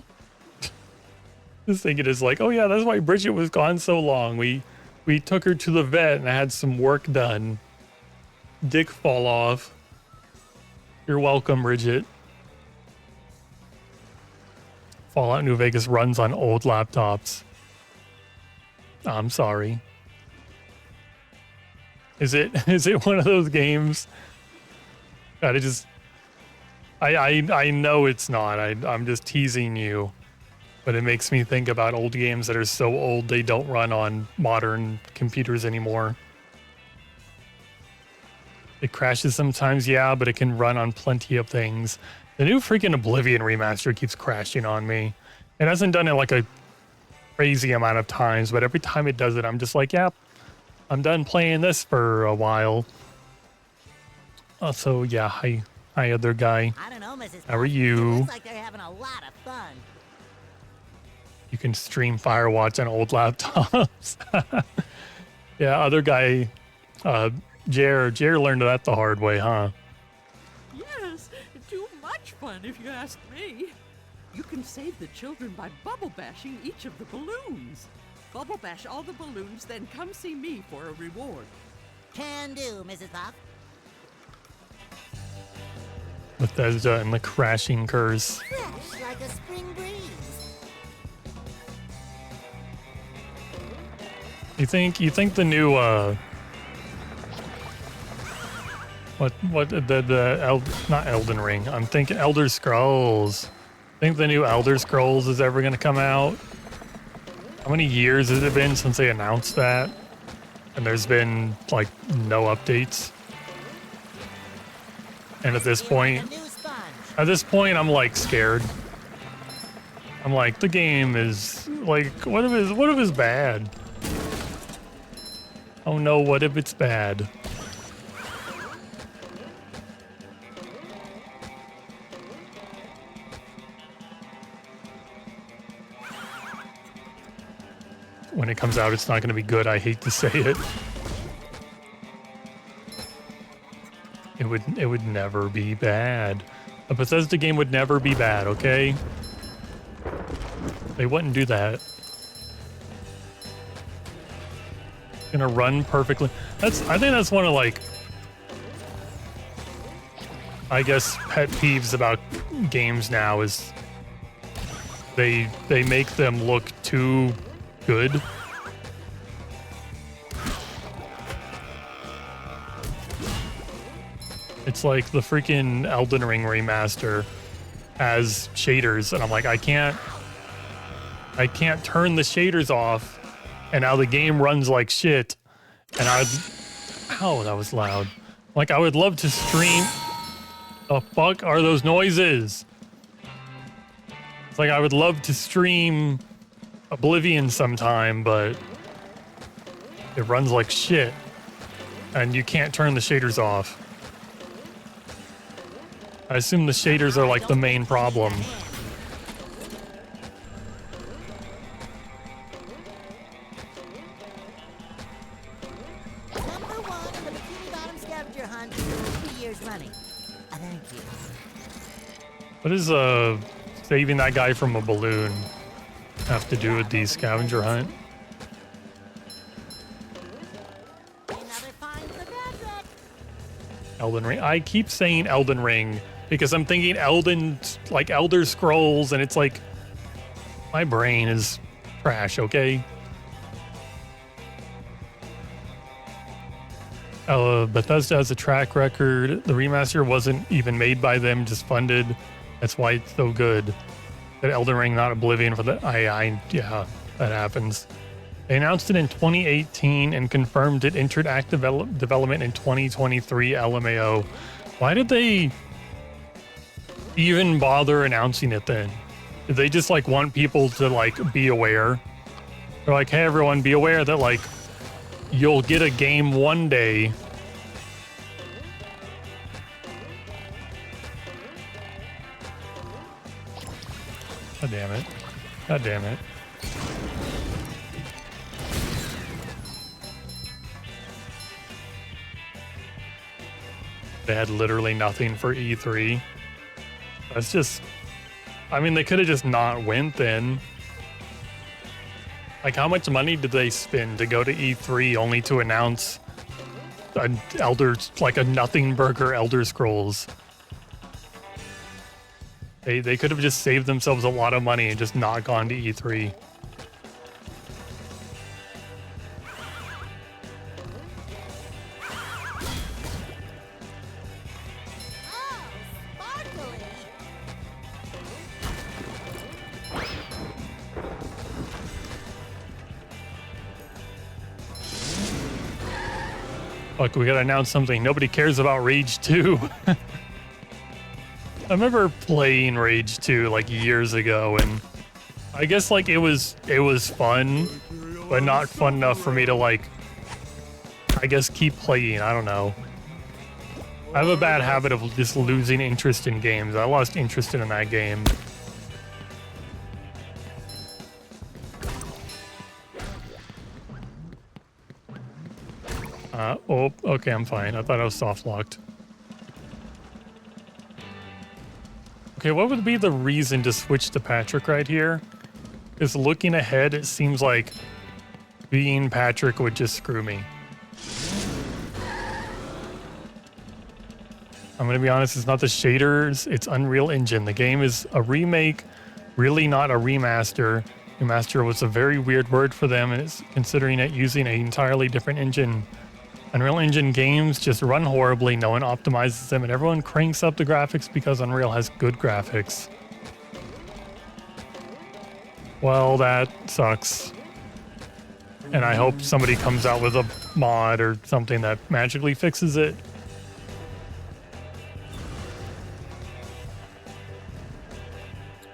Just thinking is like, oh yeah, that's why Bridget was gone so long. We took her to the vet and I had some work done. Dick fall off. You're welcome, Bridget. Fallout New Vegas runs on old laptops. I'm sorry. Is it one of those games? I know it's not. I'm just teasing you. But it makes me think about old games that are so old they don't run on modern computers anymore. It crashes sometimes, yeah, but it can run on plenty of things. The new freaking Oblivion remaster keeps crashing on me. It hasn't done it like a crazy amount of times, but every time it does it, I'm just like, yep. I'm done playing this for a while. So yeah, hi other guy. I don't know, Mrs. How are Puff. you? It looks like they're having a lot of fun. You can stream Firewatch on old laptops. Yeah, other guy, Jer learned that the hard way, huh? Yes, too much fun if you ask me. You can save the children by bubble bashing each of the balloons. Bubble bash all the balloons, then come see me for a reward. Can do, Mrs. Puff. Bethesda and the crashing curse. Fresh like a spring breeze. You think the new not Elden Ring. I'm thinking Elder Scrolls. Think the new Elder Scrolls is ever gonna come out? How many years has it been since they announced that? And there's been like no updates. And at this point, I'm like scared. I'm like, the game is like, what if it's bad? Oh no, what if it's bad? when it comes out, it's not going to be good. I hate to say it. It would never be bad. A Bethesda game would never be bad, okay? They wouldn't do that. It's gonna run perfectly. I think that's one of, like, I guess, pet peeves about games now is they make them look too good. It's like the freaking Elden Ring remaster has shaders, and I'm like, I can't turn the shaders off, and now the game runs like shit. And ow, that was loud. Like, I would love to stream. The fuck are those noises? It's like I would love to stream Oblivion sometime, but it runs like shit, and you can't turn the shaders off. I assume the shaders are like the main problem. Number 1 in the Bikini Bottom scavenger hunt for 3 years running. Thank you. What does saving that guy from a balloon have to do with the scavenger hunt? Elden Ring. I keep saying Elden Ring because I'm thinking like Elder Scrolls, and it's like my brain is trash, okay? Bethesda has a track record. The remaster wasn't even made by them, just funded. That's why it's so good. That Elden Ring, not Oblivion for the yeah, that happens. They announced it in 2018 and confirmed it entered active development in 2023 LMAO. Why did they even bother announcing it then? Did they just like want people to like be aware? They're like, hey everyone, be aware that like you'll get a game one day. God damn it. God damn it. They had literally nothing for E3. That's just, I mean, they could have just not went then. Like, how much money did they spend to go to E3 only to announce like a nothing burger Elder Scrolls? They could have just saved themselves a lot of money and just not gone to E3. Fuck, we gotta announce something. Nobody cares about Rage 2. I remember playing Rage 2 like years ago, and I guess like it was fun, but not fun enough for me to like, I guess, keep playing. I don't know. I have a bad habit of just losing interest in games. I lost interest in that game. Oh, okay, I'm fine. I thought I was soft locked. Okay, what would be the reason to switch to Patrick right here? Because looking ahead, it seems like being Patrick would just screw me. I'm gonna be honest, it's not the shaders, it's Unreal Engine. The game is a remake, really not a remaster. Remaster was a very weird word for them, and it's considering it using an entirely different engine. Unreal Engine games just run horribly, no one optimizes them, and everyone cranks up the graphics because Unreal has good graphics. Well, that sucks. And I hope somebody comes out with a mod or something that magically fixes it.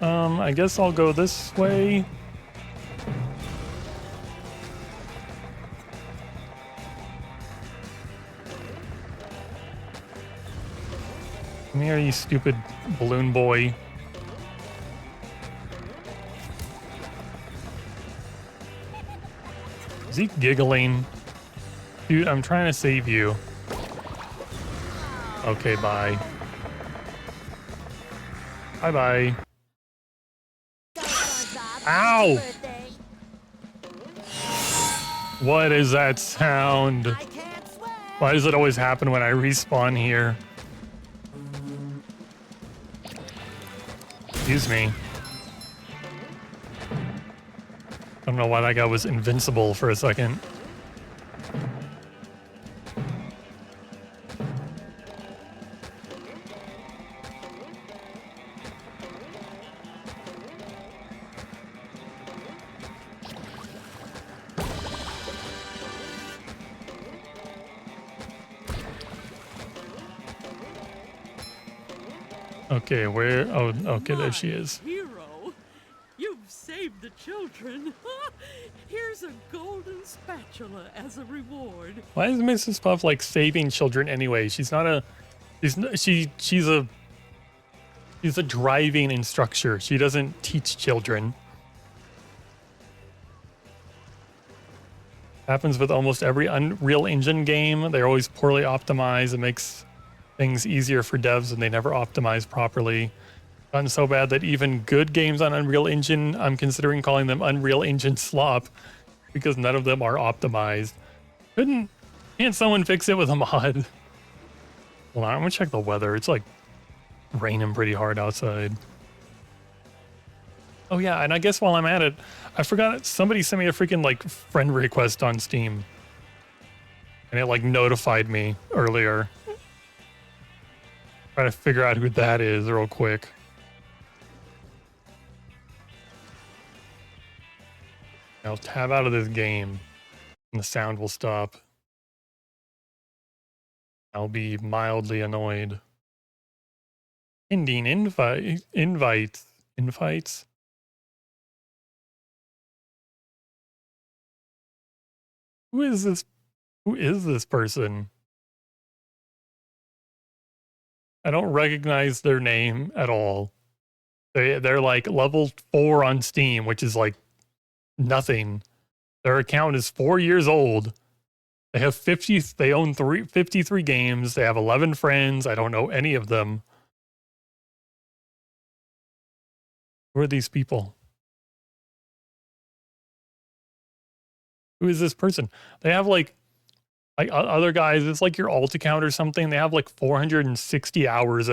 I guess I'll go this way. Come here, you stupid balloon boy. Is he giggling? Dude, I'm trying to save you. Okay, bye. Bye-bye. Ow! What is that sound? Why does it always happen when I respawn here? Excuse me. I don't know why that guy was invincible for a second. Okay, where? Oh, okay, there she is. Hero, you've saved the children. Here's a golden spatula as a reward. Why is Mrs. Puff like saving children anyway? She's not a. She's a driving instructor. She doesn't teach children. Happens with almost every Unreal Engine game. They're always poorly optimized. It makes things easier for devs and they never optimize properly. Gotten so bad that even good games on Unreal Engine, I'm considering calling them Unreal Engine slop because none of them are optimized. Can't someone fix it with a mod? Hold on, I'm gonna check the weather. It's like raining pretty hard outside. Oh yeah, and I guess while I'm at it, I forgot somebody sent me a freaking like friend request on Steam. And it like notified me earlier. Try to figure out who that is real quick. I'll tab out of this game and the sound will stop. I'll be mildly annoyed. Ending invites. Who is this? Who is this person? I don't recognize their name at all. They're like level 4 on Steam, which is like nothing. Their account is 4 years old. They have 50. They own 53 games. They have 11 friends. I don't know any of them. Who are these people? Who is this person? They have like other guys. It's like your alt account or something. They have like 460 hours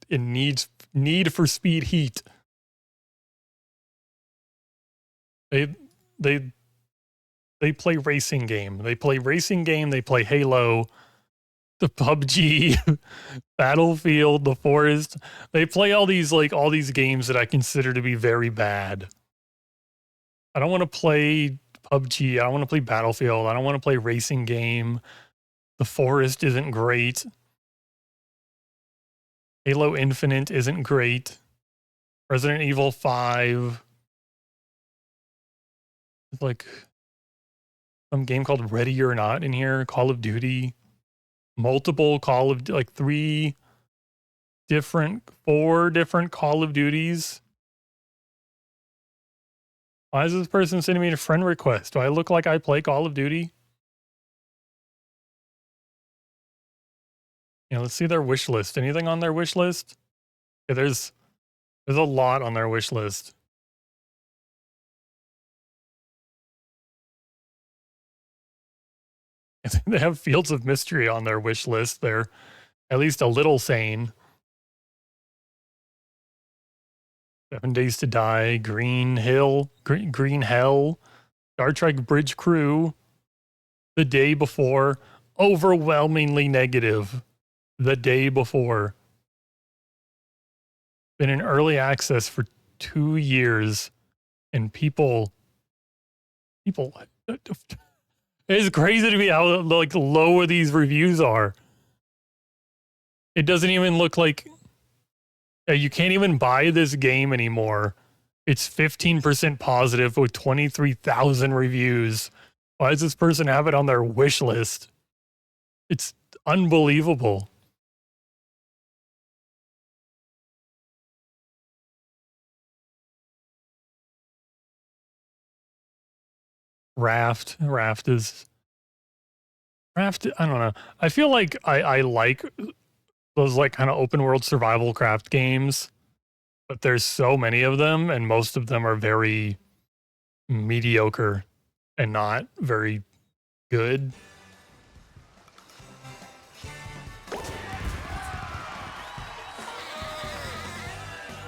in need for speed heat. They play racing game. They play racing game. They play Halo, the PUBG, Battlefield, The Forest. They play all these games that I consider to be very bad. I don't want to play PUBG. I don't want to play Battlefield. I don't want to play racing game. The Forest isn't great. Halo Infinite isn't great. Resident Evil 5. It's like some game called Ready or Not in here. Call of Duty. Multiple like 4 different Call of Duties. Why is this person sending me a friend request? Do I look like I play Call of Duty? Yeah, let's see their wish list. Anything on their wish list? Yeah, there's a lot on their wish list. I think they have Fields of Mystery on their wish list. They're at least a little sane. 7 Days to Die, Green Hell, Star Trek Bridge Crew, The Day Before, overwhelmingly negative. The Day Before. Been in early access for 2 years, and people it's crazy to me how like low these reviews are. It doesn't even look like you can't even buy this game anymore. It's 15% positive with 23,000 reviews. Why does this person have it on their wish list? It's unbelievable. Raft. Raft. I don't know. I feel like I like those like kind of open world survival craft games, but there's so many of them, and most of them are very mediocre and not very good.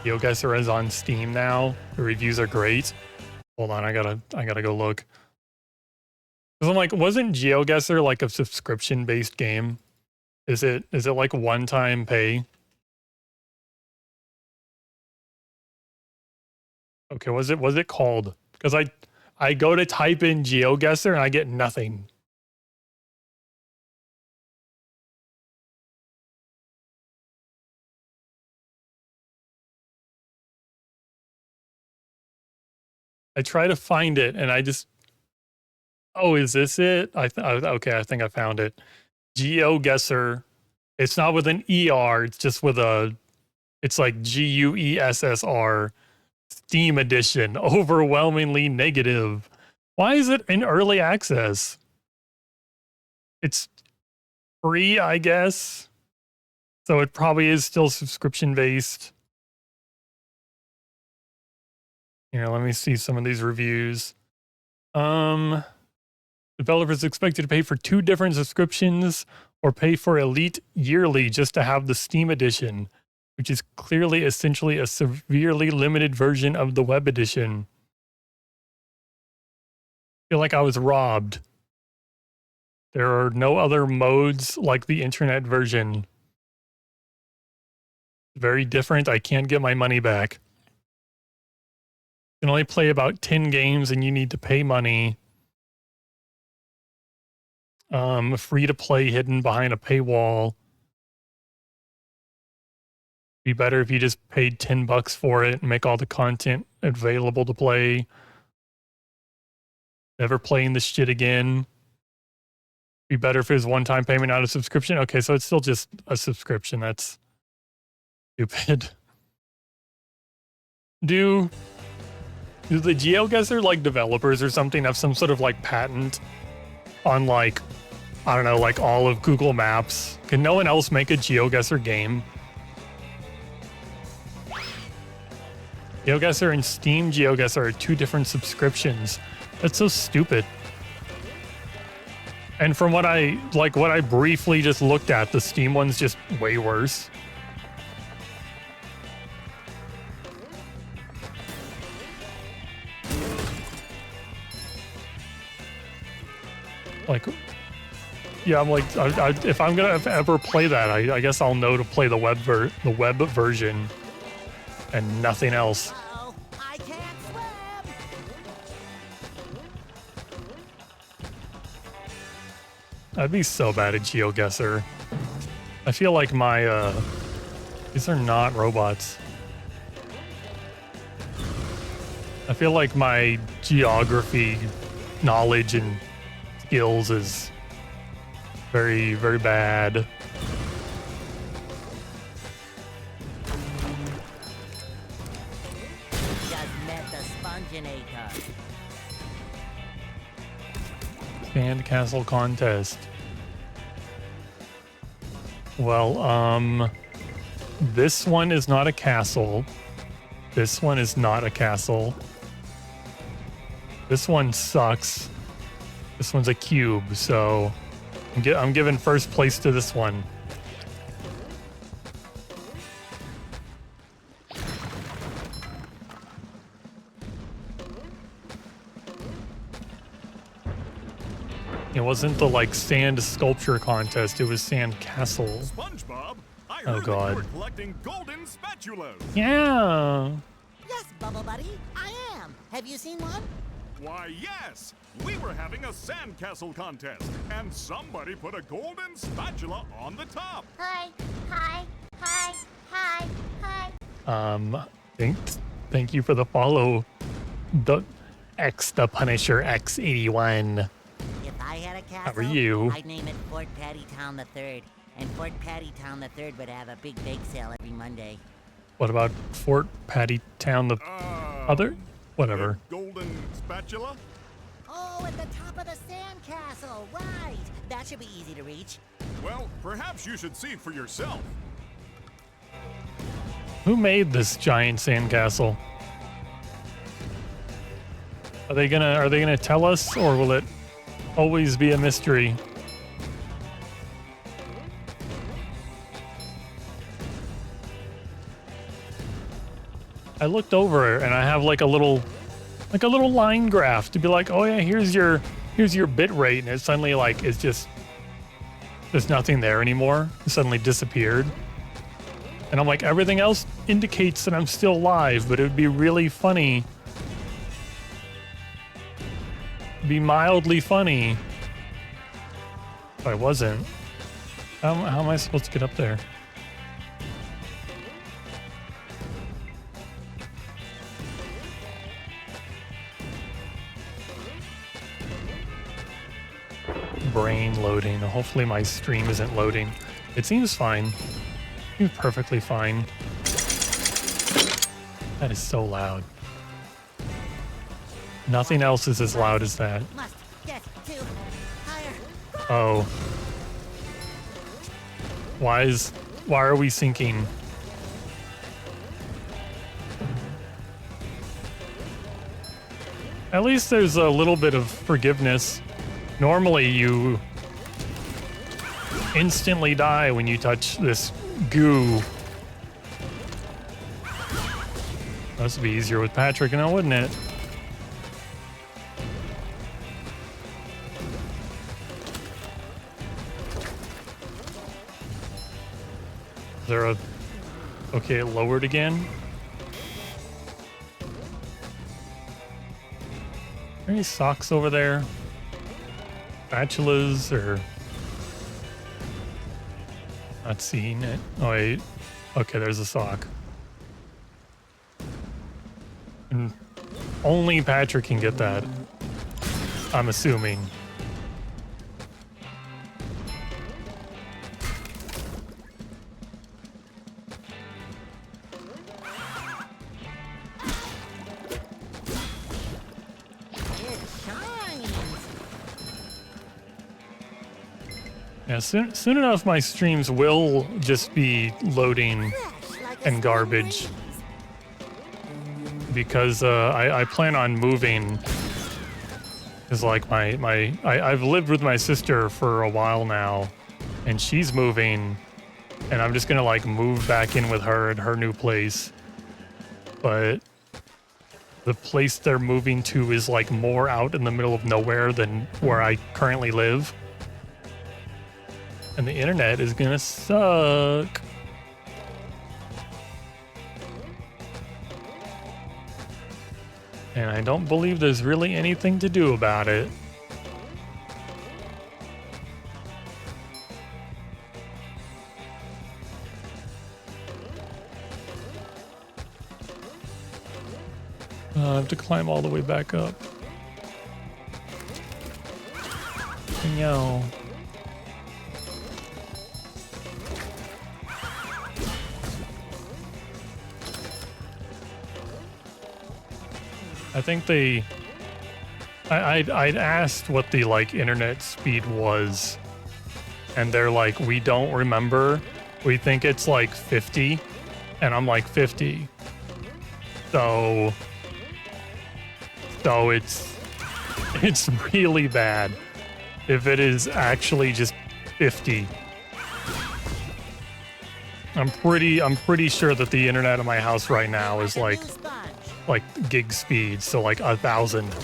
GeoGuessr is on Steam now. The reviews are great. Hold on, I gotta go look. Cause I'm like, wasn't GeoGuessr like a subscription based game? Is it like one time pay? Okay, was it called? Because I go to type in GeoGuessr and I get nothing. I try to find it and I just, oh, is this it? Okay, I think I found it. GeoGuessr. It's not with an ER, it's just with a, it's like GUESSR. Steam edition, overwhelmingly negative. Why is it in early access? It's free, I guess. So it probably is still subscription based. Here, let me see some of these reviews. Developers expected to pay for 2 different subscriptions or pay for Elite yearly just to have the Steam edition, which is clearly essentially a severely limited version of the web edition. I feel like I was robbed. There are no other modes like the internet version. Very different. I can't get my money back. You can only play about 10 games and you need to pay money. Free to play hidden behind a paywall. Be better if you just paid $10 for it and make all the content available to play. Never playing this shit again. Be better if it was one-time payment, not a subscription. Okay, so it's still just a subscription. That's stupid. Do the GeoGuessr like developers or something have some sort of like patent on like, I don't know, like all of Google Maps? Can no one else make a GeoGuessr game? GeoGuessr and Steam GeoGuessr are 2 different subscriptions. That's so stupid. And from what I briefly just looked at, the Steam one's just way worse. Like, yeah, I'm like, if I'm gonna ever play that, I guess I'll know to play the web version and nothing else. Uh-oh, I can't swim! I'd be so bad at GeoGuessr. I feel like my, these are not robots. I feel like my geography knowledge and skills is very, very bad. Just met the Sponginator. Sandcastle contest. Well, this one is not a castle. This one is not a castle. This one sucks. This one's a cube, so I'm giving first place to this one. It wasn't the like sand sculpture contest, it was sand castle. SpongeBob, I Oh heard god. you were collecting golden spatulas. Yeah. Yes, Bubble Buddy, I am. Have you seen one? Why, yes! We were having a sandcastle contest, and somebody put a golden spatula on the top. Hi, hi, hi, hi, hi. Thank you for the follow. The Punisher X81. If I had a castle, How are you? I'd name it Fort Patty Town III. And Fort Patty Town III would have a big bake sale every Monday. What about Fort Patty Town the other? Whatever. Golden spatula? Oh, at the top of the sandcastle, right. That should be easy to reach. Well, perhaps you should see for yourself. Who made this giant sandcastle? Are they gonna tell us, or will it always be a mystery? I looked over and I have like a little line graph to be like, oh yeah, here's your bit rate, and it suddenly like it's just there's nothing there anymore. It suddenly disappeared. And I'm like, everything else indicates that I'm still live, but it would be really funny. Be mildly funny if I wasn't. How am I supposed to get up there? Brain loading. Hopefully my stream isn't loading. It seems fine. Seems perfectly fine. That is so loud. Nothing else is as loud as that. Must get to higher. Oh. Why are we sinking? At least there's a little bit of forgiveness. Normally you instantly die when you touch this goo. This would be easier with Patrick now, wouldn't it? Is there a... Okay, it lowered again. Are there any socks over there? Spatulas or... Not seeing it. Oh wait. Okay, there's a sock. And only Patrick can get that. I'm assuming. Yeah, soon enough my streams will just be loading and garbage. Because I plan on moving. Is like I've lived with my sister for a while now, and she's moving, and I'm just gonna like move back in with her at her new place. But the place they're moving to is like more out in the middle of nowhere than where I currently live. And the internet is gonna suck. And I don't believe there's really anything to do about it. I have to climb all the way back up. No. I think I'd asked what the like internet speed was, and they're like, we don't remember. We think it's like 50, and I'm like 50. So it's really bad if it is actually just 50. I'm pretty sure that the internet in my house right now is like gig speed, so like 1,000.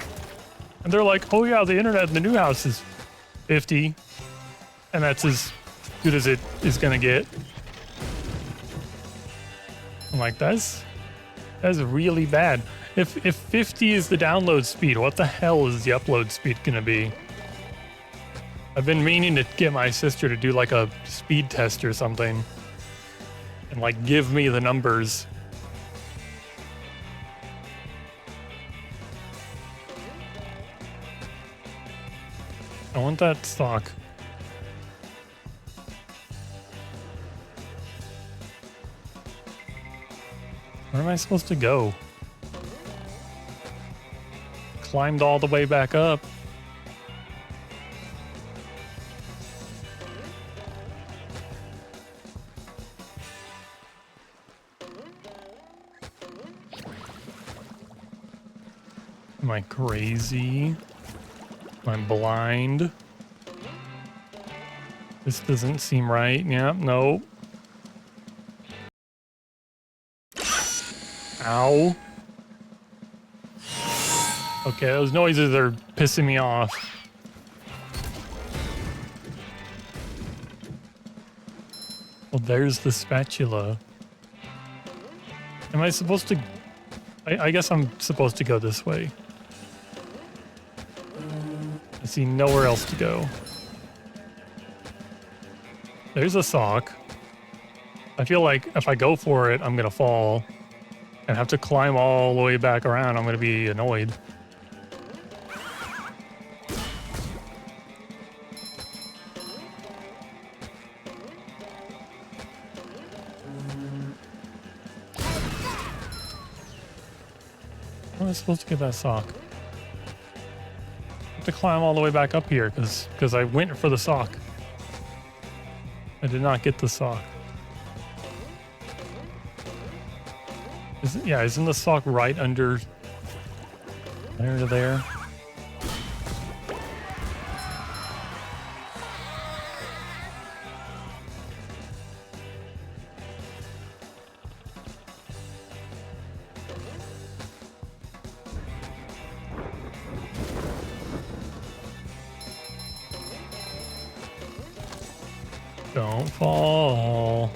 And they're like, oh yeah, the internet in the new house is 50, and that's as good as it is gonna get. I'm like, that's really bad. If 50 is the download speed, what the hell is the upload speed gonna be? I've been meaning to get my sister to do like a speed test or something, and like give me the numbers. I want that stock. Where am I supposed to go? climbed all the way back up. Am I crazy? I'm blind. This doesn't seem right. Yeah, no. Ow. Okay, those noises are pissing me off. Well, there's the spatula. Am I supposed to... I guess I'm supposed to go this way. I see nowhere else to go. There's a sock. I feel like if I go for it, I'm gonna fall and have to climb all the way back around. I'm gonna be annoyed. How am I supposed to get that sock? I have to climb all the way back up here because I went for the sock. I did not get the sock. Isn't the sock right under there to there? Don't fall.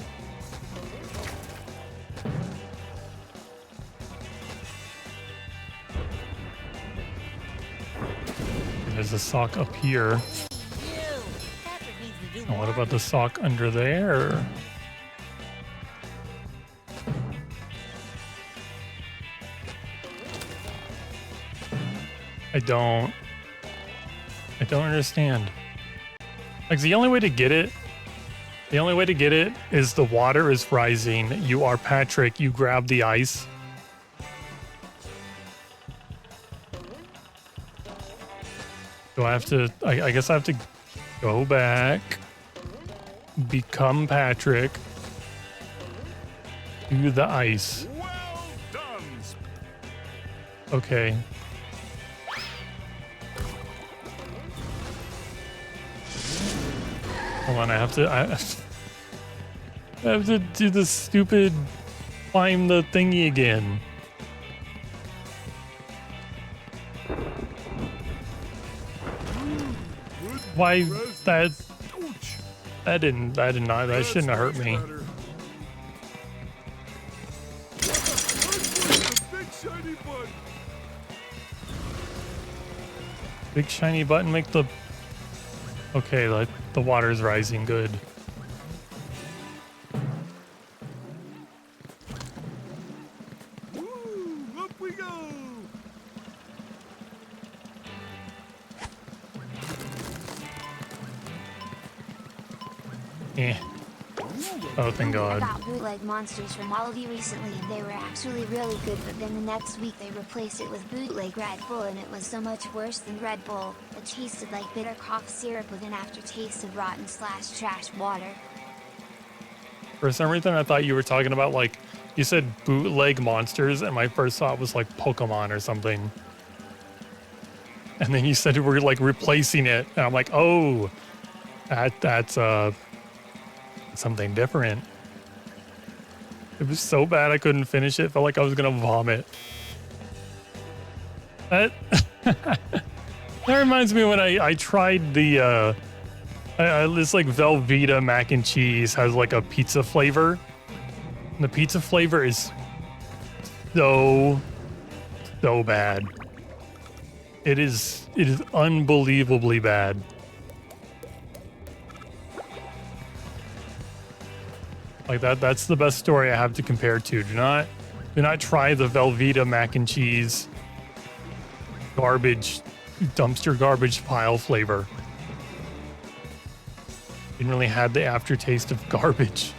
There's a sock up here. And what about the sock under there? I don't understand. Like the only way to get it is the water is rising. You are Patrick. You grab the ice. Do I have to... I guess I have to go back. Become Patrick. Do the ice. Well done. Okay. Hold on, I have to do the stupid climb the thingy again. Why that shouldn't have hurt me. Big shiny button make the... Okay, like the water's rising, good. Woo, up we go. Eh. Oh, thank God. I got bootleg monsters from Aldi recently and they were actually really good, but then the next week they replaced it with bootleg Red Bull and it was so much worse than Red Bull. It tasted like bitter cough syrup with an aftertaste of rotten/trash water. For some reason, I thought you were talking about, like, you said bootleg monsters, and my first thought was like Pokemon or something. And then you said we were like replacing it, and I'm like, oh, that's something different. It was so bad I couldn't finish it. Felt like I was gonna vomit. That reminds me when I tried the this like Velveeta mac and cheese has like a pizza flavor. And the pizza flavor is so bad. It is unbelievably bad. Like that's the best story I have to compare to. Do not try the Velveeta mac and cheese garbage dumpster garbage pile flavor. Didn't really have the aftertaste of garbage.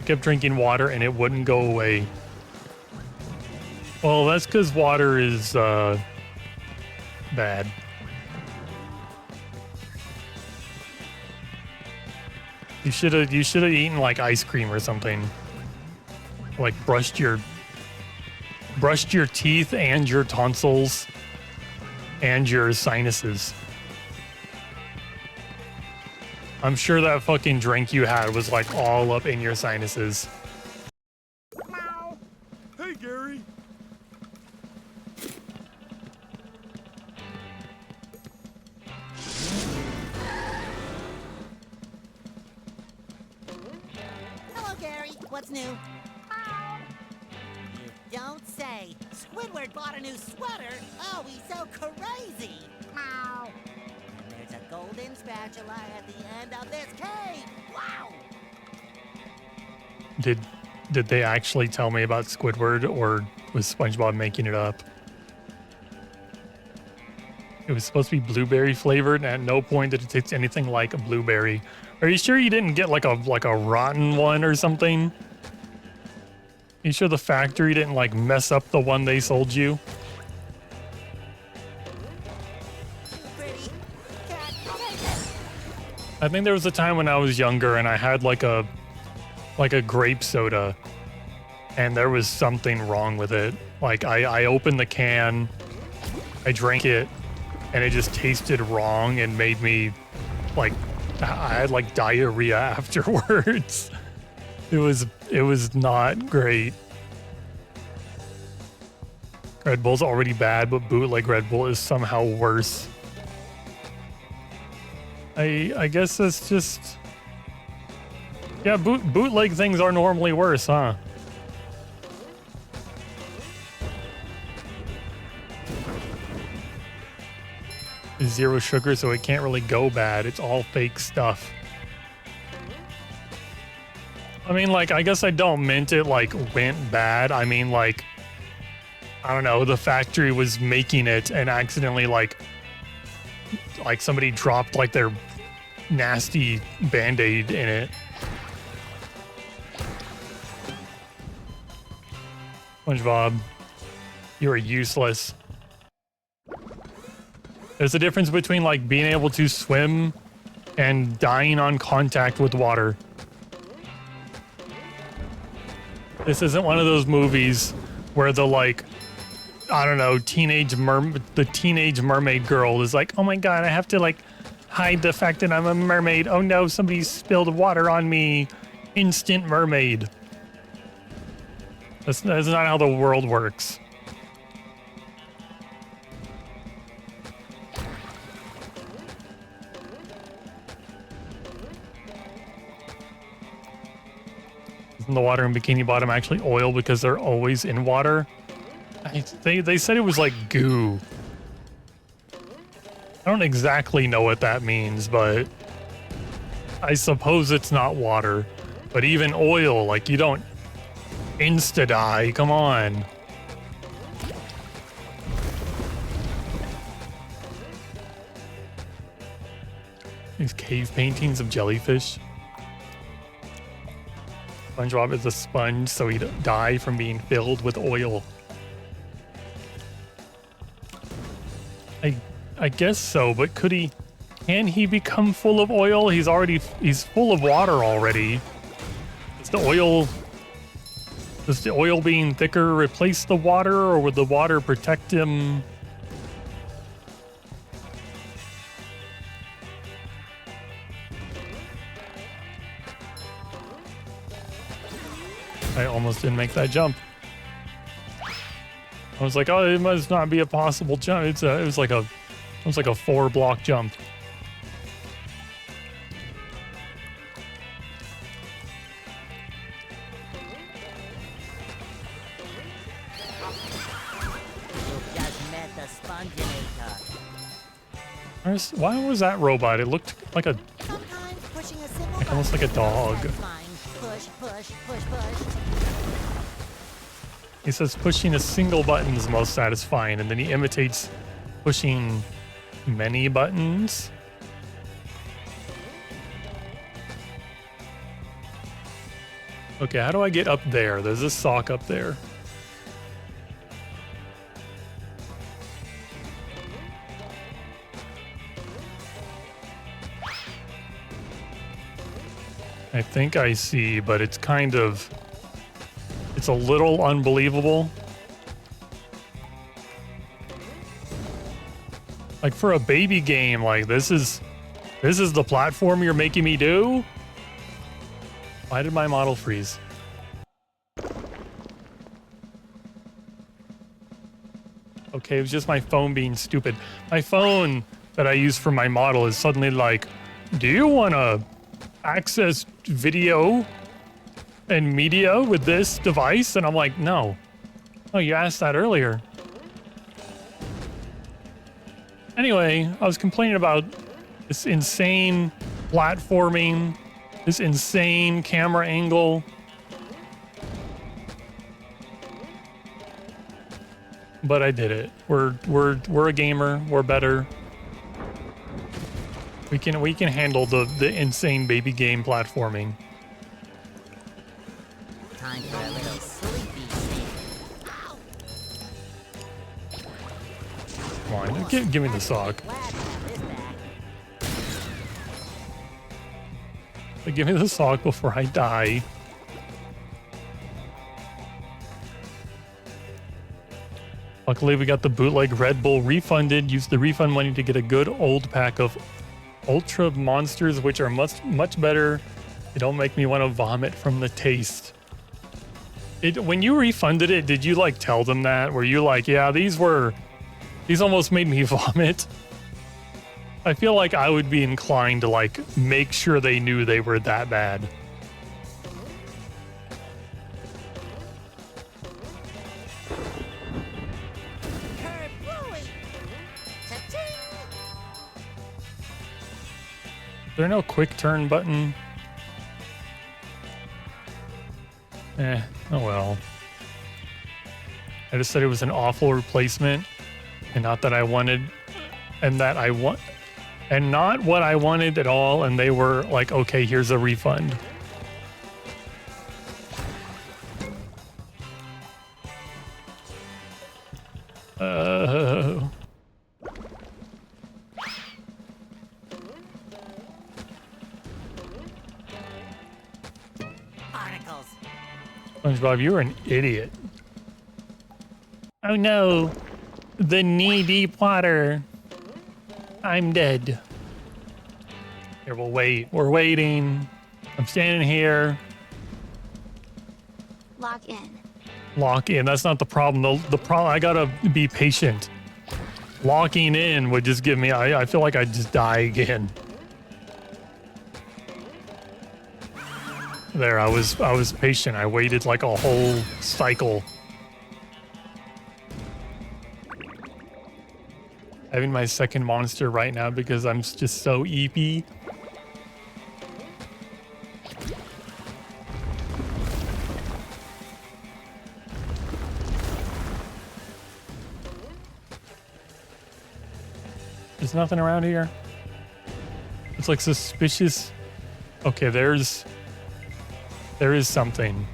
I kept drinking water and it wouldn't go away. Well, that's because water is bad. You should have eaten like ice cream or something. Like brushed your teeth and your tonsils and your sinuses. I'm sure that fucking drink you had was like all up in your sinuses. Hey, Gary. Hello, Gary. What's new? You don't say. Squidward bought a new sweater. Oh, he's so crazy. And there's a golden spatula at the end of this cave. Wow! Did they actually tell me about Squidward, or was SpongeBob making it up? It was supposed to be blueberry flavored, and at no point did it taste anything like a blueberry. Are you sure you didn't get like a rotten one or something? You sure the factory didn't like mess up the one they sold you? I think there was a time when I was younger and I had like a grape soda, and there was something wrong with it. Like I opened the can, I drank it, and it just tasted wrong and made me like, I had like diarrhea afterwards. It was not great. Red Bull's already bad, but bootleg Red Bull is somehow worse. I guess it's just, yeah, bootleg things are normally worse, huh? It's zero sugar, so it can't really go bad. It's all fake stuff. I mean, like, I guess I don't meant it like went bad. I mean, like, I don't know, the factory was making it and accidentally like somebody dropped like their nasty Band-Aid in it. SpongeBob, you are useless. There's a difference between like being able to swim and dying on contact with water. This isn't one of those movies where the like, I don't know, the teenage mermaid girl is like, oh my god, I have to like hide the fact that I'm a mermaid. Oh no, somebody spilled water on me. Instant mermaid. That's not how the world works. Isn't the water in Bikini Bottom actually oil because they're always in water? They said it was like goo. I don't exactly know what that means, but I suppose it's not water. But even oil, like you don't insta-die, come on. These cave paintings of jellyfish. SpongeBob is a sponge, so he'd die from being filled with oil. I guess so, but can he become full of oil? He's full of water already. Does the oil being thicker replace the water, or would the water protect him? I almost didn't make that jump. I was like, oh, it must not be a possible jump. It was like a 4-block jump. You just met the Sponginator. Why was that robot? It looked like Sometimes pushing a simple like almost like a dog. fine. Push, push, push, push. He says pushing a single button is most satisfying, and then he imitates pushing many buttons. Okay, how do I get up there? There's a sock up there. I think I see, but it's kind of... It's a little unbelievable. Like for a baby game, like this is the platform you're making me do? Why did my model freeze? Okay, it was just my phone being stupid. My phone that I use for my model is suddenly like, do you want to access video and media with this device? And I'm like, no. Oh, you asked that earlier. Anyway, I was complaining about this insane platforming, this insane camera angle. But I did it. We're a gamer. We're better. We can handle the insane baby game platforming. Time for a little sleepy sleep. Ow! Come on, give me the sock. Glad to have this back. Give me the sock before I die. Luckily, we got the bootleg Red Bull refunded. Used the refund money to get a good old pack of Ultra Monsters, which are much better. They don't make me want to vomit from the taste. When you refunded it, did you like tell them that? Were you like, yeah, these almost made me vomit? I feel like I would be inclined to like make sure they knew they were that bad. Is there no quick turn button? Oh well. I just said it was an awful replacement, and not that I wanted, and that I want, and not what I wanted at all, and they were like, okay, here's a refund. Barnacles. SpongeBob, you're an idiot. Oh no, the knee-deep water. I'm dead. Here, we'll wait. We're waiting. I'm standing here. Lock in. Lock in. That's not the problem. The problem, I gotta be patient. Locking in would just give me, I feel like I'd just die again. There, I was patient. I waited like a whole cycle. Having my second monster right now because I'm just so EP. There's nothing around here. It's like suspicious. Okay, there is something.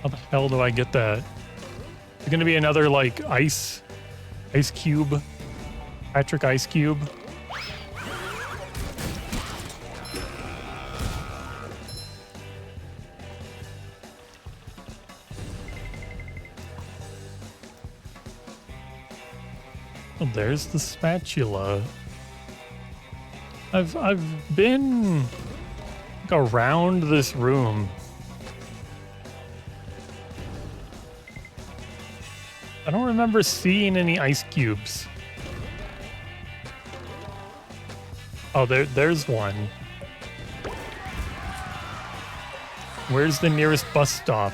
How the hell do I get that? There's gonna be another like ice cube, Patrick Ice Cube. Oh, there's the spatula. I've been like, around this room. I don't remember seeing any ice cubes. Oh, there's one. Where's the nearest bus stop?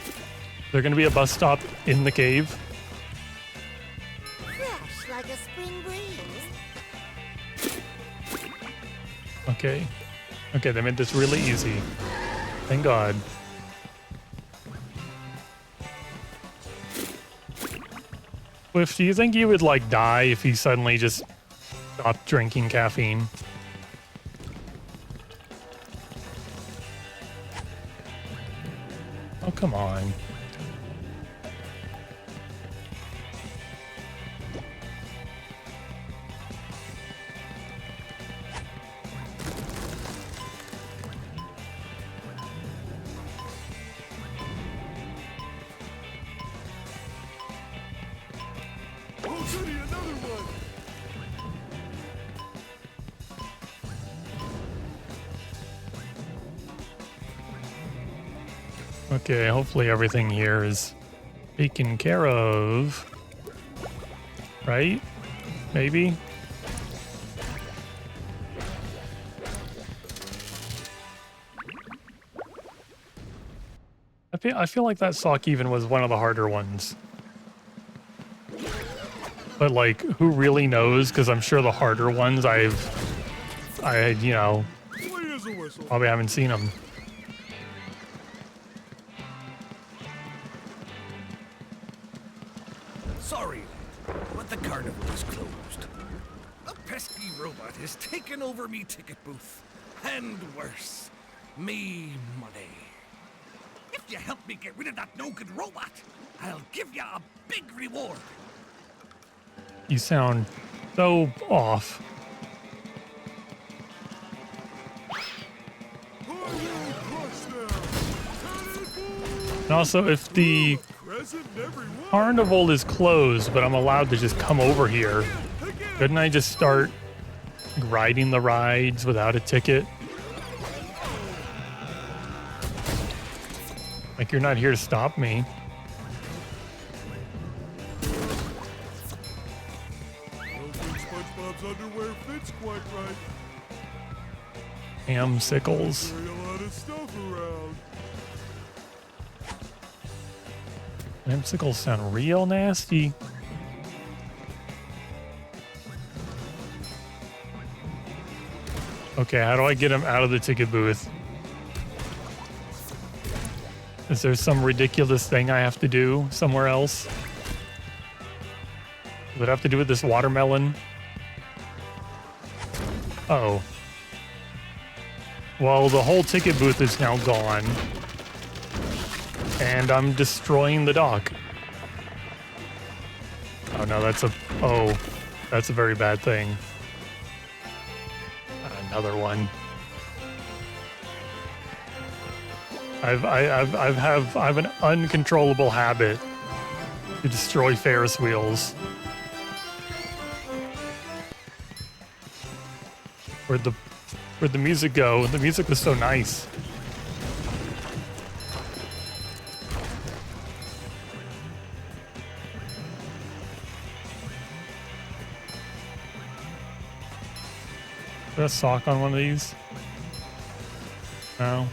Is there gonna be a bus stop in the cave? Fresh like a spring breeze. Okay. Okay, they made this really easy. Thank God. Swift, do you think you would like die if he suddenly just stopped drinking caffeine? Oh, come on. Goody, another one. Okay, hopefully everything here is taken care of. Right? Maybe? I feel like that sock even was one of the harder ones. But like, who really knows? Because I'm sure the harder ones you know, Clean as a whistle. probably haven't seen them. Sorry, but the carnival is closed. A pesky robot has taken over me ticket booth. And worse, me money. If you help me get rid of that no-good robot, I'll give you a big reward. You sound so off. And also, if the carnival is closed, but I'm allowed to just come over here, couldn't I just start riding the rides without a ticket? Like, you're not here to stop me. I don't think SpongeBob's underwear fits quite right. Sickles. Carry a lot of stuff around. Sickles sound real nasty. Okay, how do I get him out of the ticket booth? Is there some ridiculous thing I have to do somewhere else? Does it have to do with this watermelon? Oh. Well, the whole ticket booth is now gone. And I'm destroying the dock. Oh no, that's a very bad thing. Another one. I have an uncontrollable habit to destroy Ferris wheels. Where'd the music go? The music was so nice. Is there a sock on one of these? No.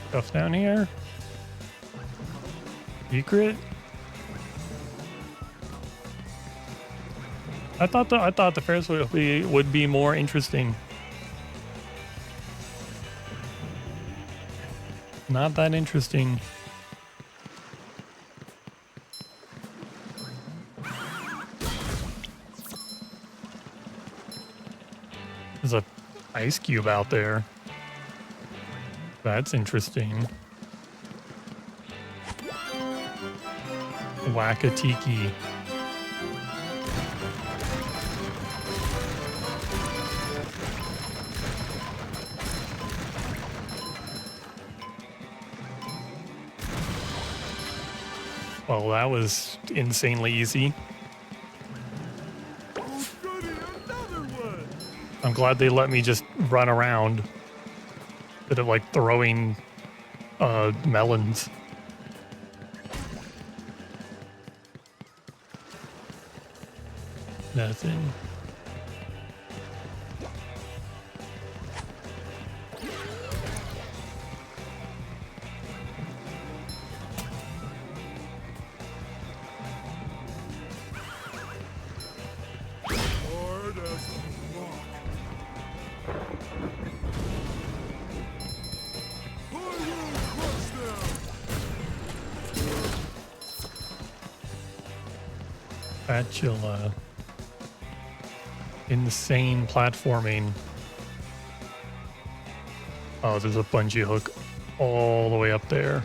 Stuff down here. Secret. I thought the Ferris wheel would be more interesting. Not that interesting. There's a ice cube out there. That's interesting. Whack-a-tiki. Well, that was insanely easy. Oh, goody, another one. I'm glad they let me just run around instead of like throwing melons. Nothing. Hard as a rock. I will crush them. Spatula. Insane platforming. Oh, there's a bungee hook all the way up there.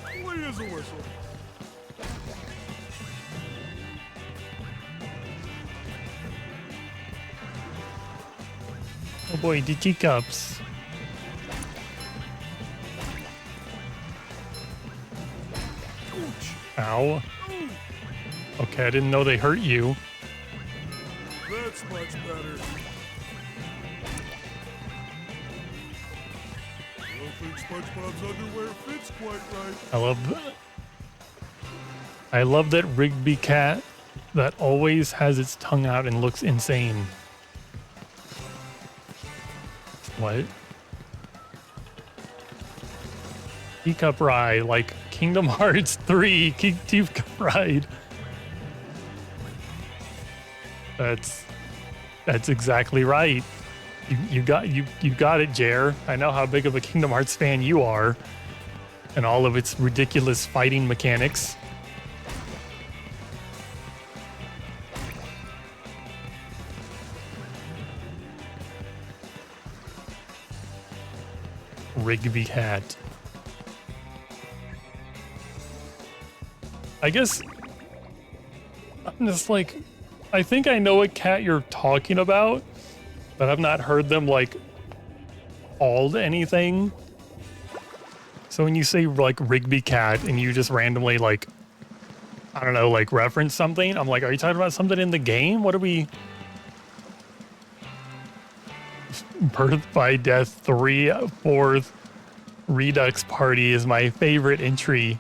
Clean as a whistle. Oh boy, the teacups. Ow. Okay, I didn't know they hurt you. That's much better. I don't think SpongeBob's underwear fits quite right. I love that Rigby cat that always has its tongue out and looks insane. What? Teacup ride, like Kingdom Hearts 3 Teacup ride. That's exactly right. You got it, Jer. I know how big of a Kingdom Hearts fan you are, and all of its ridiculous fighting mechanics. Rigby hat. I guess I'm just like, I think I know what cat you're talking about, but I've not heard them like called anything. So when you say like Rigby cat and you just randomly like, I don't know, like reference something, I'm like, are you talking about something in the game? What are we? Birth by Death 3/4 Redux Party is my favorite entry.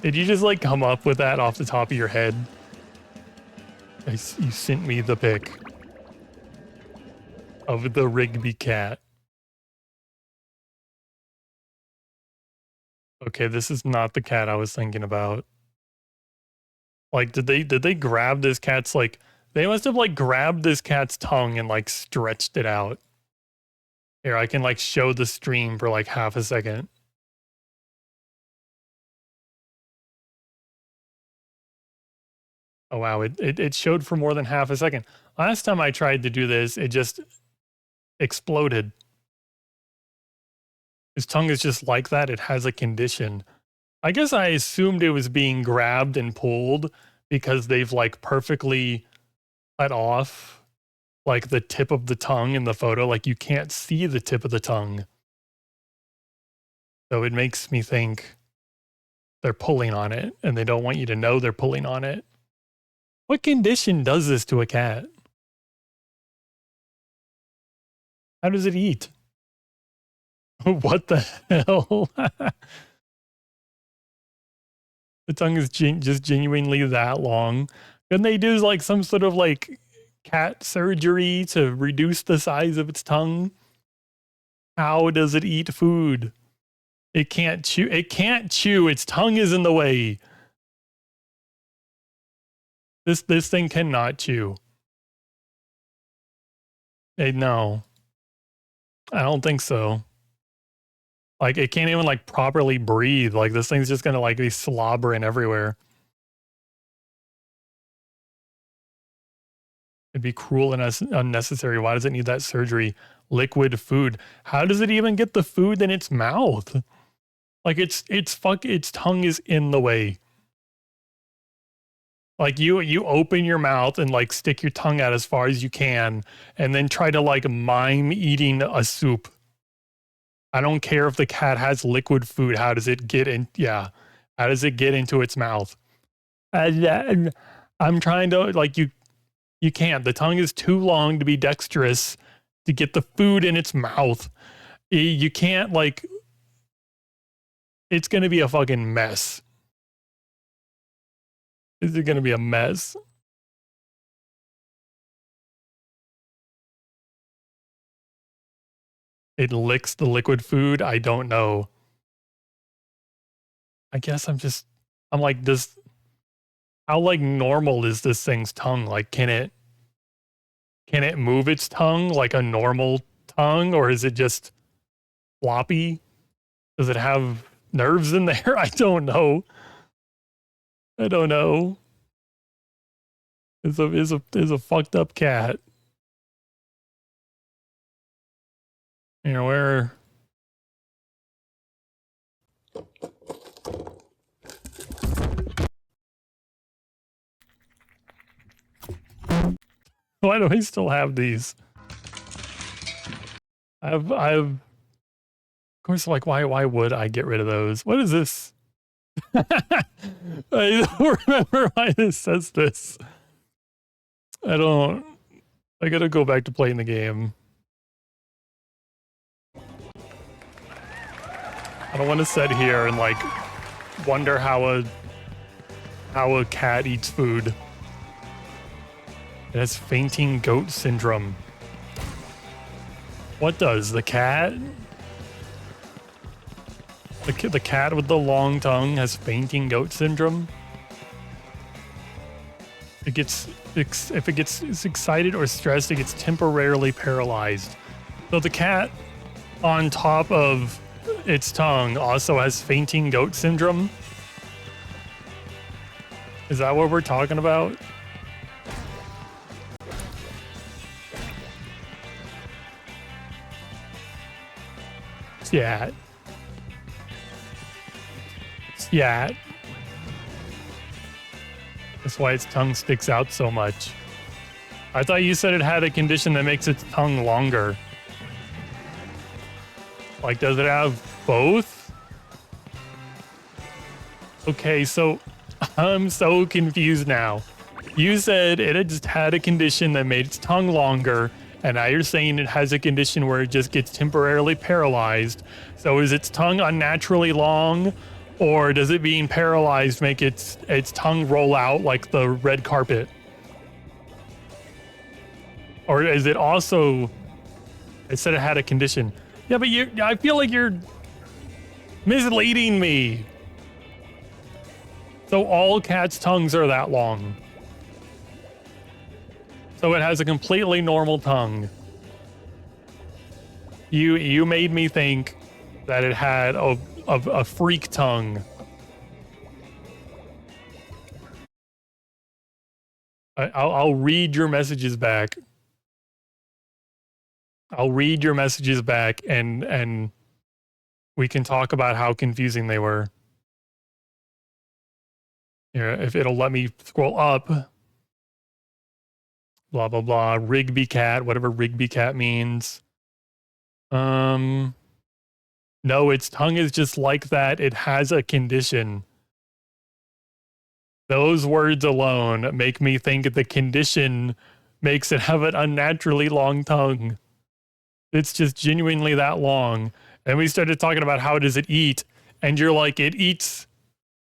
Did you just like come up with that off the top of your head? You sent me the pic of the Rigby cat. Okay, this is not the cat I was thinking about. Like, did they grab this cat's like? They must have like grabbed this cat's tongue and like stretched it out. Here, I can like show the stream for like half a second. Oh wow, it showed for more than half a second. Last time I tried to do this, it just exploded. His tongue is just like that. It has a condition. I guess I assumed it was being grabbed and pulled because they've like perfectly cut off like the tip of the tongue in the photo. Like you can't see the tip of the tongue. So it makes me think they're pulling on it and they don't want you to know they're pulling on it. What condition does this to a cat? How does it eat? What the hell? The tongue is just genuinely that long. Couldn't they do like some sort of like cat surgery to reduce the size of its tongue? How does it eat food? It can't chew. It can't chew. Its tongue is in the way. This thing cannot chew. Hey, no. I don't think so. Like it can't even like properly breathe. Like this thing's just gonna like be slobbering everywhere. It'd be cruel and unnecessary. Why does it need that surgery? Liquid food. How does it even get the food in its mouth? Like its tongue is in the way. Like you open your mouth and like stick your tongue out as far as you can and then try to like mime eating a soup. I don't care if the cat has liquid food. How does it get in? Yeah. How does it get into its mouth? I'm trying to like you can't. The tongue is too long to be dexterous to get the food in its mouth. You can't like, it's going to be a fucking mess. Is it going to be a mess? It licks the liquid food? I don't know. I guess I'm like, how like normal is this thing's tongue? Like, can it move its tongue like a normal tongue, or is it just floppy? Does it have nerves in there? I don't know. I don't know. It's a fucked up cat. You know, where Why do I still have these? I've of course, like, why would I get rid of those? What is this? I don't remember why this says this. I gotta go back to playing the game. I don't want to sit here and like wonder how a cat eats food. It has fainting goat syndrome. What does the cat? The cat with the long tongue has fainting goat syndrome. If it gets excited or stressed, it gets temporarily paralyzed. So the cat on top of its tongue also has fainting goat syndrome. Is that what we're talking about? Yeah. Yeah. That's why its tongue sticks out so much. I thought you said it had a condition that makes its tongue longer. Like, does it have both? Okay, so I'm so confused now. You said it had just had a condition that made its tongue longer, and now you're saying it has a condition where it just gets temporarily paralyzed. So is its tongue unnaturally long? Or does it being paralyzed make its tongue roll out like the red carpet? Or is it also... It said it had a condition. Yeah, but I feel like you're misleading me. So all cats' tongues are that long. So it has a completely normal tongue. You made me think that it had a freak tongue. I'll read your messages back. I'll read your messages back and we can talk about how confusing they were. Here, if it'll let me scroll up. Blah, blah, blah. Rigby cat, whatever Rigby cat means. No, its tongue is just like that. It has a condition. Those words alone make me think the condition makes it have an unnaturally long tongue. It's just genuinely that long. And we started talking about how does it eat, and you're like, it eats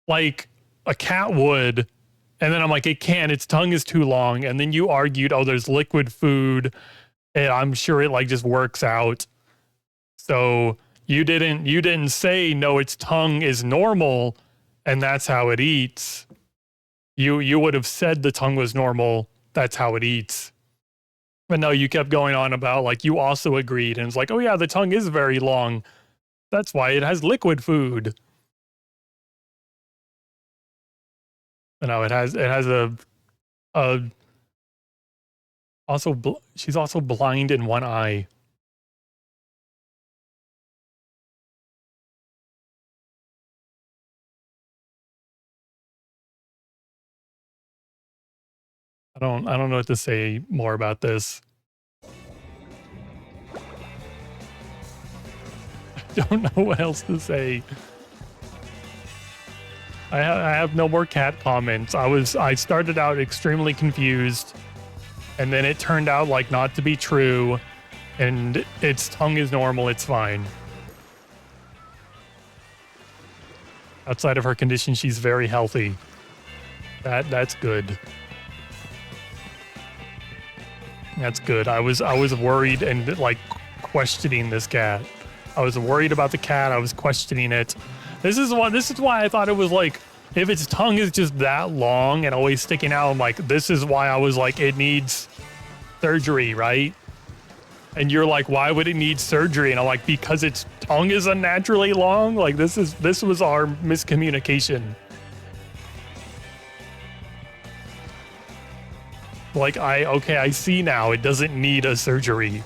like a cat would. And then I'm like, it can't, its tongue is too long. And then you argued, oh, there's liquid food, and I'm sure it like just works out. So you didn't say no, its tongue is normal and that's how it eats. You would have said the tongue was normal, that's how it eats. But no, you kept going on about like you also agreed, and it's like, oh yeah, the tongue is very long. That's why it has liquid food. But no, it has she's also blind in one eye. I don't know what to say more about this. I don't know what else to say. I have no more cat comments. I started out extremely confused, and then it turned out like not to be true, and its tongue is normal, it's fine. Outside of her condition, she's very healthy. That's good. That's good. I was worried and like questioning this cat. I was worried about the cat. I was questioning it. This is why I thought it was like, if its tongue is just that long and always sticking out, I'm like, this is why I was like, it needs surgery, right? And you're like, why would it need surgery? And I'm like, because its tongue is unnaturally long. Like this was our miscommunication. Like, I see now. It doesn't need a surgery.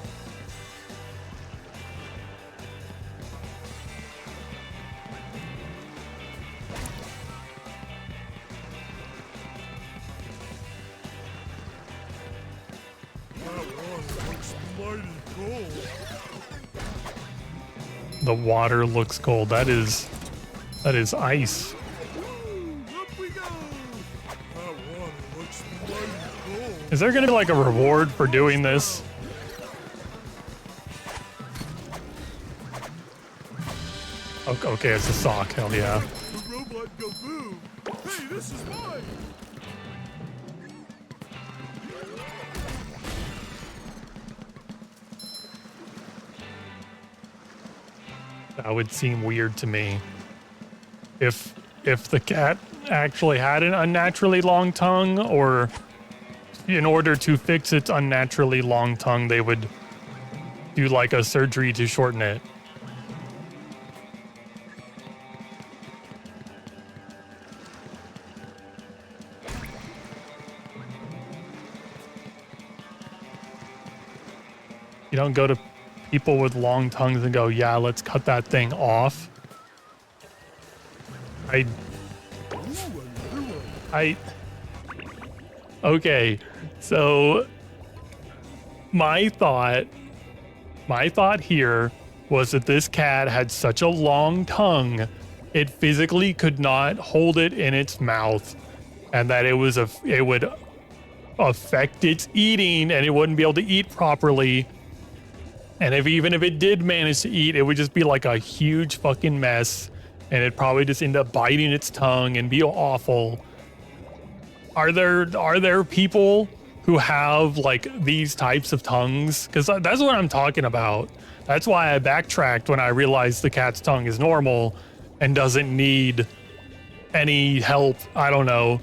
mighty cold. The water looks cold. That is ice. Up we go. That water looks mighty cold. Is there gonna be like a reward for doing this? Okay, it's a sock. Hell yeah. The robot go boom. Hey, this is mine. That would seem weird to me. If the cat actually had an unnaturally long tongue, or in order to fix its unnaturally long tongue, they would do like a surgery to shorten it. You don't go to people with long tongues and go, yeah, let's cut that thing off. Okay, so my thought here was that this cat had such a long tongue, it physically could not hold it in its mouth, and that it would affect its eating, and it wouldn't be able to eat properly. And even if it did manage to eat, it would just be like a huge fucking mess, and it'd probably just end up biting its tongue and be awful. Are there people who have like these types of tongues? Because that's what I'm talking about. That's why I backtracked when I realized the cat's tongue is normal and doesn't need any help. I don't know.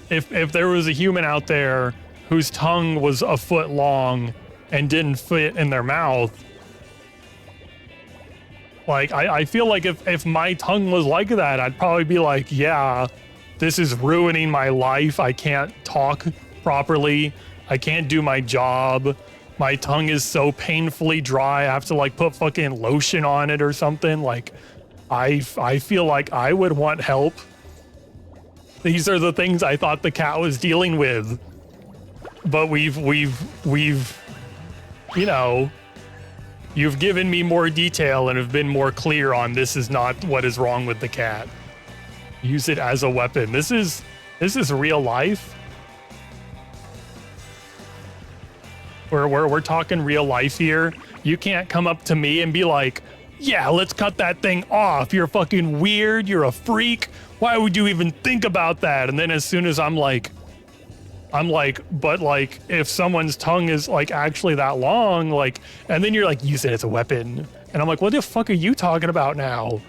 If there was a human out there whose tongue was a foot long and didn't fit in their mouth, like, I feel like if my tongue was like that, I'd probably be like, yeah, this is ruining my life. I can't talk properly. I can't do my job. My tongue is so painfully dry. I have to like put fucking lotion on it or something. Like, I feel like I would want help. These are the things I thought the cat was dealing with. But we've, you know, you've given me more detail and have been more clear on this is not what is wrong with the cat. Use it as a weapon. This is real life. We're talking real life here. You can't come up to me and be like, yeah, let's cut that thing off. You're fucking weird. You're a freak. Why would you even think about that? And then as soon as I'm like, but like, if someone's tongue is like actually that long, like, and then you're like, use it as a weapon. And I'm like, what the fuck are you talking about now?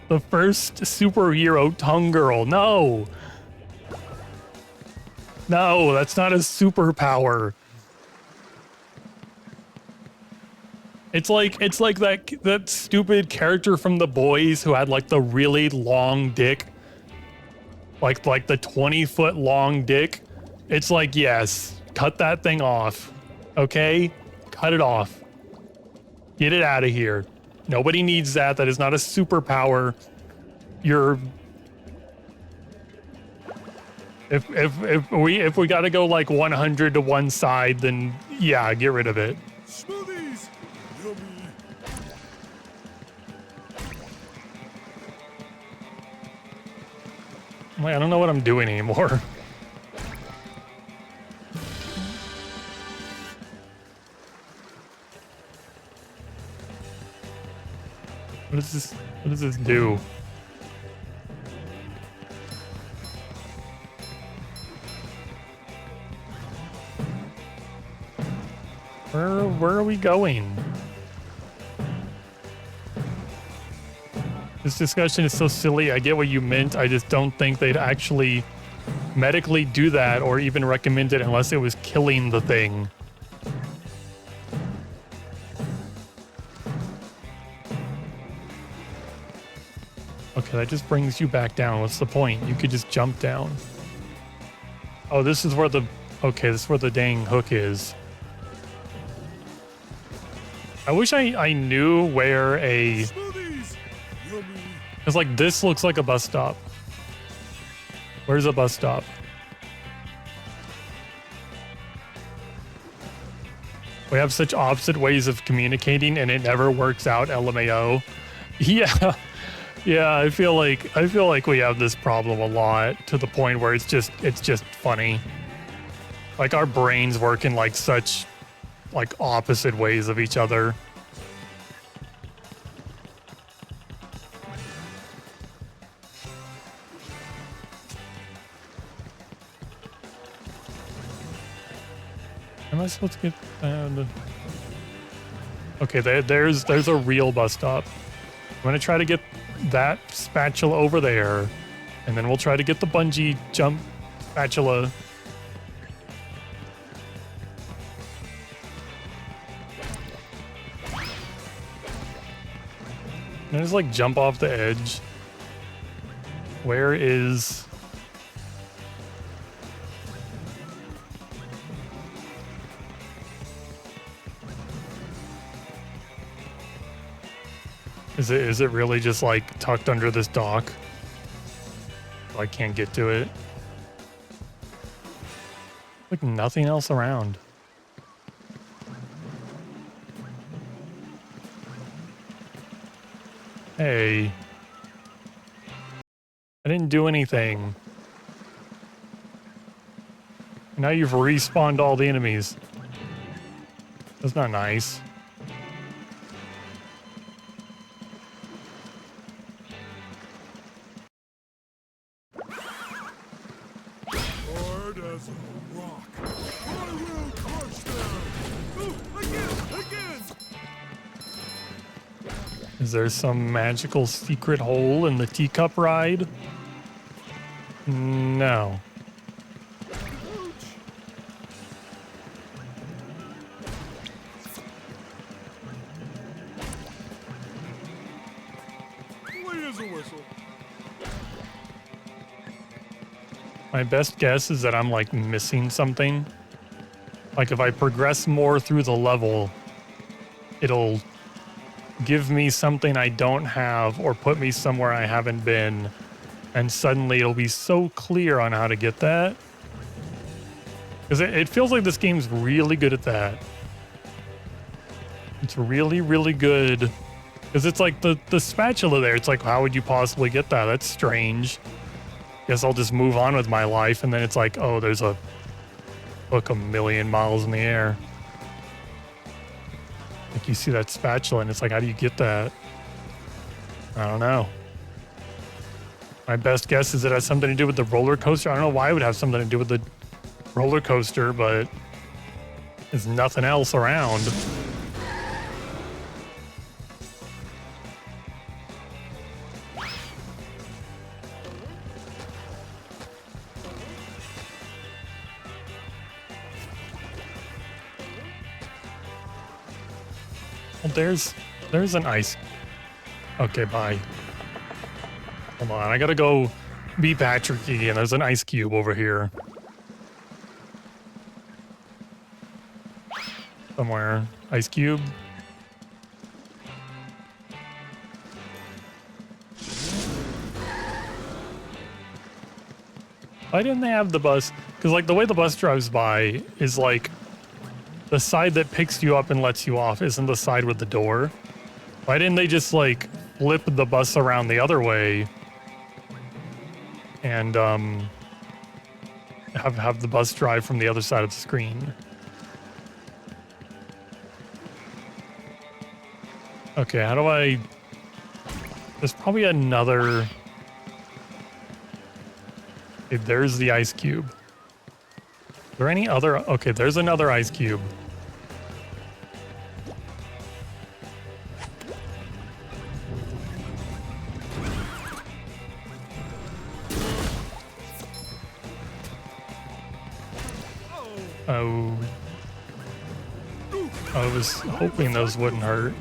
The first superhero tongue girl. No. No, that's not a superpower. It's like that stupid character from The Boys who had like the really long dick. Like the 20-foot long dick. It's like, yes, cut that thing off. Okay? Cut it off. Get it out of here. Nobody needs that. That is not a superpower. You're... If we gotta go like 100 to one side, then yeah, get rid of it. Smoothies! Yummy! I don't know what I'm doing anymore. What does this do? Where are we going? This discussion is so silly. I get what you meant. I just don't think they'd actually medically do that or even recommend it unless it was killing the thing. Okay, that just brings you back down. What's the point? You could just jump down. Oh, this is where the... Okay, this is where the dang hook is. I wish I knew where a... Because, like, this looks like a bus stop. Where's a bus stop? We have such opposite ways of communicating, and it never works out. LMAO. Yeah, yeah. I feel like we have this problem a lot, to the point where it's just funny. Like our brains work in like such like opposite ways of each other. Am I supposed to get that? Okay, there's a real bus stop. I'm gonna try to get that spatula over there, and then we'll try to get the bungee jump spatula. And just like jump off the edge. Where is... Is it really just like tucked under this dock? I can't get to it. Like nothing else around. Hey. I didn't do anything. Now you've respawned all the enemies. That's not nice. Hard as a rock. I will crush them. Ooh, again. Is there some magical secret hole in the teacup ride? No. Clean as a whistle. My best guess is that I'm like missing something. Like if I progress more through the level, it'll give me something I don't have or put me somewhere I haven't been, and suddenly it'll be so clear on how to get that. Because it feels like this game's really good at that. It's really, really good. Because it's like the spatula there. It's like, how would you possibly get that? That's strange. Guess I'll just move on with my life. And then it's like, oh, there's a hook a million miles in the air. Like you see that spatula and it's like, how do you get that? I don't know. My best guess is it has something to do with the roller coaster. I don't know why it would have something to do with the roller coaster, but there's nothing else around. Well, there's an ice. Okay, bye. Hold on, I gotta go be Patricky, and there's an ice cube over here. Somewhere. Ice cube. Why didn't they have the bus? Because like the way the bus drives by is like the side that picks you up and lets you off isn't the side with the door. Why didn't they just like flip the bus around the other way and have the bus drive from the other side of the screen? Okay, how do I... There's probably another... Okay, there's the ice cube. Is there any other... Okay, there's another ice cube. Oh. I was hoping those wouldn't hurt.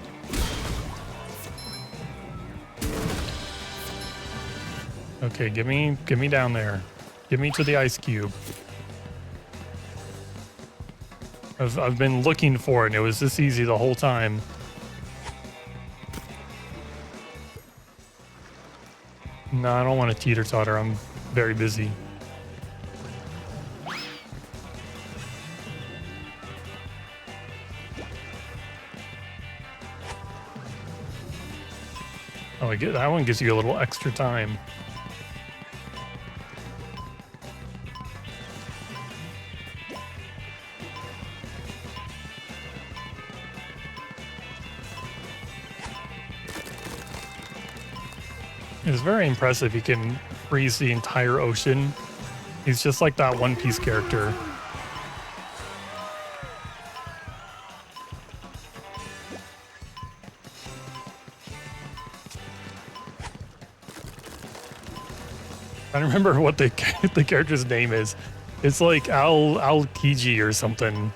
Okay, get me down there. Get me to the ice cube. I've been looking for it, and it was this easy the whole time. No, I don't want to teeter-totter. I'm very busy. Oh, that one gives you a little extra time. It's very impressive. He can freeze the entire ocean. He's just like that One Piece character. I don't remember what the character's name is. It's like Al Kiji or something.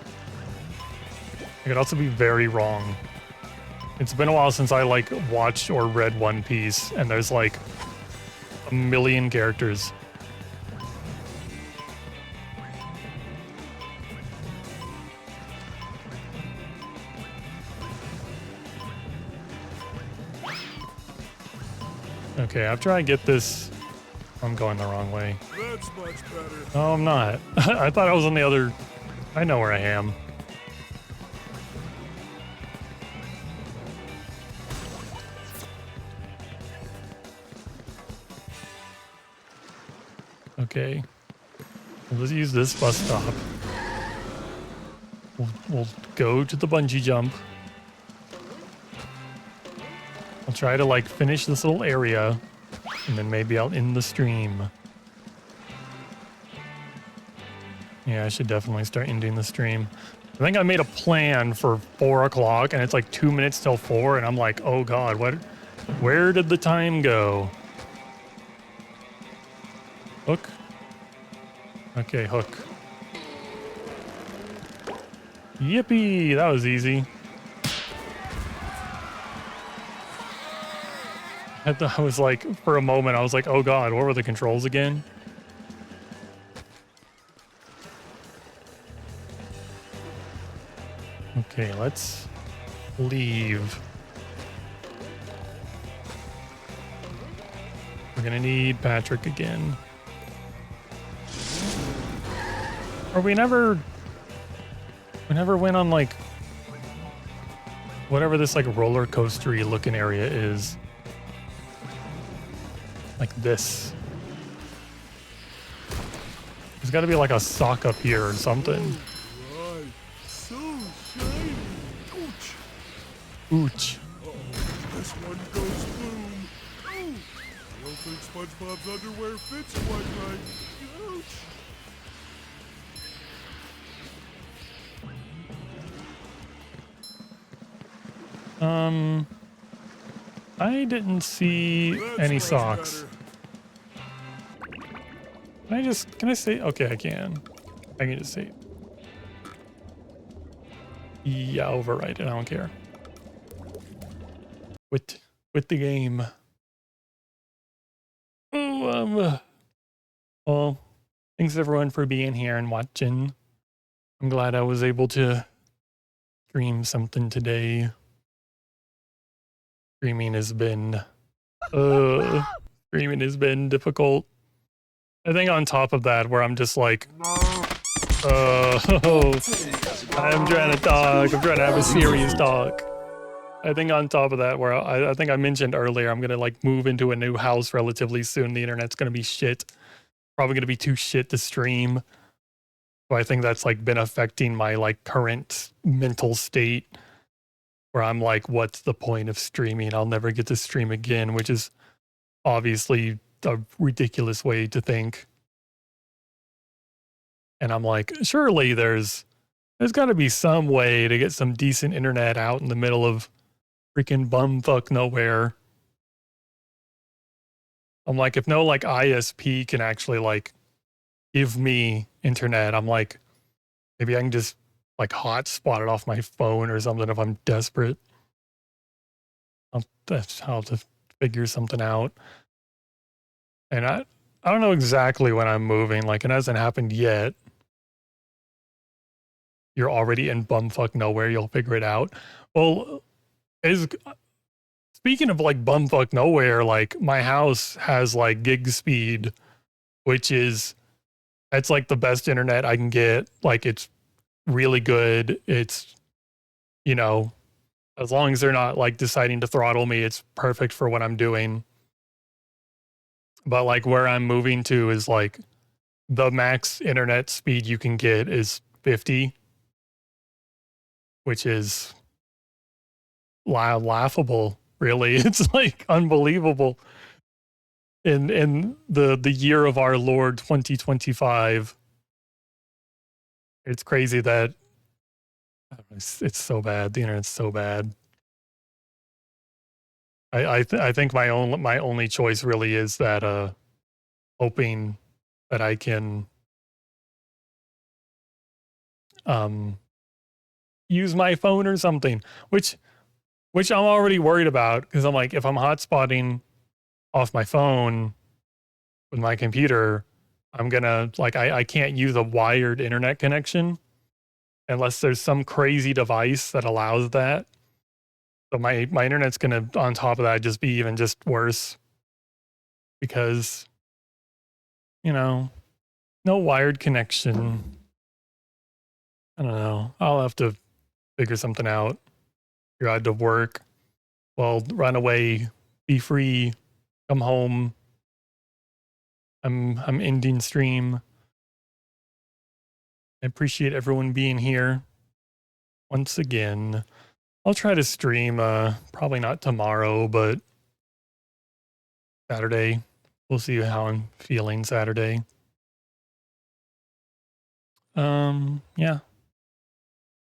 I could also be very wrong. It's been a while since I like watched or read One Piece, and there's like a million characters. Okay, after I get this, I'm going the wrong way. That's much better. No, I'm not. I thought I was on the other. I know where I am. Okay. Let's use this bus stop. We'll go to the bungee jump. I'll try to like finish this little area, and then maybe I'll end the stream. Yeah, I should definitely start ending the stream. I think I made a plan for 4 o'clock, and it's like 2 minutes till 4, and I'm like, oh god, where did the time go? Hook. Okay, hook. Yippee! That was easy. I was like, for a moment, I was like, oh god, what were the controls again? Okay, let's leave. We're gonna need Patrick again. Or we never went on like whatever this like roller coastery looking area is. Like this. There's gotta be like a sock up here or something. Right. So shiny. Ouch. Ooch. This one goes boom. Ooh. I don't think SpongeBob's underwear fits quite right. Ouch. I didn't see any socks. Can I say, okay, I can just say, yeah, overwrite it, I don't care. With the game. Oh, well, thanks everyone for being here and watching. I'm glad I was able to stream something today. Streaming has been difficult. I think on top of that, where I'm just like, I'm trying to talk. I'm trying to have a serious talk. I think on top of that, where I think I mentioned earlier, I'm gonna like move into a new house relatively soon. The internet's gonna be shit. Probably gonna be too shit to stream. So I think that's like been affecting my like current mental state. Where I'm like, what's the point of streaming? I'll never get to stream again, which is obviously a ridiculous way to think. And I'm like, surely there's got to be some way to get some decent internet out in the middle of freaking bumfuck nowhere. I'm like, if no like ISP can actually like give me internet, I'm like, maybe I can just like hotspot it off my phone or something if I'm desperate. I'll have to figure something out. And I don't know exactly when I'm moving. Like, it hasn't happened yet. You're already in bumfuck nowhere. You'll figure it out. Well, speaking of like bumfuck nowhere, like my house has like gig speed, which is, that's like the best internet I can get. Like, it's really good. It's, you know, As long as they're not like deciding to throttle me, it's perfect for what I'm doing. But like where I'm moving to is like the max internet speed you can get is 50, which is laughable, really. It's like unbelievable. In the year of our Lord 2025, it's crazy that it's so bad. The internet's so bad. I think my only choice really is that hoping that I can use my phone or something, which I'm already worried about, because I'm like, if I'm hotspotting off my phone with my computer, I'm gonna like I can't use a wired internet connection unless there's some crazy device that allows that. So my internet's gonna, on top of that, just be even just worse, because no wired connection. I don't know. I'll have to figure something out. You're out to work. Well, run away, be free, come home. I'm ending stream. I appreciate everyone being here once again. I'll try to stream, probably not tomorrow, but Saturday. We'll see how I'm feeling Saturday. Yeah.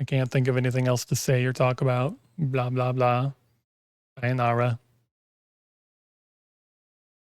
I can't think of anything else to say or talk about. Blah, blah, blah. Sayonara.